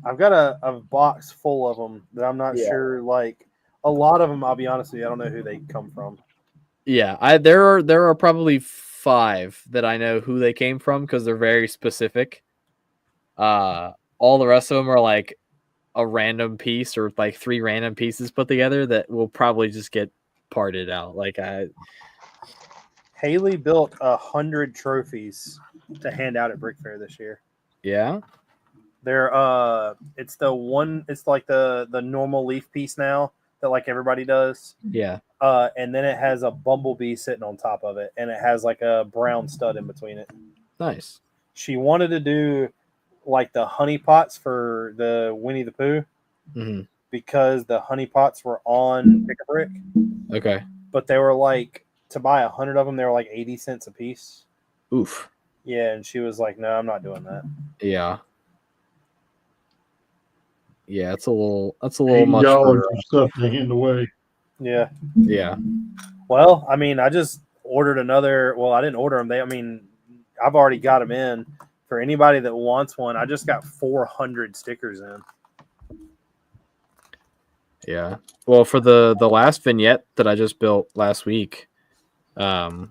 I've got a box full of them that I'm not sure. Like a lot of them, I'll be honest with you, I don't know who they come from. Yeah, there are probably 5 that I know who they came from because they're very specific. All the rest of them are like a random piece or like 3 random pieces put together that will probably just get parted out. Like Haley built 100 trophies to hand out at Brick Fair this year. Yeah. They're it's like the normal leaf piece now that like everybody does. Yeah. And then it has a bumblebee sitting on top of it, and it has like a brown stud in between it. Nice. She wanted to do like the honey pots for the Winnie the Pooh because the honey pots were on Pick a Brick. Okay. But they were like, to buy 100 of them, they were like 80 cents a piece. Oof. Yeah, and she was like, "No, I'm not doing that." Yeah. Yeah, it's a little much $80 for, of stuff taken away. Yeah. Yeah. Well, I mean, I just ordered another. Well, I didn't order them. I've already got them in. For anybody that wants one, I just got 400 stickers in. Yeah. Well, for the last vignette that I just built last week,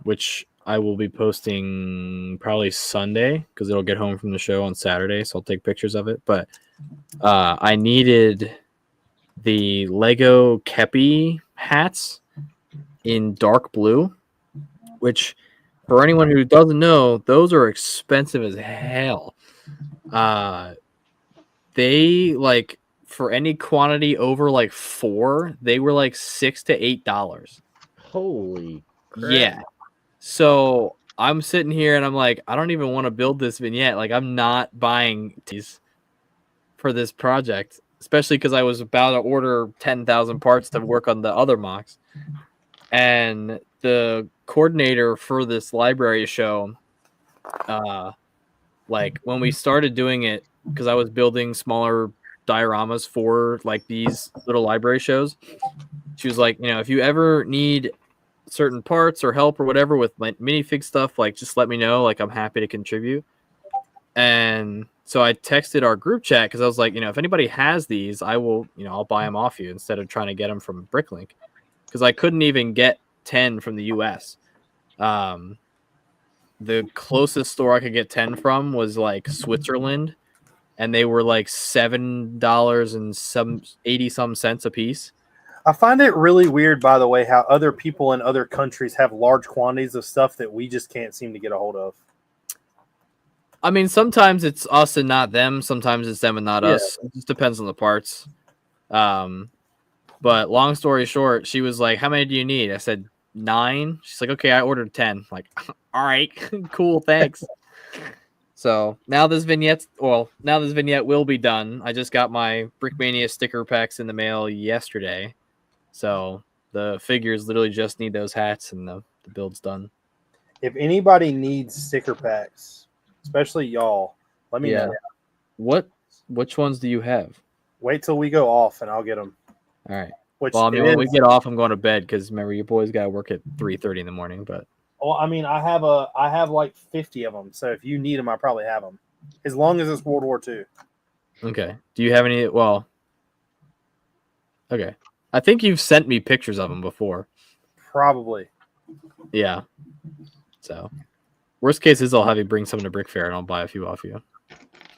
which I will be posting probably Sunday because it'll get home from the show on Saturday, so I'll take pictures of it. But I needed the Lego Kepi hats in dark blue, which for anyone who doesn't know, those are expensive as hell. They like for any quantity over like 4, they were like $6 to $8. Holy crap. Yeah. So I'm sitting here and I'm like, I don't even want to build this vignette. Like, I'm not buying these for this project, especially because I was about to order 10,000 parts to work on the other mocks. And the coordinator for this library show, like when we started doing it, because I was building smaller dioramas for like these little library shows, she was like, if you ever need certain parts or help or whatever with my minifig stuff, like just let me know. Like, I'm happy to contribute. And so I texted our group chat because I was like, if anybody has these, I will, I'll buy them off you instead of trying to get them from Bricklink, because I couldn't even get 10 from the US. The closest store I could get 10 from was like Switzerland, and they were like $7 and some 80 some cents a piece. I find it really weird, by the way, how other people in other countries have large quantities of stuff that we just can't seem to get a hold of. I mean, sometimes it's us and not them. Sometimes it's them and not us. It just depends on the parts. But long story short, she was like, "How many do you need?" I said 9. She's like, "Okay, I ordered 10." I'm like, all right, cool, thanks. So now this vignette will be done. I just got my Brickmania sticker packs in the mail yesterday. So the figures literally just need those hats and the build's done. If anybody needs sticker packs, especially y'all, let me know. Which ones do you have? Wait till we go off and I'll get them. All right. Which Well, I mean, when we get off, I'm going to bed because remember, your boys got to work at 3:30 in the morning. But I mean, I have like 50 of them. So if you need them, I probably have them. As long as it's World War II. Okay. Do you have any? Well, okay. I think you've sent me pictures of them before. Probably. Yeah. So, worst case is I'll have you bring some to Brick Fair and I'll buy a few off you.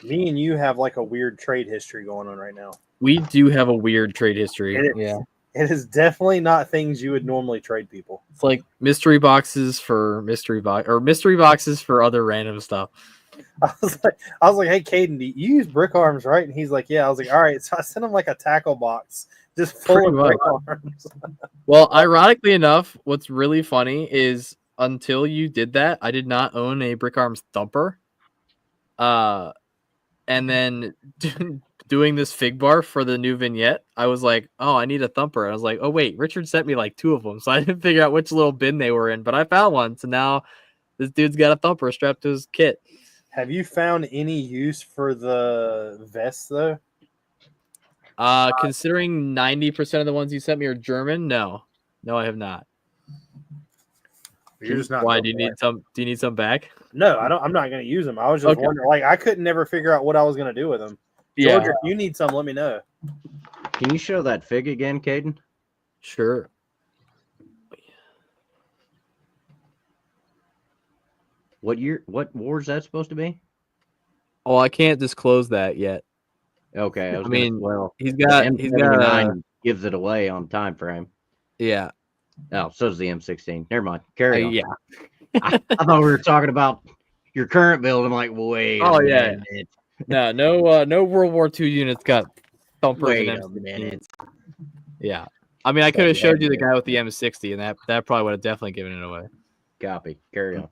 Me and you have like a weird trade history going on right now. We do have a weird trade history. It is definitely not things you would normally trade people. It's like mystery boxes for mystery boxes for other random stuff. I was like, hey, Caden, do you use brick arms, right? And he's like, yeah. I was like, all right. So I sent him like a tackle box just full Pretty of much. brick arms. Well, ironically enough, what's really funny is until you did that, I did not own a Brick Arms thumper. And then doing this fig bar for the new vignette, I was like, oh, I need a thumper. I was like, oh, wait, Richard sent me like 2 of them. So I didn't figure out which little bin they were in, but I found one. So now this dude's got a thumper strapped to his kit. Have you found any use for the vest, though? Considering 90% of the ones you sent me are German, no, I have not. You're just not. Why do you need some? Do you need some back? No, I don't. I'm not going to use them. I was just wondering. Like, I couldn't never figure out what I was going to do with them. Yeah. George, if you need some, let me know. Can you show that fig again, Caden? Sure. What war is that supposed to be? Oh, I can't disclose that yet. Okay, I mean, well, he's got gives it away on time frame. Yeah. Oh, so does the M16. Never mind. Carry on. Yeah. I thought we were talking about your current build. I'm like, wait. Oh, a yeah. minute. No World War II units got thumpers. Wait and a minute. Yeah. I mean, I could have showed you the guy with the M60, and that probably would have definitely given it away. Copy. Carry on.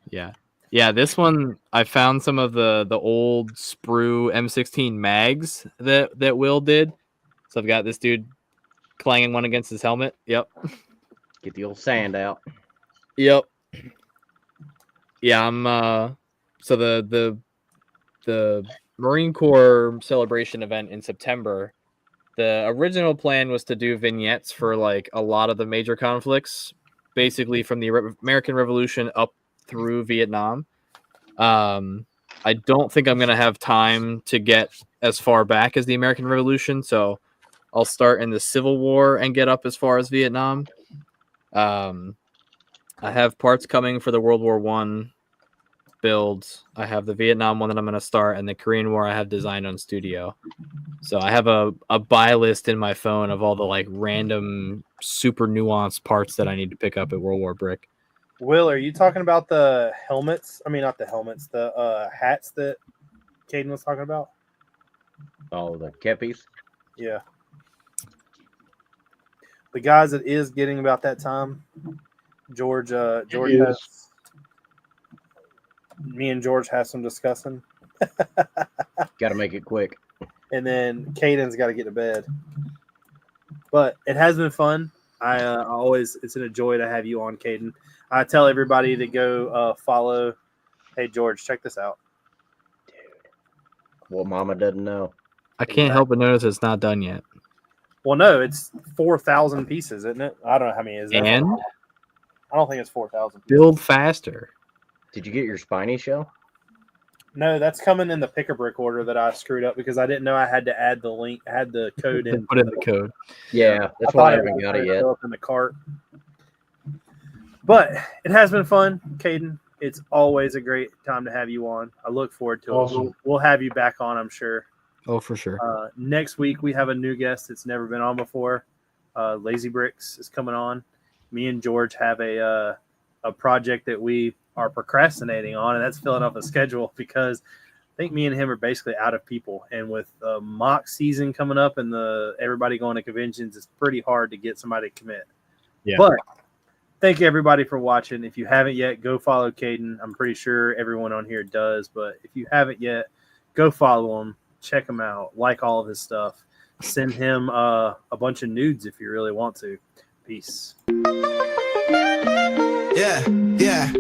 Yeah. Yeah, this one, I found some of the old sprue M16 mags that Will did. So I've got this dude clanging one against his helmet. Yep. Get the old sand out. Yep. Yeah, I'm so the Marine Corps celebration event in September, the original plan was to do vignettes for like a lot of the major conflicts, basically from the American Revolution up through Vietnam. I don't think I'm gonna have time to get as far back as the American Revolution, so I'll start in the Civil War and get up as far as Vietnam. I have parts coming for the World War I build. I have the Vietnam one that I'm going to start, and the Korean War I have designed on Studio. So I have a buy list in my phone of all the like random super nuanced parts that I need to pick up at World War Brick. Will, are you talking about the helmets? I mean, not the helmets, the hats that Caden was talking about? Oh, the keppies? Yeah. The guys, it is getting about that time. George has, me and George have some discussing. Got to make it quick. And then Caden's got to get to bed. But it has been fun. It's a joy to have you on, Caden. I tell everybody to go follow. Hey, George, check this out. Dude. Well, Mama doesn't know. I can't help but notice it's not done yet. Well, no, it's 4,000 pieces, isn't it? I don't know how many it is. And? I don't think it's 4,000. Build faster. Did you get your spiny shell? No, that's coming in the pick-a-brick order that I screwed up because I didn't know I had to add the link, add the code in. Put in the code. Yeah, that's why I haven't got it yet. Up in the cart. But it has been fun, Caden. It's always a great time to have you on. I look forward to it. We'll have you back on, I'm sure. Oh, for sure. Next week, we have a new guest that's never been on before. Lazy Bricks is coming on. Me and George have a project that we are procrastinating on, and that's filling up a schedule because I think me and him are basically out of people. And with mock season coming up and everybody going to conventions, it's pretty hard to get somebody to commit. Yeah. But thank you, everybody, for watching. If you haven't yet, go follow Caden. I'm pretty sure everyone on here does. But if you haven't yet, go follow him. Check him out. Like all of his stuff. Send him a bunch of nudes if you really want to. Peace. Yeah.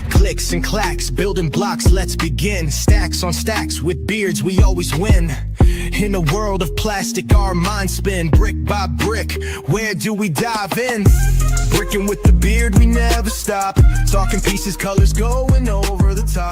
Clicks and clacks, building blocks, let's begin. Stacks on stacks, with beards we always win. In a world of plastic, our minds spin. Brick by brick, where do we dive in? Brickin' with the beard, we never stop. Talking pieces, colors, going over the top.